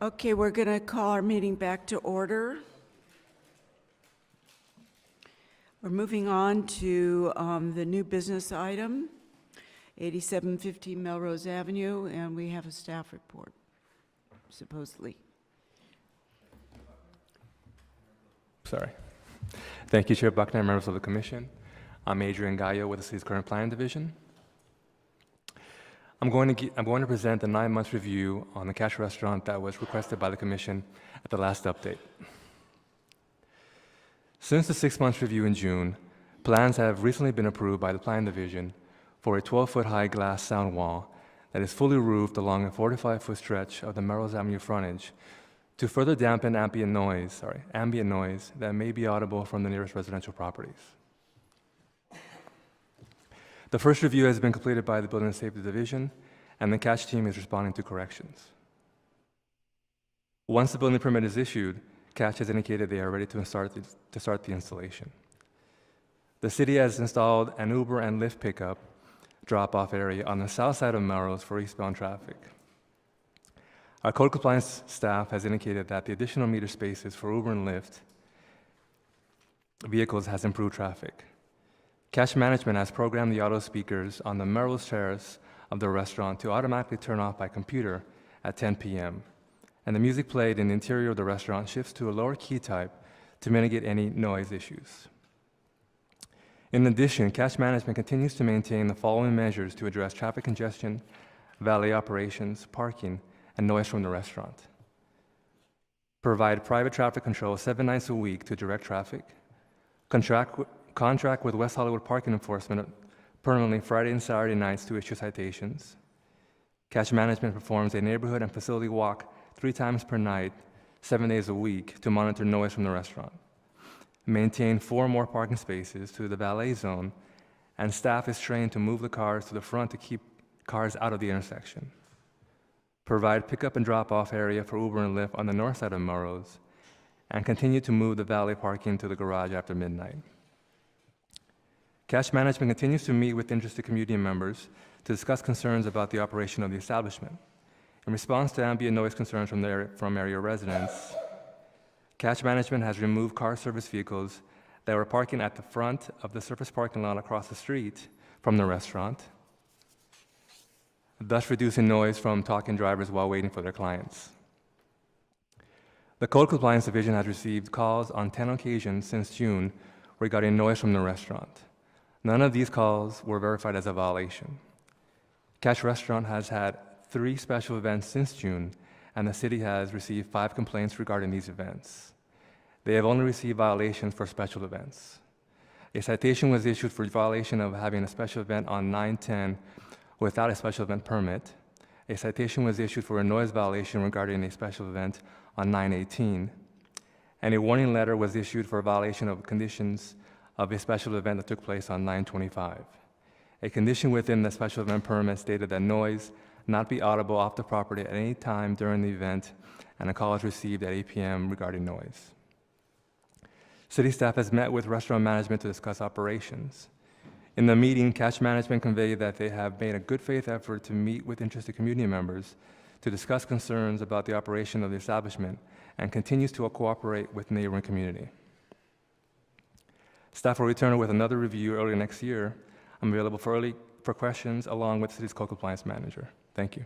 Okay, we're going to call our meeting back to order. We're moving on to the new business item, 8750 Melrose Avenue, and we have a staff report, supposedly. Sorry. Thank you, Chair Buckner, members of the Commission. I'm Adrian Gallo with the City's Current Planning Division. I'm going to present the 9-month review on the Catch Restaurant that was requested by the Commission at the last update. Since the 6-month review in June, plans have recently been approved by the Planning Division for a 12-foot high glass sound wall that is fully roofed along a 45-foot stretch of the Melrose Avenue frontage to further dampen ambient noise that may be audible from the nearest residential properties. The first review has been completed by the Building and Safety Division, and the Catch team is responding to corrections. Once the building permit is issued, Catch has indicated they are ready to start the installation. The city has installed an Uber and Lyft pickup drop-off area on the south side of Melrose for eastbound traffic. Our code compliance staff has indicated that the additional meter spaces for Uber and Lyft vehicles has improved traffic. Catch management has programmed the auto speakers on the Melrose Terrace of the restaurant to automatically turn off by computer at 10 p.m., and the music played in the interior of the restaurant shifts to a lower key type to mitigate any noise issues. In addition, Catch management continues to maintain the following measures to address traffic congestion, valet operations, parking, and noise from the restaurant. Provide private traffic control 7 nights a week to direct traffic. Contract with West Hollywood Parking Enforcement permanently Friday and Saturday nights to issue citations. Catch management performs a neighborhood and facility walk 3 times per night, 7 days a week to monitor noise from the restaurant. Maintain 4 more parking spaces to the valet zone, and staff is trained to move the cars to the front to keep cars out of the intersection. Provide pickup and drop-off area for Uber and Lyft on the north side of Melrose, and continue to move the valet parking to the garage after midnight. Catch management continues to meet with interested community members to discuss concerns about the operation of the establishment. In response to ambient noise concerns from area residents, Catch management has removed car service vehicles that were parking at the front of the surface parking lot across the street from the restaurant, thus reducing noise from talking drivers while waiting for their clients. The Code Compliance Division has received calls on 10 occasions since June regarding noise from the restaurant. None of these calls were verified as a violation. Catch Restaurant has had 3 special events since June, and the city has received 5 complaints regarding these events. They have only received violations for special events. A citation was issued for violation of having a special event on 9/10 without a special event permit. A citation was issued for a noise violation regarding a special event on 9/18, and a warning letter was issued for a violation of conditions of a special event that took place on 9/25. A condition within the special event permit stated that noise not be audible off the property at any time during the event, and a call was received at 8 p.m. regarding noise. City staff has met with restaurant management to discuss operations. In the meeting, Catch management conveyed that they have made a good faith effort to meet with interested community members to discuss concerns about the operation of the establishment and continues to cooperate with the neighboring community. Staff will return with another review early next year. I'm available for questions along with the city's code compliance manager. Thank you.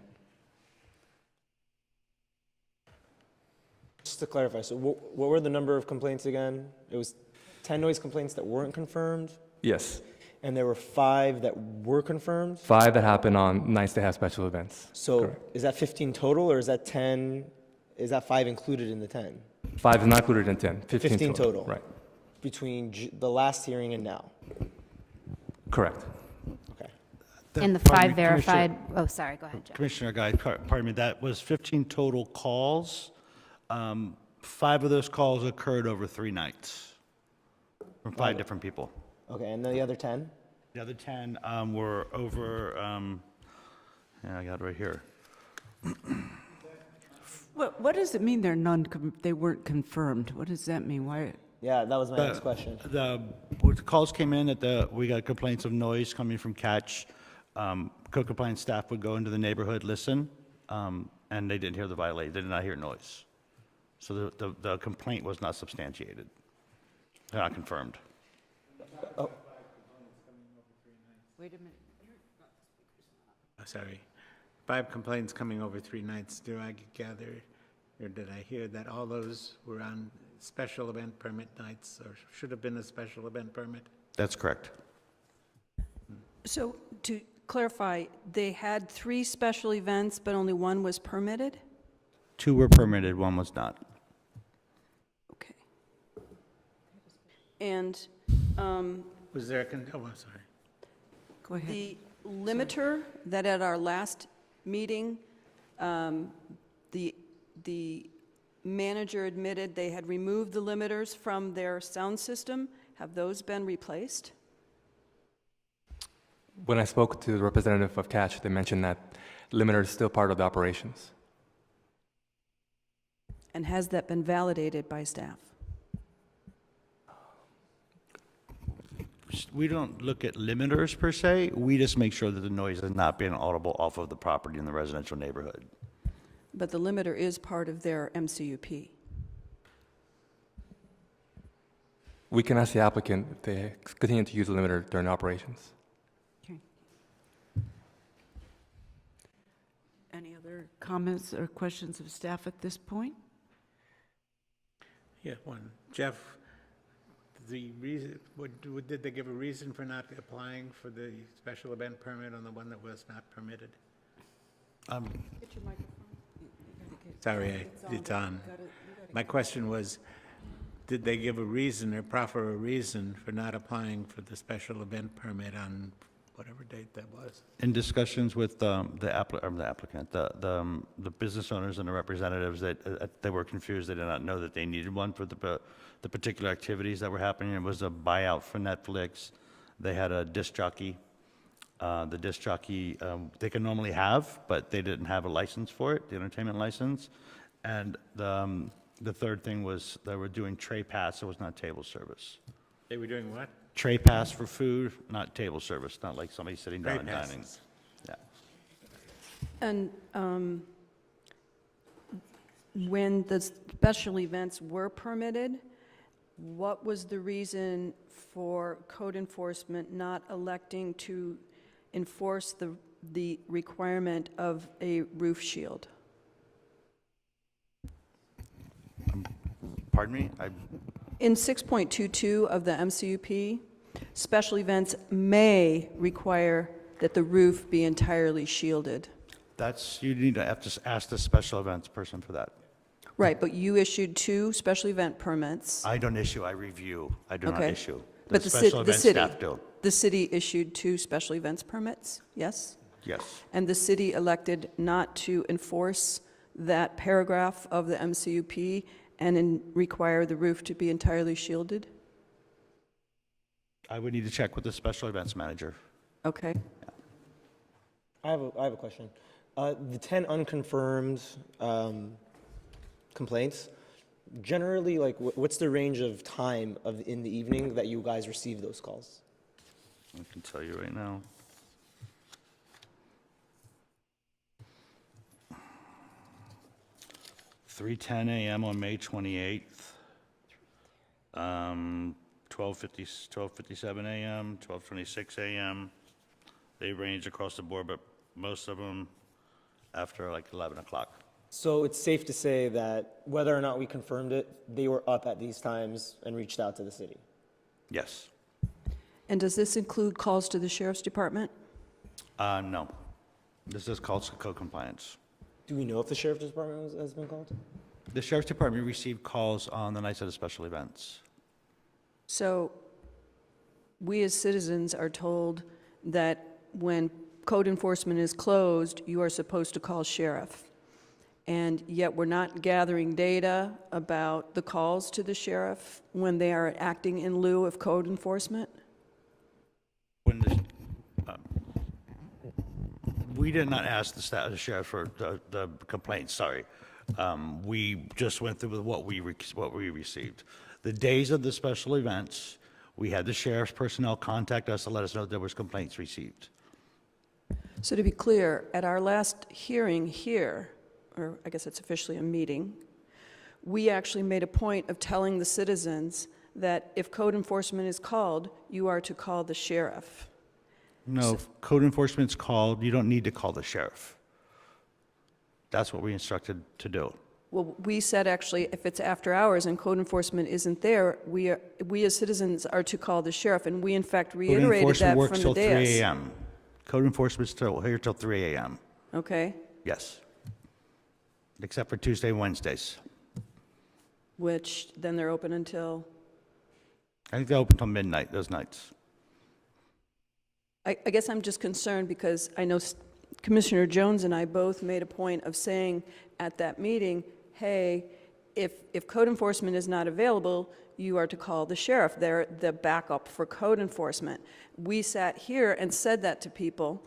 Just to clarify, so what were the number of complaints again? It was 10 noise complaints that weren't confirmed, Yes, and there were 5 that were confirmed? 5 that happen on nights they have special events. So Correct. is that 15 total, or is that 10, is that 5 included in the 10? 5 is not included in 10, 15 total. Right, Between the last hearing and now? correct. Okay. And the Pardon 5 me, Commissioner- verified, oh, sorry, go ahead, Jeff. Commissioner Guy, pardon me, that was 15 total calls. 5 of those calls occurred over 3 nights from 5 different people. Okay, and then the other 10? The other 10 were over, yeah, I got it right here. What does it mean they weren't confirmed? What does that mean? Why? Yeah, that was my next question. The calls came in that we got complaints of noise coming from Catch. Code compliance staff would go into the neighborhood, listen, and they didn't hear the violation, they did not hear noise. So the complaint was not substantiated, not confirmed. Wait a minute. Sorry. 5 complaints coming over 3 nights. Do I gather, or did I hear that all those were on special event permit nights, or should have been a special event permit? That's correct. So to clarify, they had 3 special events, but only 1 was permitted? 2 were permitted, 1 was not. Okay. And Was there oh, I'm sorry. Go ahead. the limiter that at our last meeting, the manager admitted they had removed the limiters from their sound system. Have those been replaced? When I spoke to the representative of Catch, they mentioned that limiter is still part of the operations. And has that been validated by staff? We don't look at limiters per se, we just make sure that the noise is not being audible off of the property in the residential neighborhood. But the limiter is part of their MCUP. We can ask the applicant if they continue to use the limiter during operations. Okay. Any other comments or questions of staff at this point? Yeah, one. Jeff, the reason, did they give a reason for not applying for the special event permit on the one that was not permitted? Sorry, it's on. My question was, did they give a reason or proffer a reason for not applying for the special event permit on whatever date that was? In discussions with the applicant, the business owners and the representatives, that they were confused. They did not know that they needed one for the particular activities that were happening. It was a buyout for Netflix. They had a disc jockey. The disc jockey they can normally have, but they didn't have a license for it, the entertainment license. And the third thing was they were doing tray pass, so it was not table service. They were doing what? Tray pass for food, not table service, not like somebody sitting down and Tray dining. passes. Yeah. And when the special events were permitted, what was the reason for code enforcement not electing to enforce the requirement of a roof shield? Pardon me? In 6.22 of the MCUP, special events may require that the roof be entirely shielded. You need to have to ask the special events person for that. Right, but you issued 2 special event permits. I don't issue, I review. I do not Okay. issue. But special event staff do. the city issued 2 special events permits, yes? Yes. And the city elected not to enforce that paragraph of the MCUP and require the roof to be entirely shielded? I would need to check with the special events manager. Okay. I have a question. The 10 unconfirmed complaints, generally, like, what's the range of time in the evening that you guys receive those calls? I can tell you right now. (3:10 a.m. on May 28th), 12:57 a.m., 12:26 a.m. They range across the board, but most of them after like 11 o'clock. So it's safe to say that whether or not we confirmed it, they were up at these times and reached out to the city? Yes. And does this include calls to the sheriff's department? No. This is called code compliance. Do we know if the sheriff's department has been called? The sheriff's department received calls on the nights of the special events. So we as citizens are told that when code enforcement is closed, you are supposed to call sheriff. And yet we're not gathering data about the calls to the sheriff when they are acting in lieu of code enforcement? We did not ask the sheriff for the complaints, sorry. We just went through with what we received. The days of the special events, we had the sheriff's personnel contact us to let us know there was complaints received. So to be clear, at our last hearing here, or I guess it's officially a meeting, we actually made a point of telling the citizens that if code enforcement is called, you are to call the sheriff. No, if code enforcement's called, you don't need to call the sheriff. That's what we instructed to do. Well, we said actually, if it's after hours and code enforcement isn't there, we as citizens are to call the sheriff, and we in fact reiterated that from the Code enforcement works till 3 dais. a.m. Code enforcement's here till 3 a.m. Okay, Yes. Except for Tuesday and Wednesdays. which then they're open until, I think they open till midnight those nights. I guess I'm just concerned because I know Commissioner Jones and I both made a point of saying at that meeting, hey, if code enforcement is not available, you are to call the sheriff. They're the backup for code enforcement. We sat here and said that to people.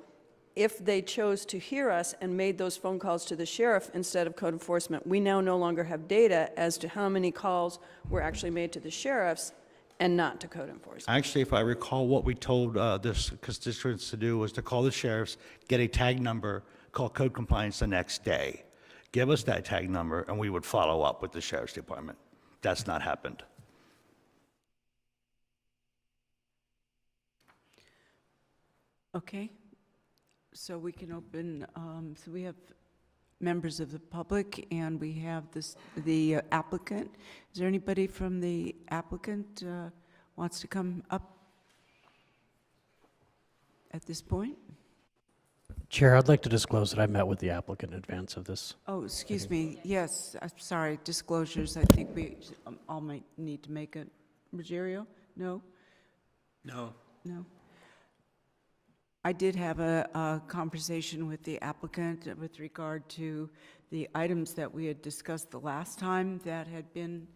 If they chose to hear us and made those phone calls to the sheriff instead of code enforcement, we now no longer have data as to how many calls were actually made to the sheriffs and not to code enforcement. Actually, if I recall, what we told this constituents to do was to call the sheriffs, get a tag number, call code compliance the next day. Give us that tag number, and we would follow up with the sheriff's department. That's not happened. Okay. So we can open, so we have members of the public, and we have the applicant. Is there anybody from the applicant wants to come up at this point? Chair, I'd like to disclose that I met with the applicant in advance of this. Oh, excuse me. Yes, I'm sorry. Disclosures, I think we all might need to make it. Ruggiero? No? No. No. I did have a conversation with the applicant with regard to the items that we had discussed the last time that had been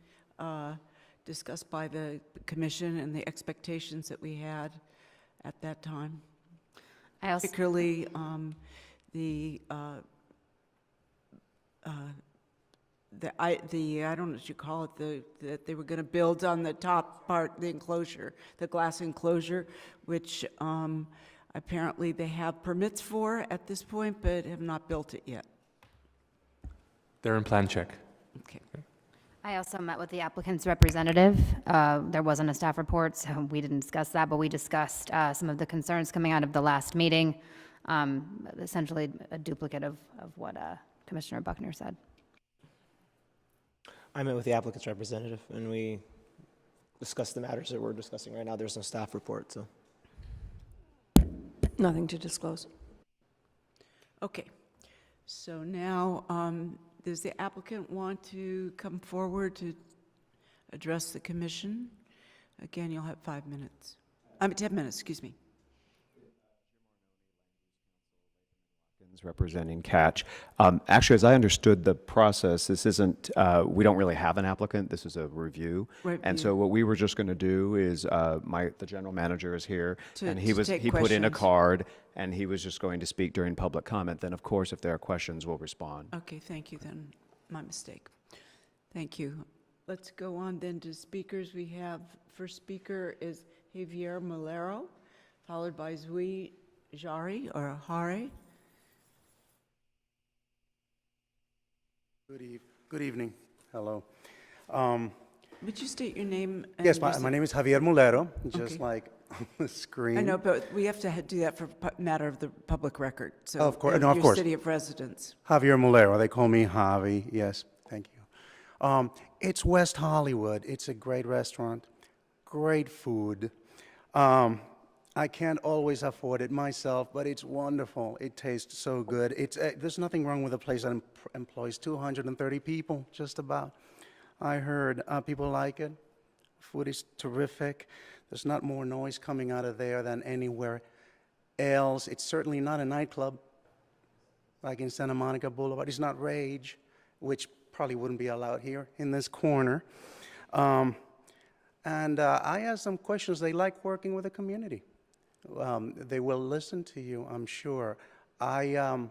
discussed by the commission and the expectations that we had at that time. Particularly I don't know what you call it, that they were going to build on the top part, the enclosure, the glass enclosure, which apparently they have permits for at this point, but have not built it yet. They're in plan check. Okay. I also met with the applicant's representative. There wasn't a staff report, so we didn't discuss that, but we discussed some of the concerns coming out of the last meeting, essentially a duplicate of what Commissioner Buckner said. I met with the applicant's representative, and we discussed the matters that we're discussing right now. There's no staff report, so. Nothing to disclose. Okay. So now, does the applicant want to come forward to address the commission? Again, you'll have 5 minutes. 10 minutes, excuse me. Representing Catch. Actually, as I understood the process, this isn't, we don't really have an applicant. This is a review. And so what we were just going to do is, the general manager is here, and he put in a card, and he was just going to speak during public comment. Then, of course, if there are questions, we'll respond. Okay, thank you then. My mistake. Thank you. Let's go on then to speakers. We have, first speaker is Javier Molero, followed by Zui Jari, or Hare. Good evening. Hello. Would you state your name? Yes, my name is Javier Molero, just like on the screen. I know, but we have to do that for matter of the public record. So of course, no, of your course. city of residence. Javier Molero. They call me Javi. Yes, thank you. It's West Hollywood. It's a great restaurant, great food. I can't always afford it myself, but it's wonderful. It tastes so good. There's nothing wrong with a place that employs 230 people, just about. I heard people like it. Food is terrific. There's not more noise coming out of there than anywhere else. It's certainly not a nightclub like in Santa Monica Boulevard. It's not Rage, which probably wouldn't be allowed here in this corner. And I asked them questions. They like working with the community. They will listen to you, I'm sure. I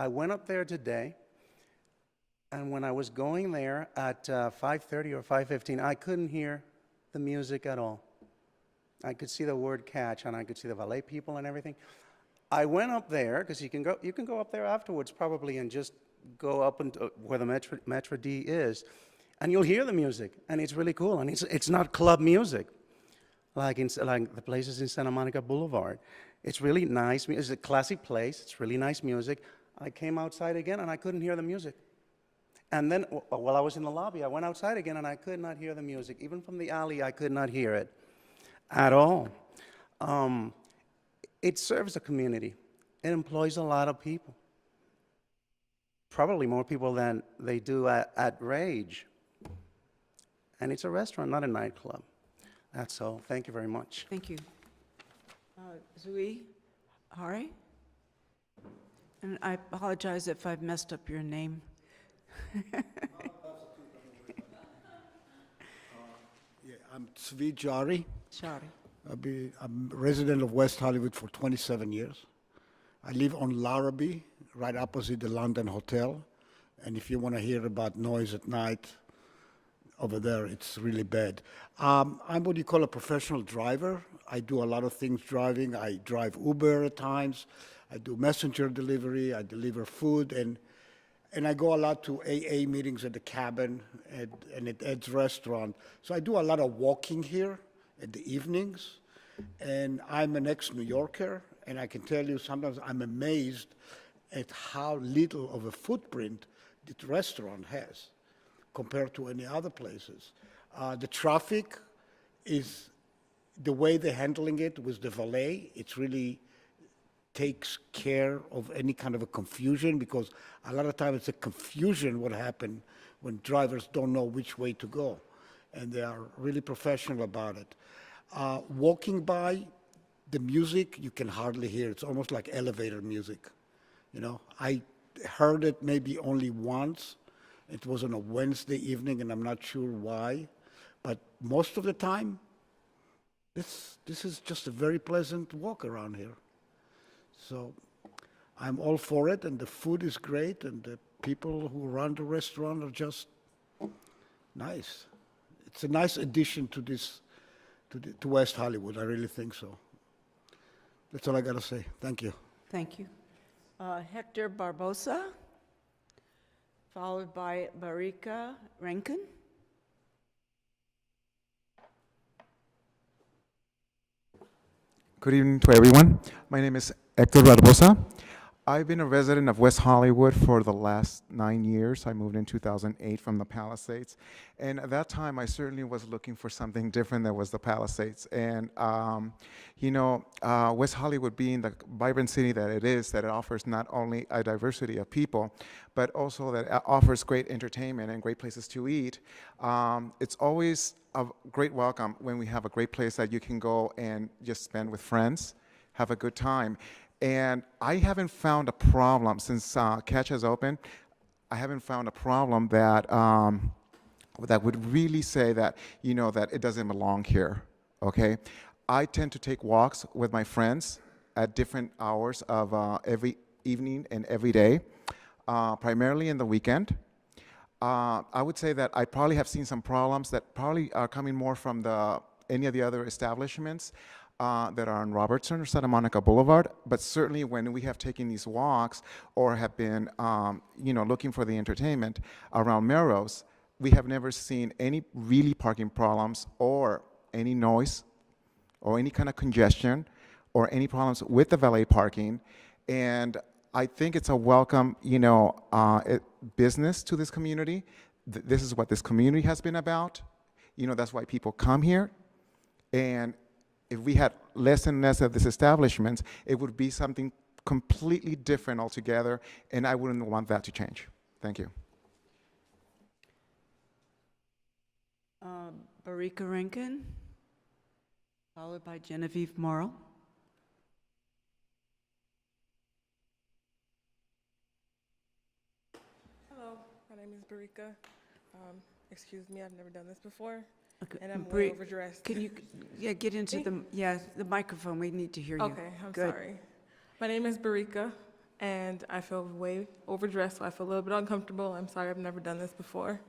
went up there today, and when I was going there at 5:30 or 5:15, I couldn't hear the music at all. I could see the word Catch, and I could see the valet people and everything. I went up there because you can go up there afterwards probably and just go up and where the Metro D is, and you'll hear the music, and it's really cool. And it's not club music, like the places in Santa Monica Boulevard. It's really nice. It's a classic place. It's really nice music. I came outside again, and I couldn't hear the music. And then, while I was in the lobby, I went outside again, and I could not hear the music. Even from the alley, I could not hear it at all. It serves the community. It employs a lot of people. Probably more people than they do at Rage. And it's a restaurant, not a nightclub. That's all. Thank you very much. Thank you. Zui Hare? And I apologize if I've messed up your name. Yeah, I'm Tzvi Jari. Jari. I'm a resident of West Hollywood for 27 years. I live on Larrabee, right opposite the London Hotel. And if you want to hear about noise at night, over there, it's really bad. I'm what you call a professional driver. I do a lot of things driving. I drive Uber at times. I do messenger delivery. I deliver food. And I go a lot to AA meetings at the Cabin and at Ed's restaurant. So I do a lot of walking here at the evenings. And I'm an ex-New Yorker. And I can tell you sometimes I'm amazed at how little of a footprint the restaurant has compared to any other places. The traffic is, the way they're handling it with the valet, it's really takes care of any kind of a confusion, because a lot of times it's a confusion what happens when drivers don't know which way to go. And they are really professional about it. Walking by, the music, you can hardly hear. It's almost like elevator music. You know, I heard it maybe only once. It was on a Wednesday evening, and I'm not sure why. But most of the time, this is just a very pleasant walk around here. So I'm all for it, and the food is great, and the people who run the restaurant are just nice. It's a nice addition to this, to West Hollywood. I really think so. That's all I got to say. Thank you. Thank you. Hector Barbosa, followed by Barika Rankin. Good evening to everyone. My name is Hector Barbosa. I've been a resident of West Hollywood for the last 9 years. I moved in 2008 from the Palisades. And at that time, I certainly was looking for something different than was the Palisades. And, you know, West Hollywood being the vibrant city that it is, that it offers not only a diversity of people, but also that it offers great entertainment and great places to eat. It's always a great welcome when we have a great place that you can go and just spend with friends, have a good time. And I haven't found a problem since Catch has opened. I haven't found a problem that that would really say that, you know, that it doesn't belong here. Okay, I tend to take walks with my friends at different hours of every evening and every day, primarily in the weekend. I would say that I probably have seen some problems that probably are coming more from any of the other establishments that are on Robertson or Santa Monica Boulevard, but certainly when we have taken these walks or have been, you know, looking for the entertainment around Melrose, we have never seen any really parking problems or any noise or any kind of congestion or any problems with the valet parking. And I think it's a welcome, you know, business to this community. This is what this community has been about. You know, that's why people come here. And if we had less and less of these establishments, it would be something completely different altogether, and I wouldn't want that to change. Thank you. Barika Rankin, followed by Genevieve Morrow. Hello, my name is Barika. Excuse me, I've never done this before. Okay. And I'm way overdressed. Can you, get into the microphone? We need to hear you. Okay, I'm Good. sorry. My name is Barika, and I feel way overdressed, so I feel a little bit uncomfortable. I'm sorry, I've never done this before.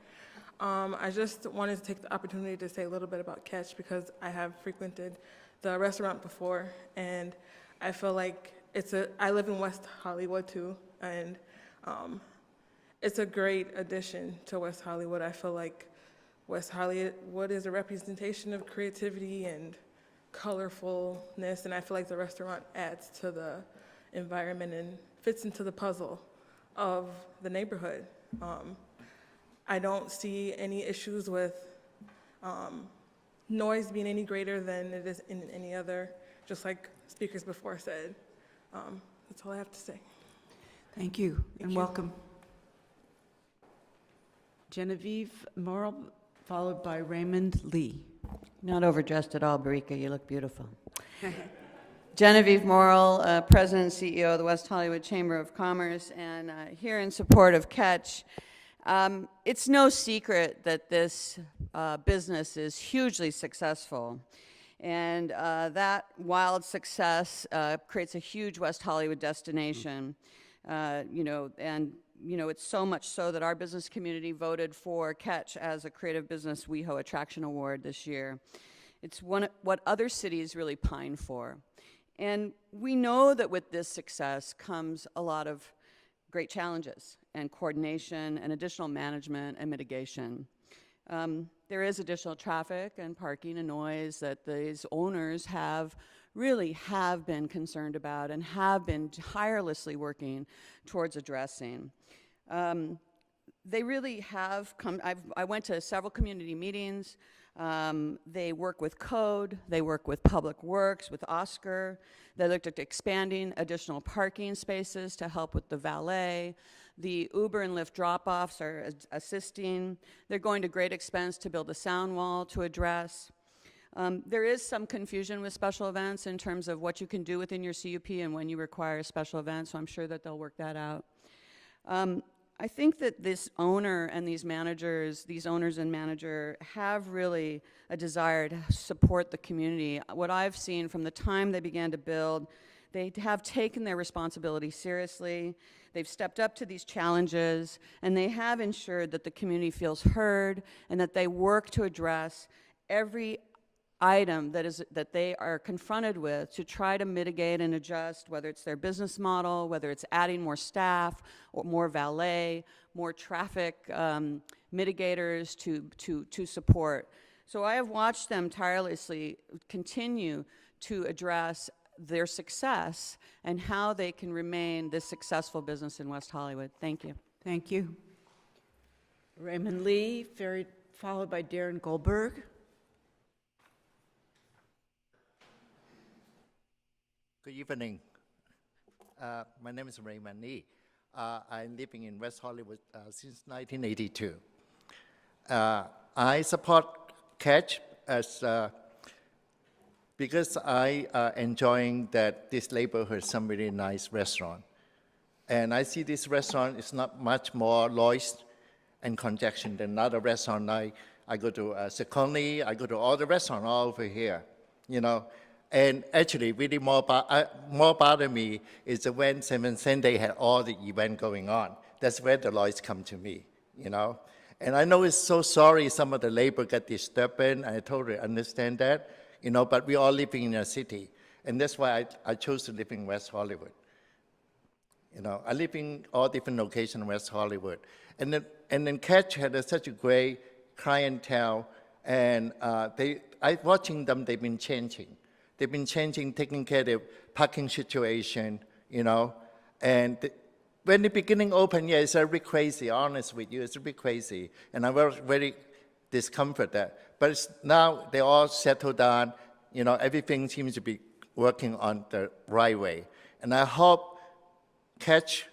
I just wanted to take the opportunity to say a little bit about Catch, because I have frequented the restaurant before, and I feel like I live in West Hollywood too, and it's a great addition to West Hollywood. I feel like West Hollywood is a representation of creativity and colorfulness, and I feel like the restaurant adds to the environment and fits into the puzzle of the neighborhood. I don't see any issues with noise being any greater than it is in any other, just like speakers before said. That's all I have to say. Thank you, and welcome. Genevieve Morrill, followed by Raymond Lee. Not overdressed at all, Barika. You look beautiful. Genevieve Morrill, President and CEO of the West Hollywood Chamber of Commerce, and here in support of Catch. It's no secret that this business is hugely successful. And that wild success creates a huge West Hollywood destination. It's so much so that our business community voted for Catch as a Creative Business WeHo Attraction Award this year. It's what other cities really pine for. And we know that with this success comes a lot of great challenges and coordination and additional management and mitigation. There is additional traffic and parking and noise that these owners really have been concerned about and have been tirelessly working towards addressing. They really have come. I went to several community meetings. They work with code, they work with Public Works, with Oscar. They looked at expanding additional parking spaces to help with the valet. The Uber and Lyft drop-offs are assisting. They're going to great expense to build a sound wall to address. There is some confusion with special events in terms of what you can do within your CUP and when you require a special event, so I'm sure that they'll work that out. I think that this owner and these owners and manager have really a desire to support the community. What I've seen from the time they began to build, they have taken their responsibility seriously. They've stepped up to these challenges, and they have ensured that the community feels heard and that they work to address every item that they are confronted with to try to mitigate and adjust, whether it's their business model, whether it's adding more staff or more valet, more traffic mitigators to support. So I have watched them tirelessly continue to address their success and how they can remain this successful business in West Hollywood. Thank you. Thank you. Raymond Lee, followed by Darren Goldberg. Good evening. My name is Raymond Lee. I'm living in West Hollywood since 1982. I support Catch because I enjoying that this neighborhood has some really nice restaurant. And I see this restaurant is not much more noise and congestion than another restaurant. I go to Seconde, I go to all the restaurants all over here, you know. And actually, really more bother me is when Seven Sunday had all the event going on. That's where the noise come to me, you know. And I know it's so sorry some of the labor got disturbed, and I totally understand that, you know, but we all living in a city. And that's why I chose to live in West Hollywood. You know, I live in all different locations in West Hollywood. And then Catch had such a great clientele, and watching them, they've been changing. They've been changing, taking care of the parking situation, you know. And when the beginning opened, yeah, it's a bit crazy, honest with you, it's a bit crazy. And I was very discomforted. But now they all settled down, you know, everything seems to be working on the right way. And I hope Catch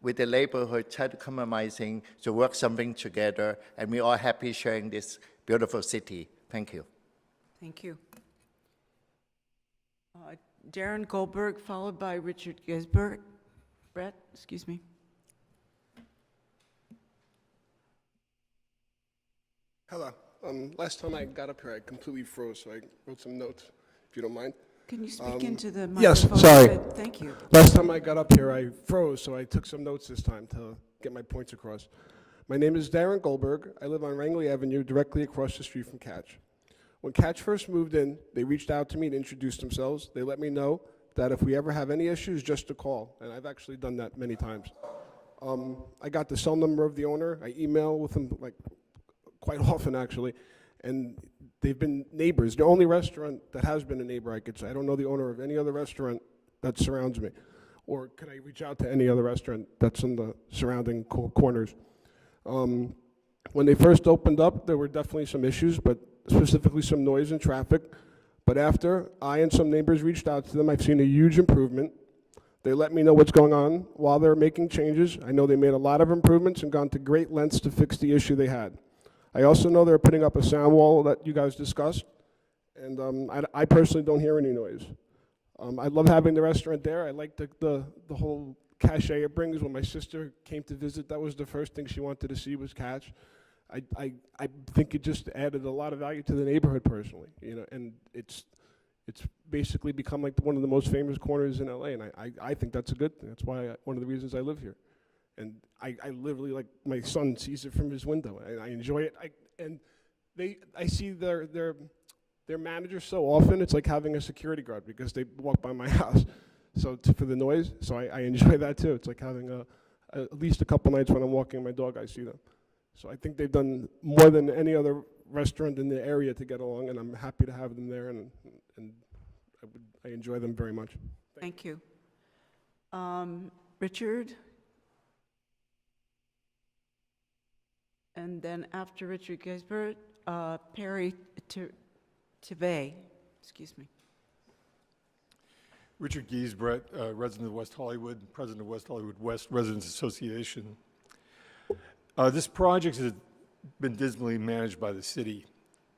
with the neighborhood, try to compromising to work something together, and we're all happy sharing this beautiful city. Thank you. Thank you. Darren Goldberg, followed by Richard Gisbert. Brett, excuse me. Hello. Last time I got up here, I completely froze, so I wrote some notes, if you don't mind. Can you speak into the Yes, microphone? sorry. Thank you. Last time I got up here, I froze, so I took some notes this time to get my points across. My name is Darren Goldberg. I live on Rangeley Avenue, directly across the street from Catch. When Catch first moved in, they reached out to me to introduce themselves. They let me know that if we ever have any issues, just to call, and I've actually done that many times. I got the cell number of the owner. I email with him like quite often actually, and they've been neighbors. The only restaurant that has been a neighbor, I could say. I don't know the owner of any other restaurant that surrounds me. Or could I reach out to any other restaurant that's in the surrounding corners? When they first opened up, there were definitely some issues, but specifically some noise and traffic. But after I and some neighbors reached out to them, I've seen a huge improvement. They let me know what's going on while they're making changes. I know they made a lot of improvements and gone to great lengths to fix the issue they had. I also know they're putting up a sound wall that you guys discussed, and I personally don't hear any noise. I love having the restaurant there. I like the whole cachet it brings. When my sister came to visit, that was the first thing she wanted to see was Catch. I think it just added a lot of value to the neighborhood personally, you know, and it's basically become like one of the most famous corners in LA, and I think that's a good thing. That's why one of the reasons I live here. And I literally, like, my son sees it from his window, and I enjoy it. I see their manager so often, it's like having a security guard because they walk by my house. So for the noise, so I enjoy that too. It's like having at least a couple nights when I'm walking my dog, I see them. So I think they've done more than any other restaurant in the area to get along, and I'm happy to have them there, and I enjoy them very much. Thank you. Richard? And then after Richard Gisbert, Perry Tevay, excuse me. Richard Giesbrett, resident of West Hollywood, president of West Hollywood West Residents Association. This project has been dismally managed by the city.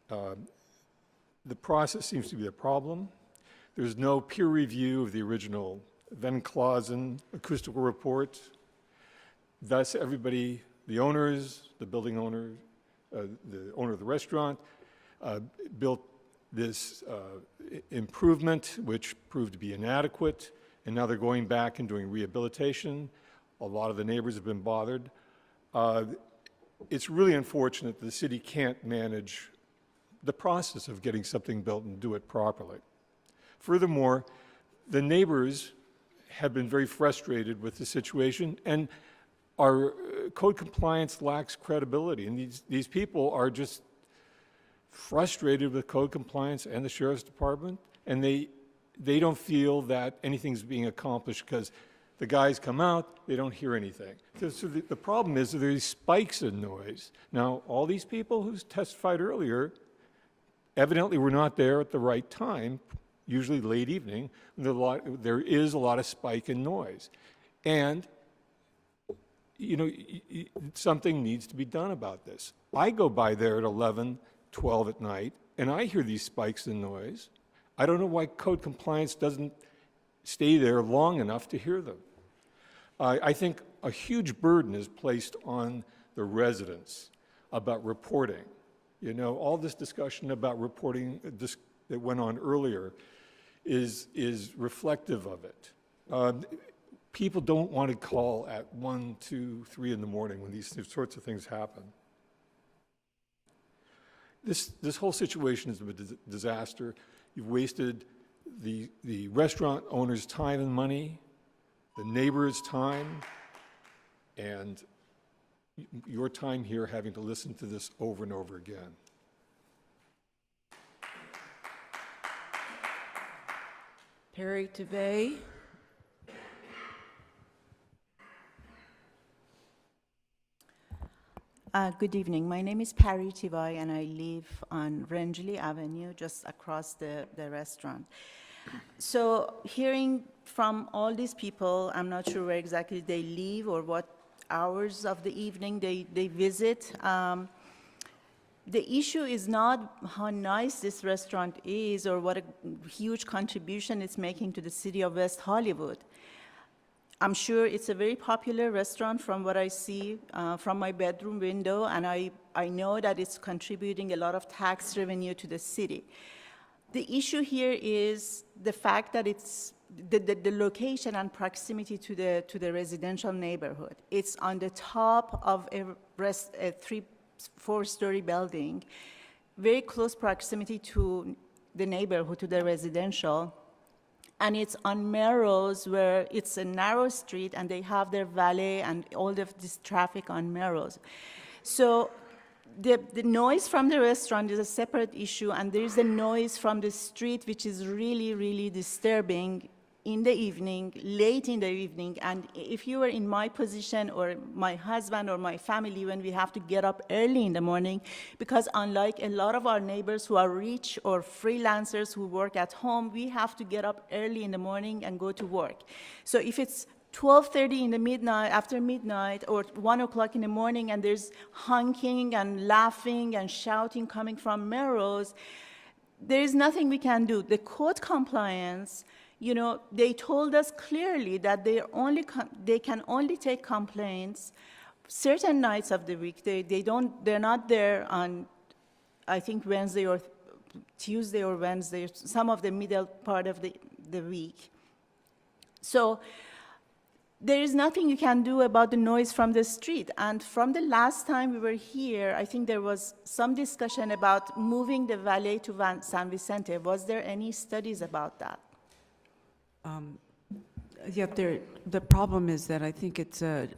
The process seems to be a problem. There's no peer review of the original Van Clausen acoustical report. Thus, everybody, the owners, the building owner, the owner of the restaurant, built this improvement, which proved to be inadequate, and now they're going back and doing rehabilitation. A lot of the neighbors have been bothered. It's really unfortunate that the city can't manage the process of getting something built and do it properly. Furthermore, the neighbors have been very frustrated with the situation, and our code compliance lacks credibility, and these people are just frustrated with code compliance and the sheriff's department, and they don't feel that anything's being accomplished because the guys come out, they don't hear anything. So the problem is that there's spikes in noise. Now, all these people who testified earlier evidently were not there at the right time, usually late evening. There is a lot of spike in noise. And, you know, something needs to be done about this. I go by there at 11, 12 at night, and I hear these spikes in noise. I don't know why code compliance doesn't stay there long enough to hear them. I think a huge burden is placed on the residents about reporting. You know, all this discussion about reporting that went on earlier is reflective of it. People don't want to call at 1, 2, 3 in the morning when these sorts of things happen. This whole situation is a disaster. You've wasted the restaurant owner's time and money, the neighbor's time, and your time here having to listen to this over and over again. Perry Tevay. Good evening. My name is Pari Tivai, and I live on Rangeley Avenue, just across the restaurant. So hearing from all these people, I'm not sure where exactly they live or what hours of the evening they visit. The issue is not how nice this restaurant is or what a huge contribution it's making to the city of West Hollywood. I'm sure it's a very popular restaurant from what I see from my bedroom window, and I know that it's contributing a lot of tax revenue to the city. The issue here is the fact that it's the location and proximity to the residential neighborhood. It's on the top of a 4-story building, very close proximity to the neighborhood, to the residential. And it's on Melrose, where it's a narrow street, and they have their valet and all of this traffic on Melrose. So the noise from the restaurant is a separate issue, and there is a noise from the street which is really, really disturbing in the evening, late in the evening. And if you were in my position or my husband or my family, when we have to get up early in the morning, because unlike a lot of our neighbors who are rich or freelancers who work at home, we have to get up early in the morning and go to work. So if it's 12:30 in the midnight, after midnight, or 1 o'clock in the morning, and there's honking and laughing and shouting coming from Melrose, there is nothing we can do. The code compliance, they told us clearly that they can only take complaints certain nights of the week. They're not there on, I think, Wednesday or Tuesday or Wednesday, some of the middle part of the week. So there is nothing you can do about the noise from the street. And from the last time we were here, I think there was some discussion about moving the valet to San Vicente. Was there any studies about that? Yeah, the problem is that I think it's a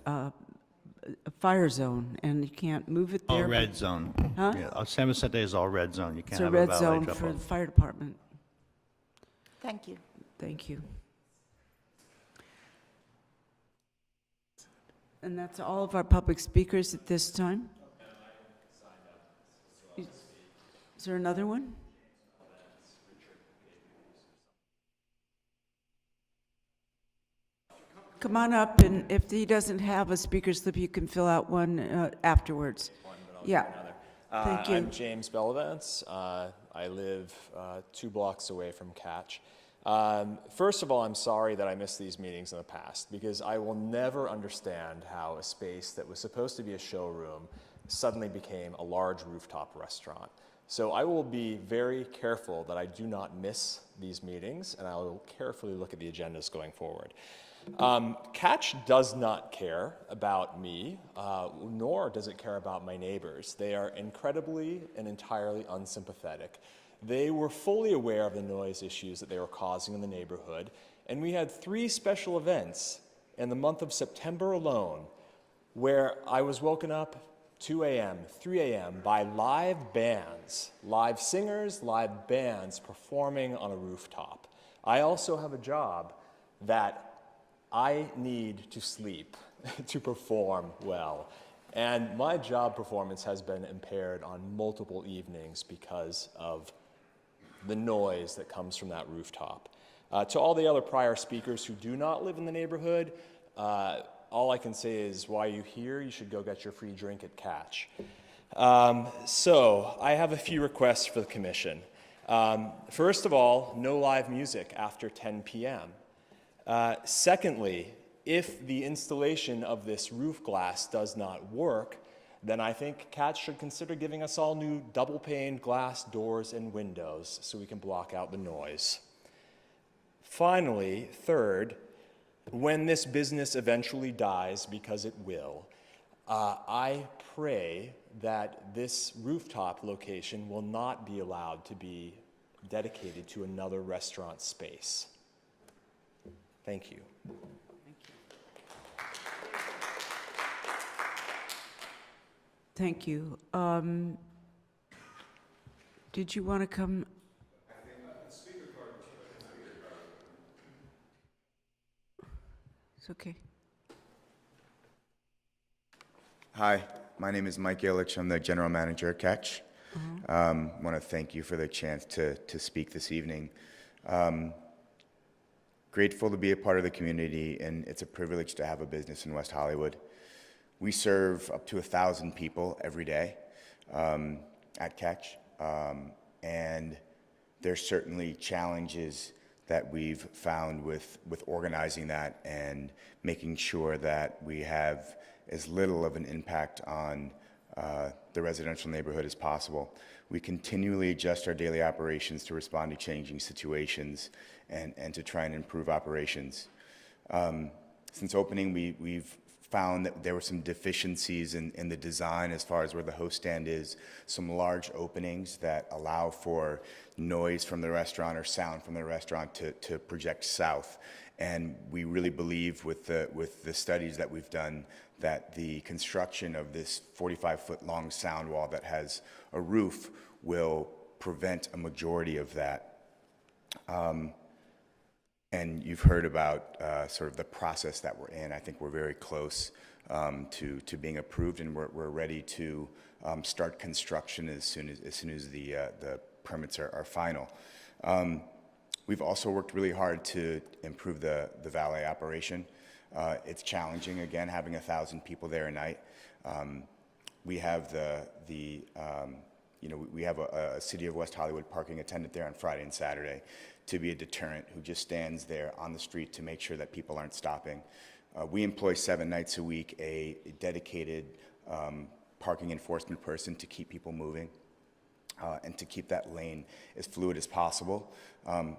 fire zone, and you can't move it there. All red zone. Huh? Yeah, San Vicente is all red zone. You can't It's a have red valet zone drop for off. the fire department. Thank you. Thank you. And that's all of our public speakers at this time. Is there another one? Come on up, and if he doesn't have a speaker slip, you can fill out one afterwards. Yeah. Thank you. I'm James Bellavance. I live 2 blocks away from Catch. First of all, I'm sorry that I missed these meetings in the past, because I will never understand how a space that was supposed to be a showroom suddenly became a large rooftop restaurant. So I will be very careful that I do not miss these meetings, and I will carefully look at the agendas going forward. Catch does not care about me, nor does it care about my neighbors. They are incredibly and entirely unsympathetic. They were fully aware of the noise issues that they were causing in the neighborhood, and we had 3 special events in the month of September alone where I was woken up 2 a.m., 3 a.m. by live bands, live singers, live bands performing on a rooftop. I also have a job that I need to sleep to perform well. And my job performance has been impaired on multiple evenings because of the noise that comes from that rooftop. To all the other prior speakers who do not live in the neighborhood, all I can say is, while you're here, you should go get your free drink at Catch. So I have a few requests for the commission. First of all, no live music after 10 p.m. Secondly, if the installation of this roof glass does not work, then I think Catch should consider giving us all new double-pane glass doors and windows so we can block out the noise. Finally, third, when this business eventually dies, because it will, I pray that this rooftop location will not be allowed to be dedicated to another restaurant space. Thank you. Thank you. Did you want to come? It's okay. Hi, my name is Mike Illich. I'm the general manager at Catch. I want to thank you for the chance to speak this evening. Grateful to be a part of the community, and it's a privilege to have a business in West Hollywood. We serve up to 1,000 people every day at Catch, and there's certainly challenges that we've found with organizing that and making sure that we have as little of an impact on the residential neighborhood as possible. We continually adjust our daily operations to respond to changing situations and to try and improve operations. Since opening, we've found that there were some deficiencies in the design as far as where the host stand is, some large openings that allow for noise from the restaurant or sound from the restaurant to project south. And we really believe with the studies that we've done that the construction of this 45-foot long sound wall that has a roof will prevent a majority of that. And you've heard about sort of the process that we're in. I think we're very close to being approved, and we're ready to start construction as soon as the permits are final. We've also worked really hard to improve the valet operation. It's challenging, again, having 1,000 people there a night. We have we have a City of West Hollywood parking attendant there on Friday and Saturday to be a deterrent who just stands there on the street to make sure that people aren't stopping. We employ 7 nights a week a dedicated parking enforcement person to keep people moving and to keep that lane as fluid as possible.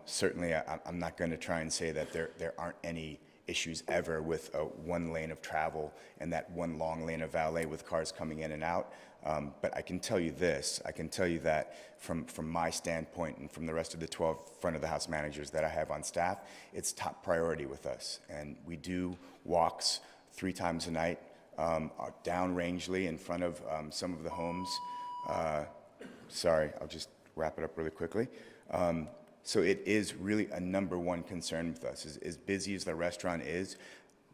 Certainly, I'm not going to try and say that there aren't any issues ever with one lane of travel and that one long lane of valet with cars coming in and out. But I can tell you this, I can tell you that from my standpoint and from the rest of the 12 front of the house managers that I have on staff, it's top priority with us. And we do walks 3 times a night down Rangeley in front of some of the homes. Sorry, I'll just wrap it up really quickly. So it is really a #1 concern with us. As busy as the restaurant is,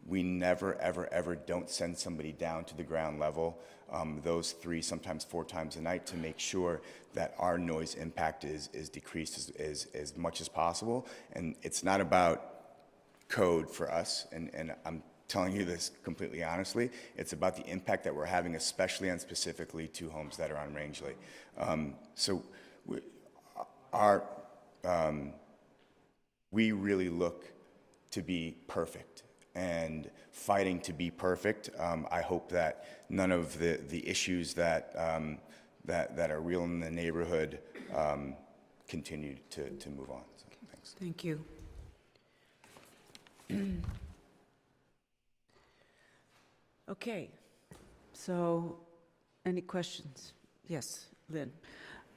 we never, ever, ever don't send somebody down to the ground level those 3, sometimes 4 times a night to make sure that our noise impact is decreased as much as possible. And it's not about code for us, and I'm telling you this completely honestly. It's about the impact that we're having, especially and specifically 2 homes that are on Rangeley. We really look to be perfect and fighting to be perfect. I hope that none of the issues that are real in the neighborhood continue to move on. So, thanks. Thank you. Okay, so any questions? Yes, Lynn.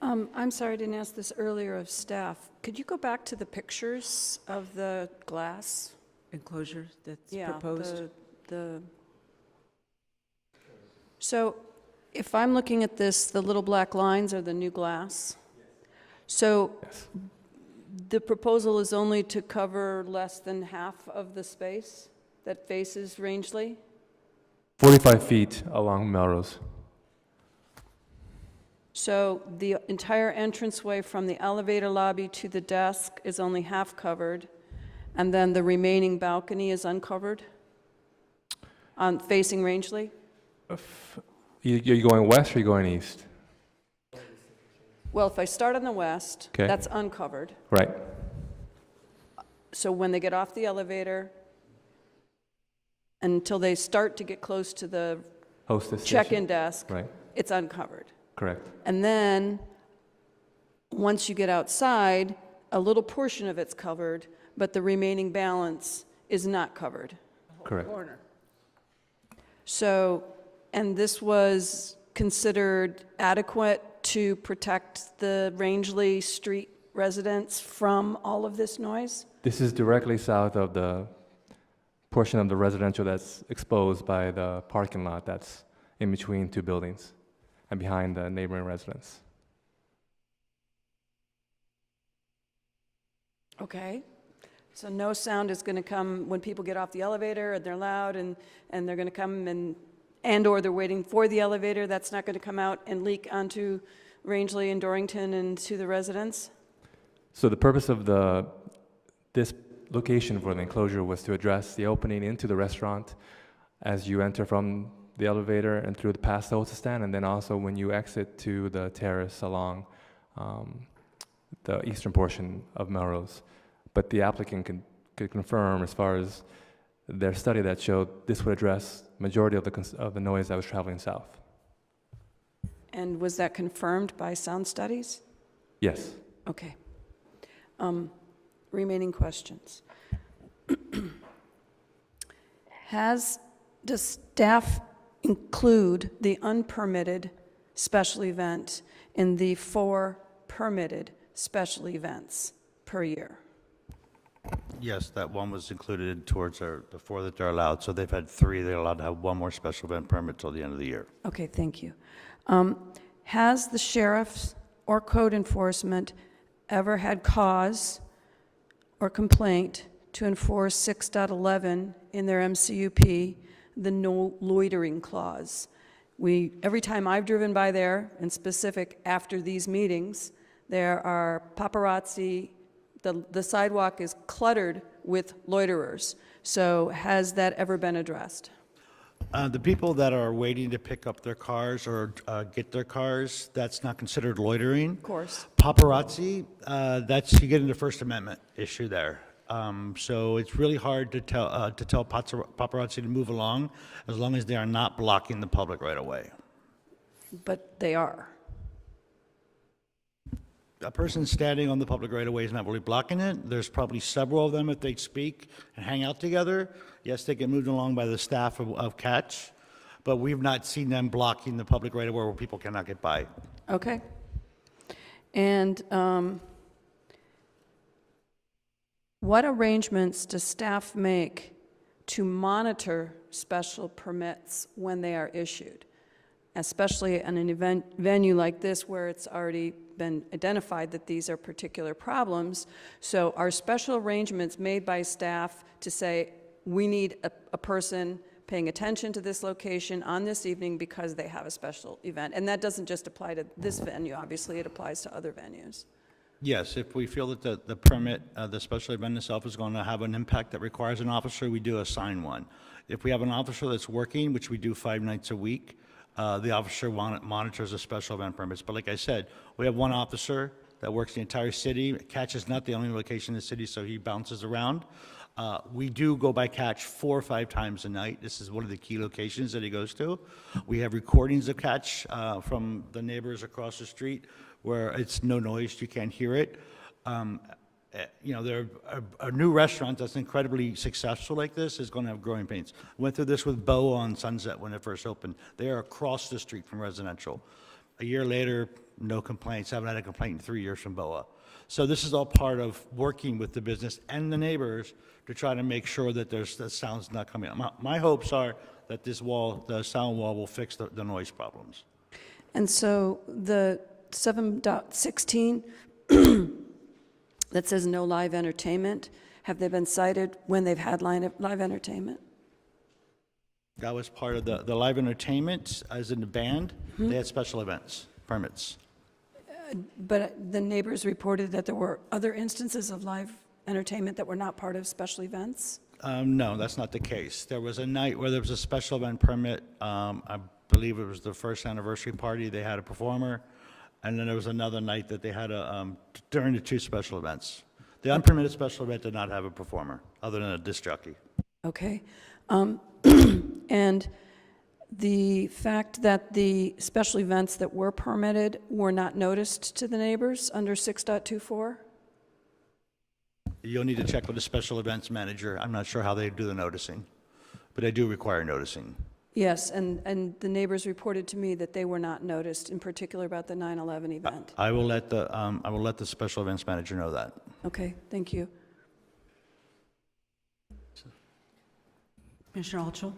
I'm sorry I didn't ask this earlier of staff. Could you go back to the pictures of the glass? Enclosure that's Yeah, proposed? So if I'm looking at this, the little black lines are the new glass? So the proposal is only to cover less than half of the space that faces Rangeley? 45 feet along Melrose. So the entire entranceway from the elevator lobby to the desk is only half covered, and then the remaining balcony is uncovered facing Rangeley? You're going west or you're going east? Well, if I start on the west, Okay. that's uncovered. Right. So when they get off the elevator, until they start to get close to the Hostess check-in station. desk, Right. it's uncovered. Correct. And then, once you get outside, a little portion of it's covered, but the remaining balance is not covered. Correct. So, and this was considered adequate to protect the Rangeley Street residents from all of this noise? This is directly south of the portion of the residential that's exposed by the parking lot that's in between 2 buildings and behind the neighboring residence. Okay. So no sound is going to come when people get off the elevator and they're loud and they're going to come and or they're waiting for the elevator. That's not going to come out and leak onto Rangeley and Dorrington and to the residents? So the purpose of this location for the enclosure was to address the opening into the restaurant as you enter from the elevator and through the past the hostess stand, and then also when you exit to the terrace along the eastern portion of Melrose. But the applicant could confirm, as far as their study that showed this would address majority of the noise that was traveling south. And was that confirmed by sound studies? Yes. Okay. Remaining questions. Has Does staff include the unpermitted special event in the 4 permitted special events per year? Yes, that one was included towards the 4 that they're allowed, so they've had 3, they're allowed to have 1 more special event permit till the end of the year. Okay, thank you. Has the sheriff or code enforcement ever had cause or complaint to enforce 6.11 in their MCUP, the no loitering clause? Every time I've driven by there, in specific after these meetings, there are paparazzi, the sidewalk is cluttered with loiterers. So has that ever been addressed? The people that are waiting to pick up their cars or get their cars, that's not considered loitering. Of course. Paparazzi, that's, you get into First Amendment issue there. So it's really hard to tell paparazzi to move along as long as they are not blocking the public right away. But they are. A person standing on the public right away is not really blocking it. There's probably several of them if they speak and hang out together. Yes, they get moved along by the staff of Catch, but we've not seen them blocking the public right away where people cannot get by. Okay. And what arrangements does staff make to monitor special permits when they are issued, especially in an venue like this where it's already been identified that these are particular problems? So are special arrangements made by staff to say, we need a person paying attention to this location on this evening because they have a special event? And that doesn't just apply to this venue, obviously, it applies to other venues. Yes, if we feel that the permit, the special event itself is going to have an impact that requires an officer, we do assign one. If we have an officer that's working, which we do 5 nights a week, the officer monitors the special event permits. But like I said, we have one officer that works the entire city. Catch is not the only location in the city, so he bounces around. We do go by Catch 4 or 5 times a night. This is one of the key locations that he goes to. We have recordings of Catch from the neighbors across the street where it's no noise, you can't hear it. You know, there a new restaurant that's incredibly successful like this is going to have growing pains. Went through this with Boa on Sunset when it first opened. They are across the street from residential. A year later, no complaints. Haven't had a complaint in 3 years from Boa. So this is all part of working with the business and the neighbors to try to make sure that that sound's not coming out. My hopes are that this wall, the sound wall, will fix the noise problems. And so the 7.16 that says no live entertainment, have they been cited when they've had live entertainment? That was part of the live entertainment, as in the band. They had special events, permits. But the neighbors reported that there were other instances of live entertainment that were not part of special events? No, that's not the case. There was a night where there was a special event permit. I believe it was the first anniversary party. They had a performer. And then there was another night that they had during the 2 special events. The unpermitted special event did not have a performer, other than a disc jockey. Okay. And the fact that the special events that were permitted were not noticed to the neighbors under 6.24? You'll need to check with the special events manager. I'm not sure how they do the noticing, but they do require noticing. Yes, and the neighbors reported to me that they were not noticed, in particular about the 9/11 event. I will let the special events manager know that. Okay, thank you. Commissioner Altschul?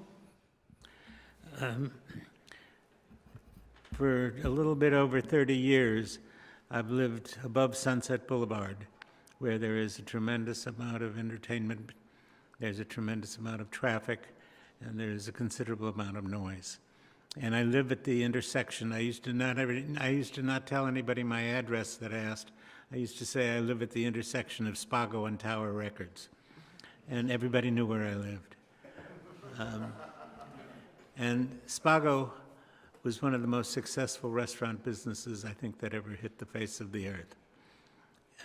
For a little bit over 30 years, I've lived above Sunset Boulevard, where there is a tremendous amount of entertainment, there's a tremendous amount of traffic, and there's a considerable amount of noise. And I live at the intersection. I used to not tell anybody my address that asked. I used to say I live at the intersection of Spago and Tower Records. And everybody knew where I lived. And Spago was one of the most successful restaurant businesses, I think, that ever hit the face of the earth.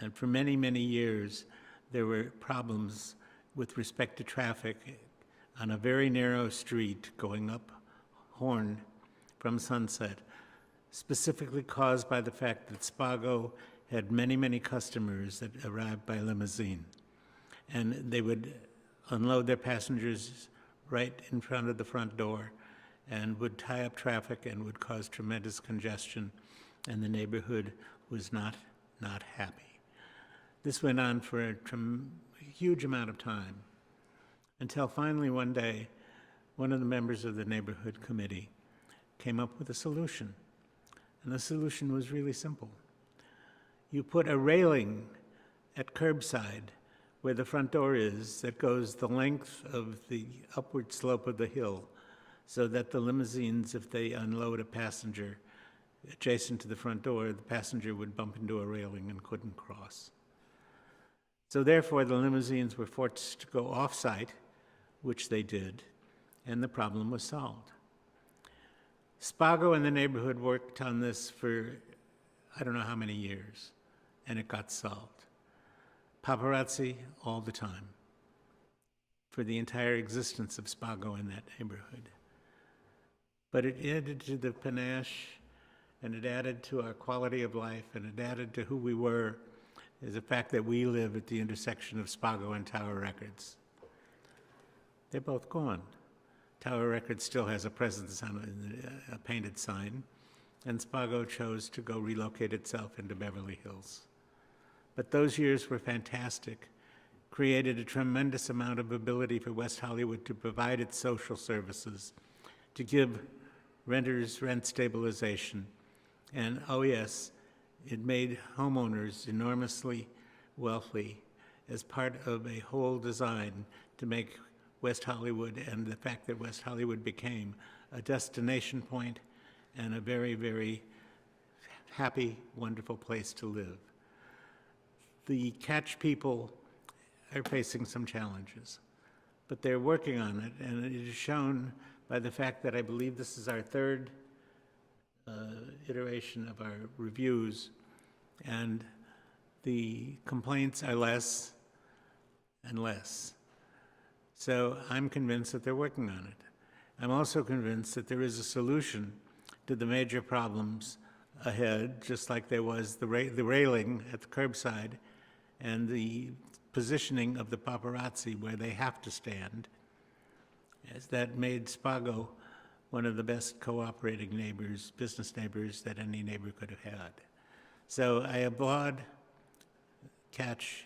And for many, many years, there were problems with respect to traffic on a very narrow street going up Horn from Sunset, specifically caused by the fact that Spago had many, many customers that arrived by limousine. And they would unload their passengers right in front of the front door and would tie up traffic and would cause tremendous congestion, and the neighborhood was not happy. This went on for a huge amount of time until finally one day, one of the members of the neighborhood committee came up with a solution. And the solution was really simple. You put a railing at curbside where the front door is that goes the length of the upward slope of the hill, so that the limousines, if they unload a passenger adjacent to the front door, the passenger would bump into a railing and couldn't cross. So therefore, the limousines were forced to go off-site, which they did, and the problem was solved. Spago and the neighborhood worked on this for I don't know how many years, and it got solved. Paparazzi all the time for the entire existence of Spago in that neighborhood. But it added to the panache, and it added to our quality of life, and it added to who we were, is the fact that we live at the intersection of Spago and Tower Records. They're both gone. Tower Records still has a presence on a painted sign, and Spago chose to go relocate itself into Beverly Hills. But those years were fantastic, created a tremendous amount of ability for West Hollywood to provide its social services, to give renters rent stabilization, and oh yes, it made homeowners enormously wealthy as part of a whole design to make West Hollywood, and the fact that West Hollywood became a destination point and a very, very happy, wonderful place to live. The Catch people are facing some challenges, but they're working on it, and it is shown by the fact that I believe this is our third iteration of our reviews, and the complaints are less and less. So I'm convinced that they're working on it. I'm also convinced that there is a solution to the major problems ahead, just like there was the railing at the curbside and the positioning of the paparazzi where they have to stand, as that made Spago one of the best cooperating neighbors, business neighbors that any neighbor could have had. So I applaud Catch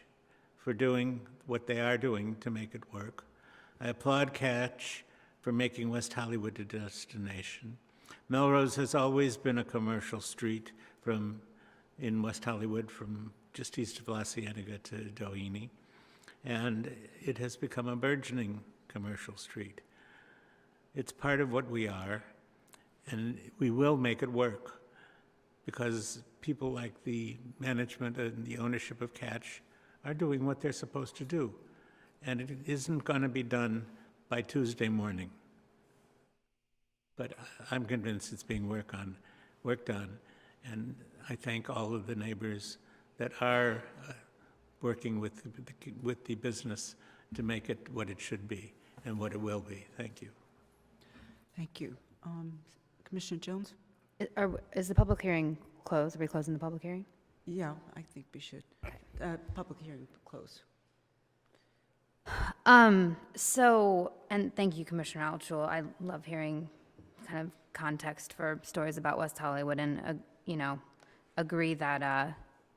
for doing what they are doing to make it work. I applaud Catch for making West Hollywood a destination. Melrose has always been a commercial street in West Hollywood, from just east of La Cienega to Doheny, and it has become a burgeoning commercial street. It's part of what we are, and we will make it work, because people like the management and the ownership of Catch are doing what they're supposed to do, and it isn't going to be done by Tuesday morning. But I'm convinced it's being worked on, and I thank all of the neighbors that are working with the business to make it what it should be and what it will be. Thank you. Thank you. Commissioner Jones? Is the public hearing closed? Are we closing the public hearing? Yeah, I think we should. Public hearing close. So, and thank you, Commissioner Altschul. I love hearing kind of context for stories about West Hollywood, and, agree that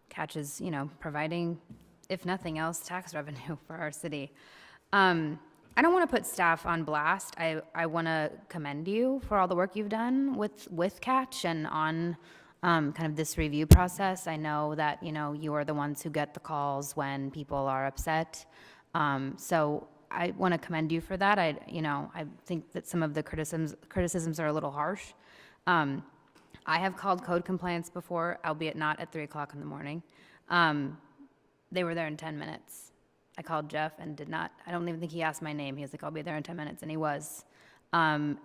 Catch is, providing, if nothing else, tax revenue for our city. I don't want to put staff on blast. I want to commend you for all the work you've done with Catch and on kind of this review process. I know that, you are the ones who get the calls when people are upset. So I want to commend you for that. I think that some of the criticisms are a little harsh. I have called code compliance before, albeit not at 3 o'clock in the morning. They were there in 10 minutes. I called Jeff and I don't even think he asked my name. He was like, I'll be there in 10 minutes, and he was. And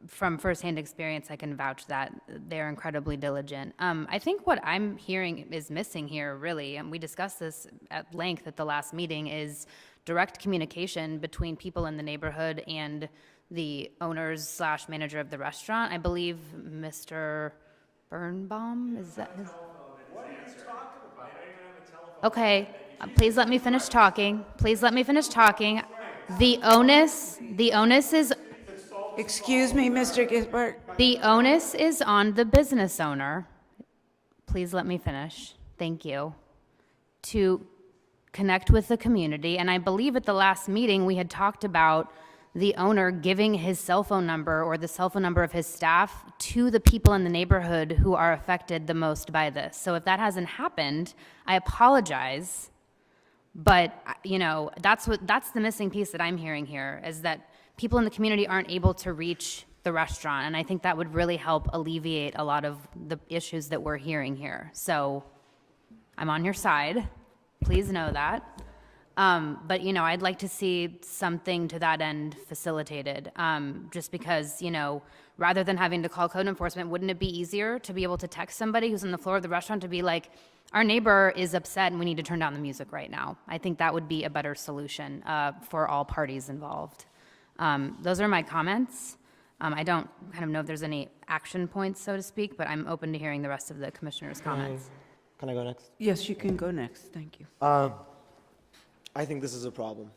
from firsthand experience, I can vouch that they're incredibly diligent. I think what I'm hearing is missing here, really, and we discussed this at length at the last meeting, is direct communication between people in the neighborhood and the owners / manager of the restaurant. I believe Mr. Birnbaum, is that his? What are you talking about? Okay, please let me finish talking. Please let me finish talking. The onus is, Excuse me, Mr. Gisbert. the onus is on the business owner. Please let me finish. Thank you. To connect with the community. And I believe at the last meeting, we had talked about the owner giving his cell phone number or the cell phone number of his staff to the people in the neighborhood who are affected the most by this. So if that hasn't happened, I apologize. But, you know, that's the missing piece that I'm hearing here, is that people in the community aren't able to reach the restaurant. And I think that would really help alleviate a lot of the issues that we're hearing here. So I'm on your side. Please know that. But, you know, I'd like to see something to that end facilitated, just because, you know, rather than having to call code enforcement, wouldn't it be easier to be able to text somebody who's on the floor of the restaurant to be like, our neighbor is upset and we need to turn down the music right now? I think that would be a better solution for all parties involved. Those are my comments. I don't kind of know if there's any action points, so to speak, but I'm open to hearing the rest of the commissioners' comments. Can I go next? Yes, you can go next. Thank you. I think this is a problem.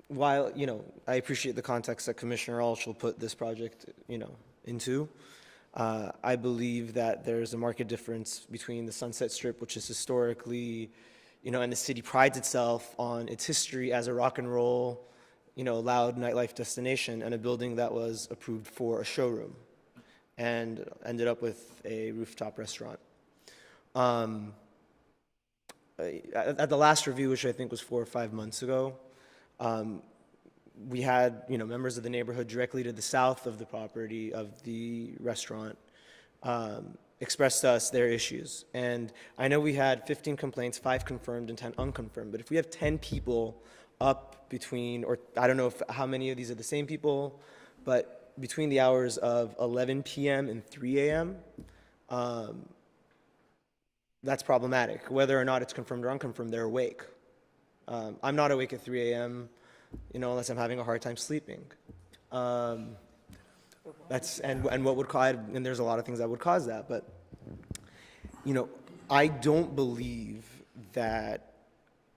While, you know, I appreciate the context that Commissioner Alshel put this project, you know, into, I believe that there's a marked difference between the Sunset Strip, which is historically, you know, and the city prides itself on its history as a rock and roll, you know, loud nightlife destination, and a building that was approved for a showroom and ended up with a rooftop restaurant. At the last review, which I think was 4 or 5 months ago, we had, you know, members of the neighborhood directly to the south of the property of the restaurant expressed to us their issues. And I know we had 15 complaints, 5 confirmed and 10 unconfirmed, but if we have 10 people up between, or I don't know how many of these are the same people, but between the hours of 11 p.m. and 3 a.m., that's problematic. Whether or not it's confirmed or unconfirmed, they're awake. I'm not awake at 3 a.m., you know, unless I'm having a hard time sleeping. That's and what would cause, and there's a lot of things that would cause that, but you know, I don't believe that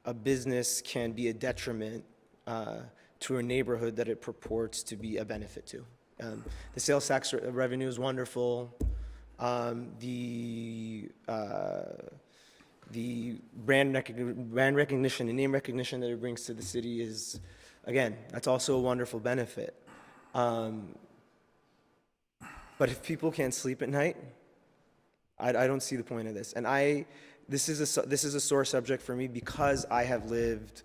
a business can be a detriment to a neighborhood that it purports to be a benefit to. The sales tax revenue is wonderful. The brand recognition and name recognition that it brings to the city is, again, that's also a wonderful benefit. But if people can't sleep at night, I don't see the point of this. And this is a sore subject for me because I have lived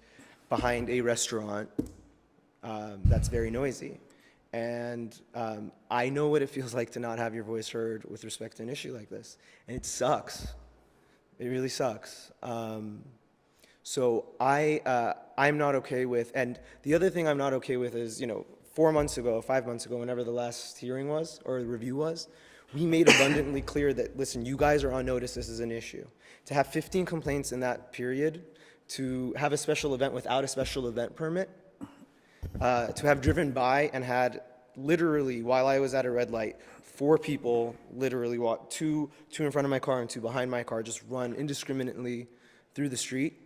behind a restaurant that's very noisy. And I know what it feels like to not have your voice heard with respect to an issue like this. And it sucks. It really sucks. So I'm not okay with, and the other thing I'm not okay with is, you know, 4 months ago, 5 months ago, whenever the last hearing was, or the review was, we made abundantly clear that, listen, you guys are on notice, this is an issue. To have 15 complaints in that period, to have a special event without a special event permit, to have driven by and had literally, while I was at a red light, 4 people literally walk, two in front of my car and 2 behind my car, just run indiscriminately through the street.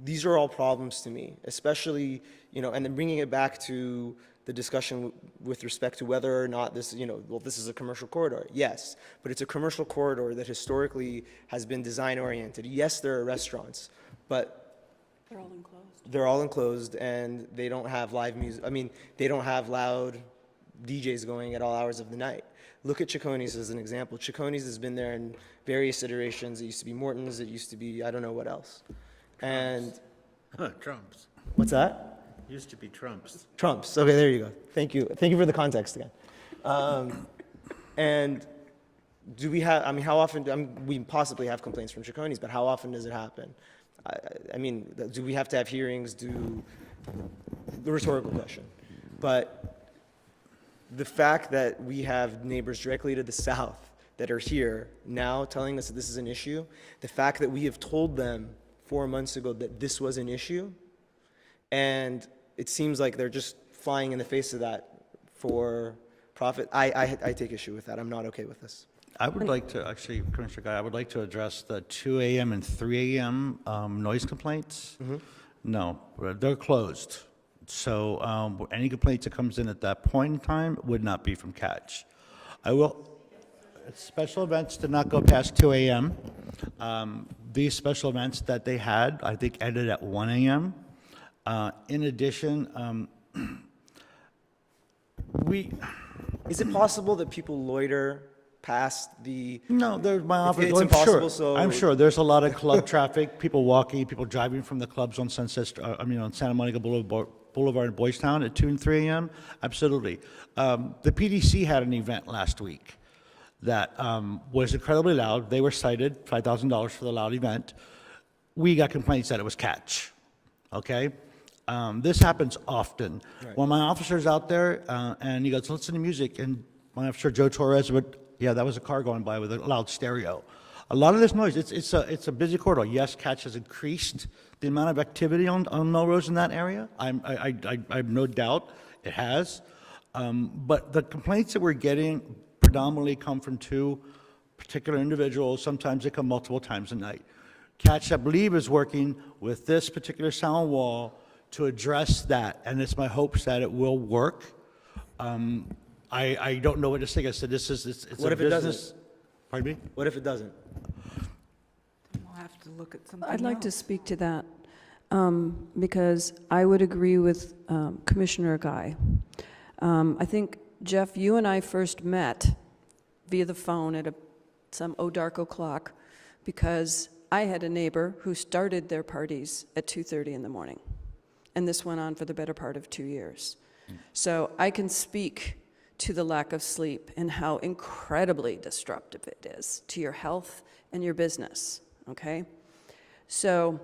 These are all problems to me, especially, you know, and then bringing it back to the discussion with respect to whether or not this, you know, well, this is a commercial corridor. Yes, but it's a commercial corridor that historically has been design-oriented. Yes, there are restaurants, but they're all enclosed. They're all enclosed, and they don't have live music. I mean, they don't have loud DJs going at all hours of the night. Look at Cicconi's as an example. Cicconi's has been there in various iterations. It used to be Morton's. It used to be, I don't know what else. And Trump's. What's that? Used to be Trump's. Trump's. Okay, there you go. Thank you. Thank you for the context again. And do we have, I mean, how often, we possibly have complaints from Cicconi's, but how often does it happen? I mean, do we have to have hearings? The rhetorical question. But the fact that we have neighbors directly to the south that are here now telling us that this is an issue, the fact that we have told them 4 months ago that this was an issue, and it seems like they're just flying in the face of that for profit. I take issue with that. I'm not okay with this. I would like to, actually, Commissioner Guy, I would like to address the 2 a.m. and 3 a.m. Noise complaints. No, they're closed. So any complaints that comes in at that point in time would not be from Catch. Special events did not go past 2 a.m. These special events that they had, I think, ended at 1 a.m. In addition, Is it possible that people loiter past the? No, there's my office. It's impossible. So I'm sure there's a lot of club traffic, people walking, people driving from the clubs on on Santa Monica Boulevard in Boys Town at 2 and 3 a.m. Absolutely. The PDC had an event last week that was incredibly loud. They were cited $5,000 for the loud event. We got complaints that it was Catch. Okay. This happens often. Right. When my officer's out there and he goes, listen to music, and my officer Joe Torres would, yeah, that was a car going by with a loud stereo. A lot of this noise, it's a busy corridor. Yes, Catch has increased the amount of activity on Melrose in that area. I have no doubt it has. But the complaints that we're getting predominantly come from two particular individuals. Sometimes they come multiple times a night. Catch, I believe, is working with this particular sound wall to address that, and it's my hopes that it will work. I don't know what to say. I said it's What a if it business. doesn't? Pardon me? What if it doesn't? We'll have to look at something I'd like to else. speak to that, because I would agree with Commissioner Guy. I think, Jeff, you and I first met via the phone at some dark o'clock because I had a neighbor who started their parties at 2:30 in the morning, and this went on for the better part of 2 years. So I can speak to the lack of sleep and how incredibly disruptive it is to your health and your business, okay? So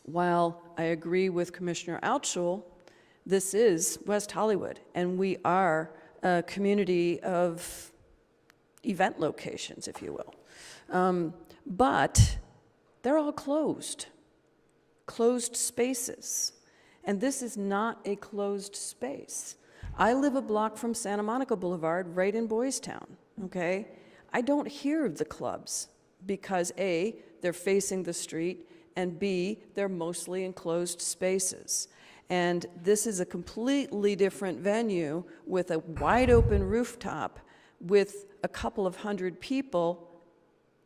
while I agree with Commissioner Altschul, this is West Hollywood, and we are a community of event locations, if you will. But they're all closed spaces. And this is not a closed space. I live a block from Santa Monica Boulevard, right in Boys Town, okay? I don't hear the clubs because A, they're facing the street, and B, they're mostly enclosed spaces. And this is a completely different venue with a wide open rooftop with a couple of hundred people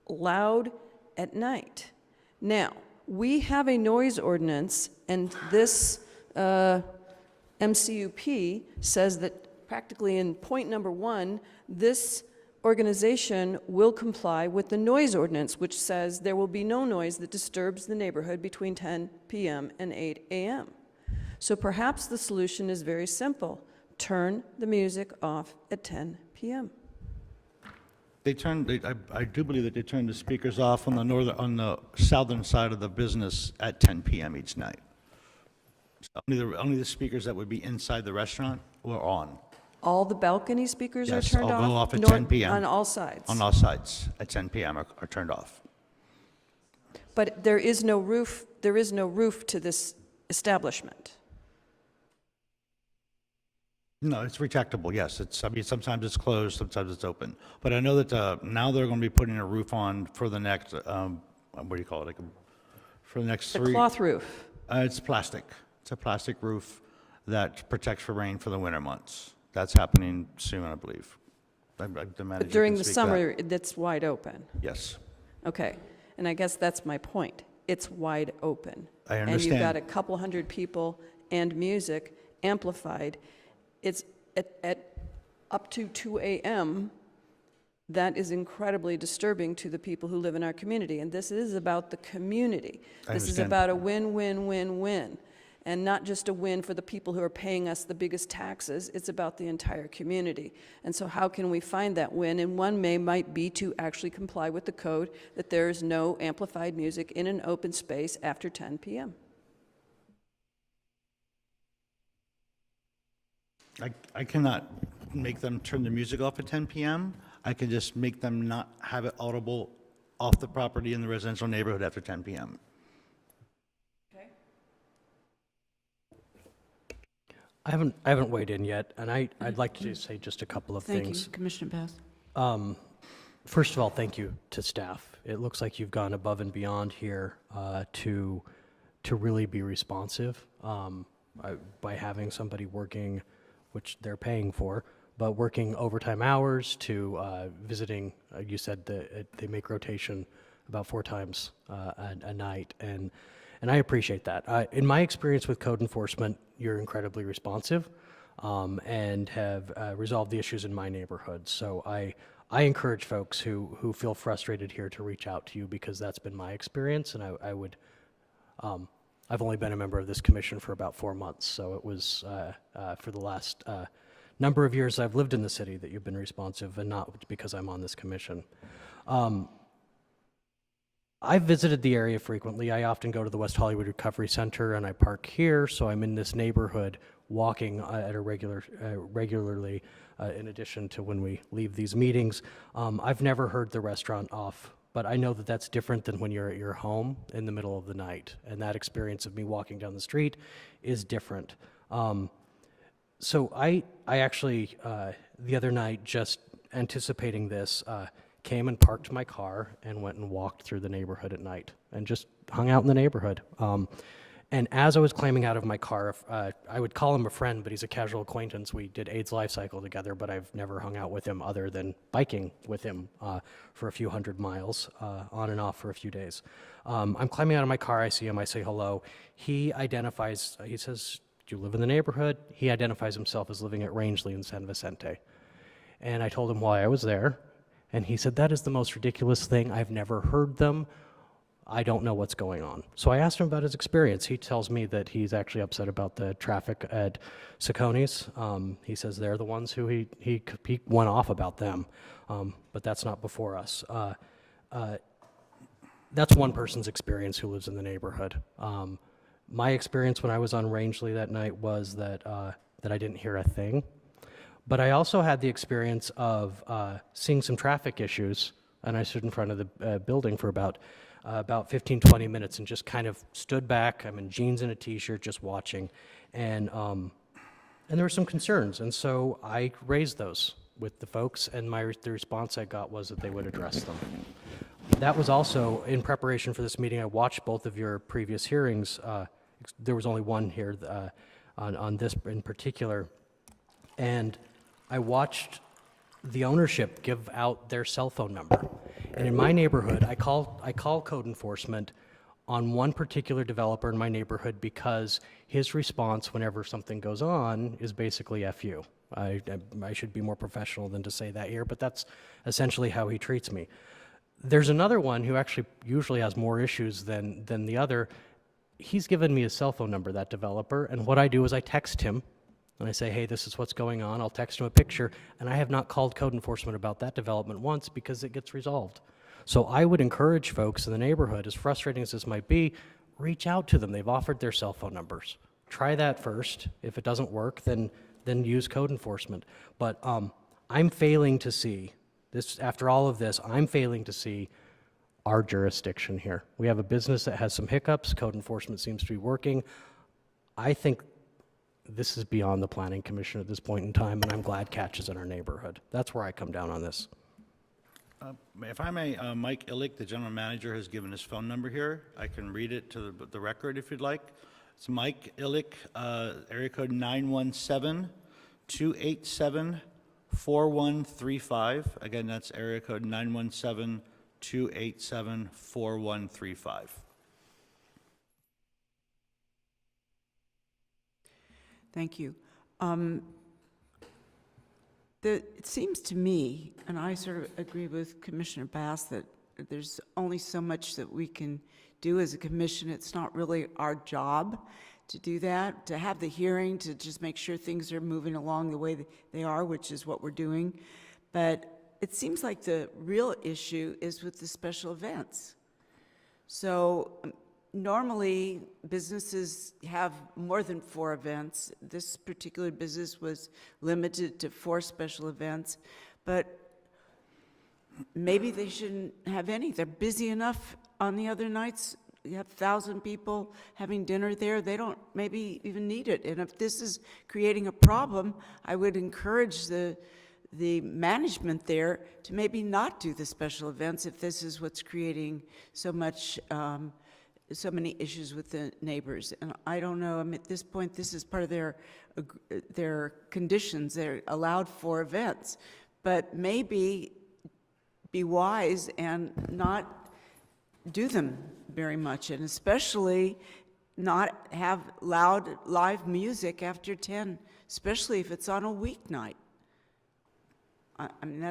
loud at night. Now, we have a noise ordinance, and this MCUP says that practically in point number 1, this organization will comply with the noise ordinance, which says there will be no noise that disturbs the neighborhood between 10 p.m. and 8 a.m. So perhaps the solution is very simple. Turn the music off at 10 p.m. I do believe that they turned the speakers off on the southern side of the business at 10 p.m. each night. So only the speakers that would be inside the restaurant were on. All the balcony speakers are Yes, turned all off? go off at 10 p.m. On all sides? On all sides at 10 p.m. are turned off. But there is no roof to this establishment. No, it's retractable, yes. Sometimes it's closed, sometimes it's open. But I know that now they're going to be putting a roof on for the next, what do you call it? For the next The 3. cloth roof. It's plastic. It's a plastic roof that protects for rain for the winter months. That's happening soon, I believe. The manager But during can the speak to that. summer, that's wide open. Yes. Okay, and I guess that's my point. It's wide open. I And you've got understand. a couple hundred people and music amplified. It's at up to 2 a.m. That is incredibly disturbing to the people who live in our community. And this is about the community. This is understand. about a win-win-win-win. And not just a win for the people who are paying us the biggest taxes, it's about the entire community. And so how can we find that win? And one might be to actually comply with the code that there is no amplified music in an open space after 10 p.m. I cannot make them turn the music off at 10 p.m. I can just make them not have it audible off the property in the residential neighborhood after 10 p.m. I haven't weighed in yet, and I'd like to say just a couple of Thank things. you, Commissioner Bass. First of all, thank you to staff. It looks like you've gone above and beyond here to really be responsive by having somebody working, which they're paying for, but working overtime hours to visiting. You said that they make rotation about 4 times a night, and I appreciate that. In my experience with code enforcement, you're incredibly responsive and have resolved the issues in my neighborhood. So I encourage folks who feel frustrated here to reach out to you, because that's been my experience, and I would. I've only been a member of this commission for about 4 months, so it was for the last number of years I've lived in the city that you've been responsive, and not because I'm on this commission. I've visited the area frequently. I often go to the West Hollywood Recovery Center, and I park here, so I'm in this neighborhood walking at a regularly, in addition to when we leave these meetings. I've never heard the restaurant off, but I know that that's different than when you're at your home in the middle of the night, and that experience of me walking down the street is different. So I actually, the other night, just anticipating this, came and parked my car and went and walked through the neighborhood at night and just hung out in the neighborhood. And as I was climbing out of my car, I would call him a friend, but he's a casual acquaintance. We did AIDS Life Cycle together, but I've never hung out with him other than biking with him for a few hundred miles, on and off for a few days. I'm climbing out of my car, I see him, I say hello. He identifies, he says, "Do you live in the neighborhood?" He identifies himself as living at Rangeley in San Vicente. And I told him why I was there, and he said, "That is the most ridiculous thing. I've never heard them. I don't know what's going on." So I asked him about his experience. He tells me that he's actually upset about the traffic at Sacconi's. He says they're the ones who he went off about them, but that's not before us. That's one person's experience who lives in the neighborhood. My experience when I was on Rangeley that night was that I didn't hear a thing. But I also had the experience of seeing some traffic issues, and I stood in front of the building for about 15, 20 minutes and just kind of stood back. I'm in jeans and a t-shirt just watching, and there were some concerns, and so I raised those with the folks, and the response I got was that they would address them. That was also, in preparation for this meeting, I watched both of your previous hearings. There was only one here on this in particular, and I watched the ownership give out their cell phone number. And in my neighborhood, I call code enforcement on one particular developer in my neighborhood because his response whenever something goes on is basically F you. I should be more professional than to say that here, but that's essentially how he treats me. There's another one who actually usually has more issues than the other. He's given me his cell phone number, that developer, and what I do is I text him, and I say, "Hey, this is what's going on." I'll text him a picture, and I have not called code enforcement about that development once because it gets resolved. So I would encourage folks in the neighborhood, as frustrating as this might be, reach out to them. They've offered their cell phone numbers. Try that first. If it doesn't work, then use code enforcement. But I'm failing to see, this after all of this, I'm failing to see our jurisdiction here. We have a business that has some hiccups. Code enforcement seems to be working. I think this is beyond the Planning Commission at this point in time, and I'm glad Catch is in our neighborhood. That's where I come down on this. If I may, Mike Illick, the general manager, has given his phone number here. I can read it to the record if you'd like. It's Mike Illick, area code 917-287-4135. Again, that's area code 917-287-4135. Thank you. It seems to me, and I sort of agree with Commissioner Bass, that there's only so much that we can do as a commission. It's not really our job to do that, to have the hearing, to just make sure things are moving along the way they are, which is what we're doing. But it seems like the real issue is with the special events. So normally, businesses have more than 4 events. This particular business was limited to 4 special events, but maybe they shouldn't have any. They're busy enough on the other nights. You have 1,000 people having dinner there. They don't maybe even need it. And if this is creating a problem, I would encourage the the management there to maybe not do the special events if this is what's creating so much, so many issues with the neighbors. And I don't know, I mean, at this point, this is part of their conditions. They're allowed 4 events, but maybe be wise and not do them very much, and especially not have loud live music after 10, especially if it's on a weeknight. I mean,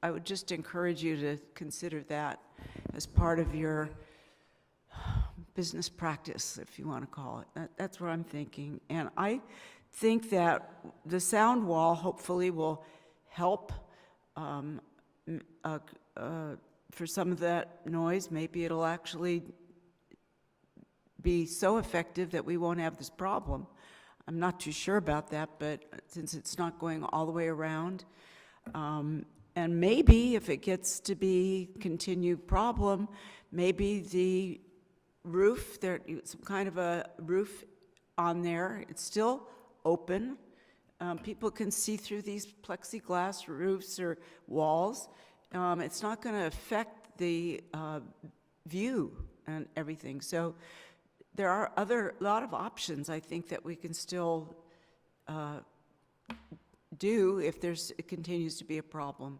I would just encourage you to consider that as part of your business practice, if you want to call it. That's what I'm thinking. And I think that the sound wall hopefully will help for some of that noise. Maybe it'll actually be so effective that we won't have this problem. I'm not too sure about that, but since it's not going all the way around, and maybe if it gets to be continued problem, maybe the roof, there's some kind of a roof on there, it's still open. People can see through these plexiglass roofs or walls. It's not going to affect the view and everything. So there are a lot of options, I think, that we can still do if it continues to be a problem.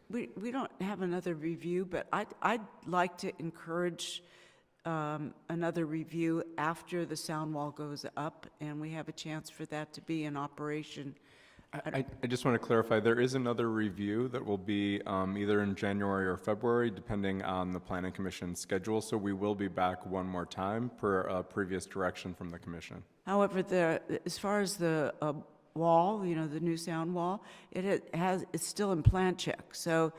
We don't have another review, but I'd like to encourage another review after the sound wall goes up and we have a chance for that to be in operation. I just want to clarify, there is another review that will be either in January or February, depending on the Planning Commission's schedule, so we will be back one more time per previous direction from the Commission. However, as far as the wall, the new sound wall, it's still in plan check. So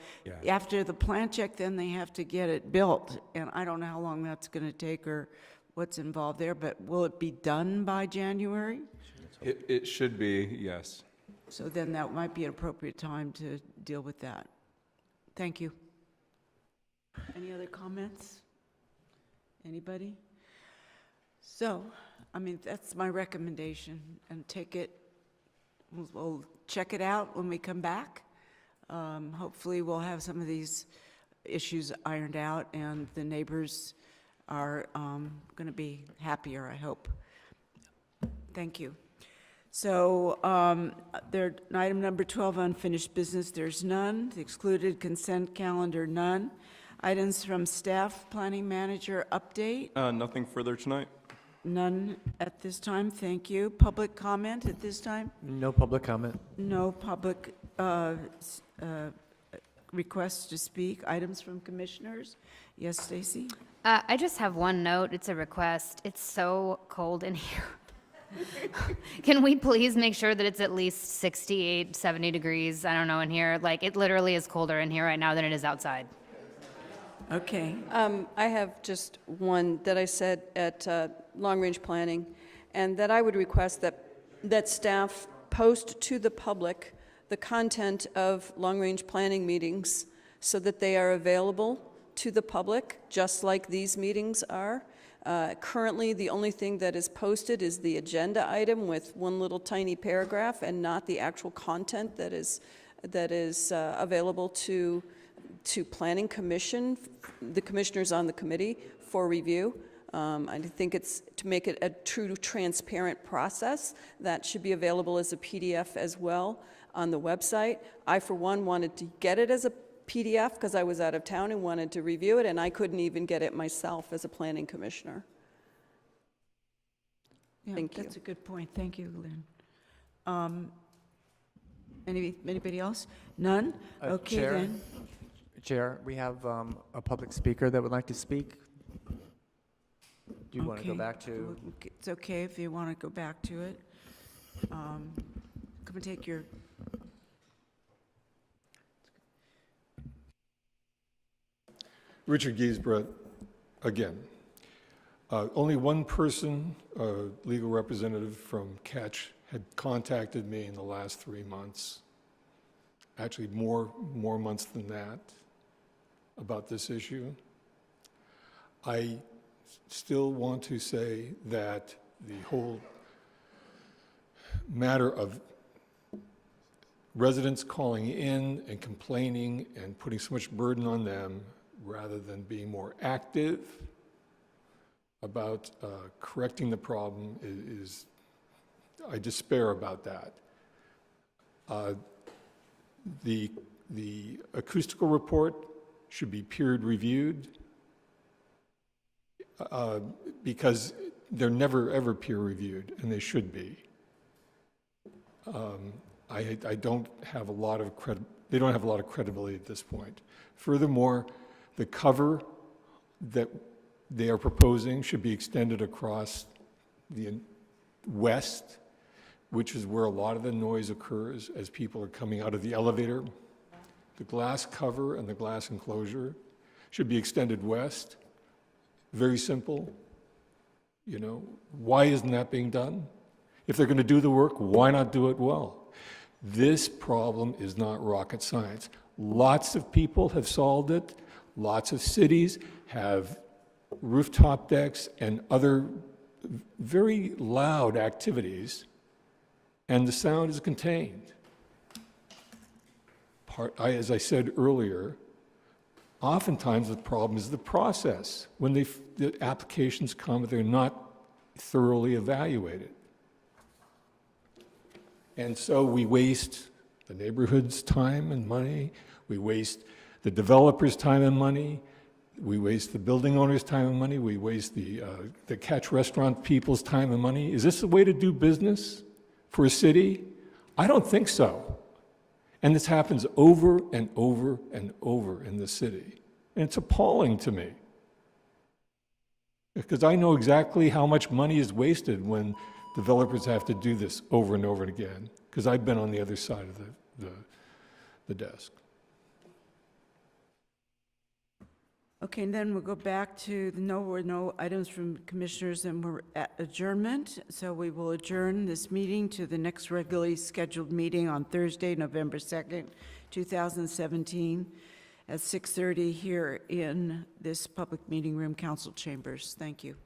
after the plan check, then they have to get it built. And I don't know how long that's going to take or what's involved there, but will it be done by January? It should be, yes. So then that might be an appropriate time to deal with that. Thank you. Any other comments? Anybody? So, I mean, that's my recommendation, and take it. We'll check it out when we come back. Hopefully we'll have some of these issues ironed out and the neighbors are going to be happier, I hope. Thank you. So item number 12, unfinished business, there's none. The excluded consent calendar, none. Items from staff, planning manager, update. Nothing further tonight. None at this time, thank you. Public comment at this time? No public comment. No public requests to speak. Items from commissioners? Yes, Stacy? I just have one note. It's a request. It's so cold in here. Can we please make sure that it's at least 68, 70 degrees? I don't know, in here. Like, it literally is colder in here right now than it is outside. Okay. I have just one that I said at long-range planning, and that I would request that staff post to the public the content of long-range planning meetings so that they are available to the public, just like these meetings are. Currently, the only thing that is posted is the agenda item with one little tiny paragraph and not the actual content that is available to Planning Commission, the commissioners on the committee for review. I think it's to make it a true transparent process that should be available as a PDF as well on the website. I, for one, wanted to get it as a PDF because I was out of town and wanted to review it, and I couldn't even get it myself as a planning commissioner. Yeah, Thank you. That's a good point. Thank you, Lynn. Anybody else? None? Okay, Chair, then. Chair, we have a public speaker that would like to speak. Do you want to go back to? It's okay if you want to go back to it. Come and take your... Richard Giesbrecht, again. Only one person, a legal representative from Catch, had contacted me in the last 3 months. Actually, more months than that, about this issue. I still want to say that the whole matter of residents calling in and complaining and putting so much burden on them rather than being more active about correcting the problem is I despair about that. The acoustical report should be peer reviewed because they're never ever peer reviewed, and they should be. I don't have a lot of they don't have a lot of credibility at this point. Furthermore, the cover that they are proposing should be extended across the west, which is where a lot of the noise occurs as people are coming out of the elevator. The glass cover and the glass enclosure should be extended west. Very simple. You know, why isn't that being done? If they're going to do the work, why not do it well? This problem is not rocket science. Lots of people have solved it. Lots of cities have rooftop decks and other very loud activities, and the sound is contained. As I said earlier, oftentimes the problem is the process. When the applications come, they're not thoroughly evaluated. And so we waste the neighborhood's time and money, we waste the developer's time and money, we waste the building owner's time and money, we waste the Catch restaurant people's time and money. Is this the way to do business for a city? I don't think so. And this happens over and over and over in the city. And it's appalling to me. Because I know exactly how much money is wasted when developers have to do this over and over again, because I've been on the other side of the desk. Okay, and then we'll go back to the no items from commissioners, and we're at adjournment. So we will adjourn this meeting to the next regularly scheduled meeting on Thursday, November 2nd, 2017, at 6:30 here in this public meeting room, council chambers. Thank you.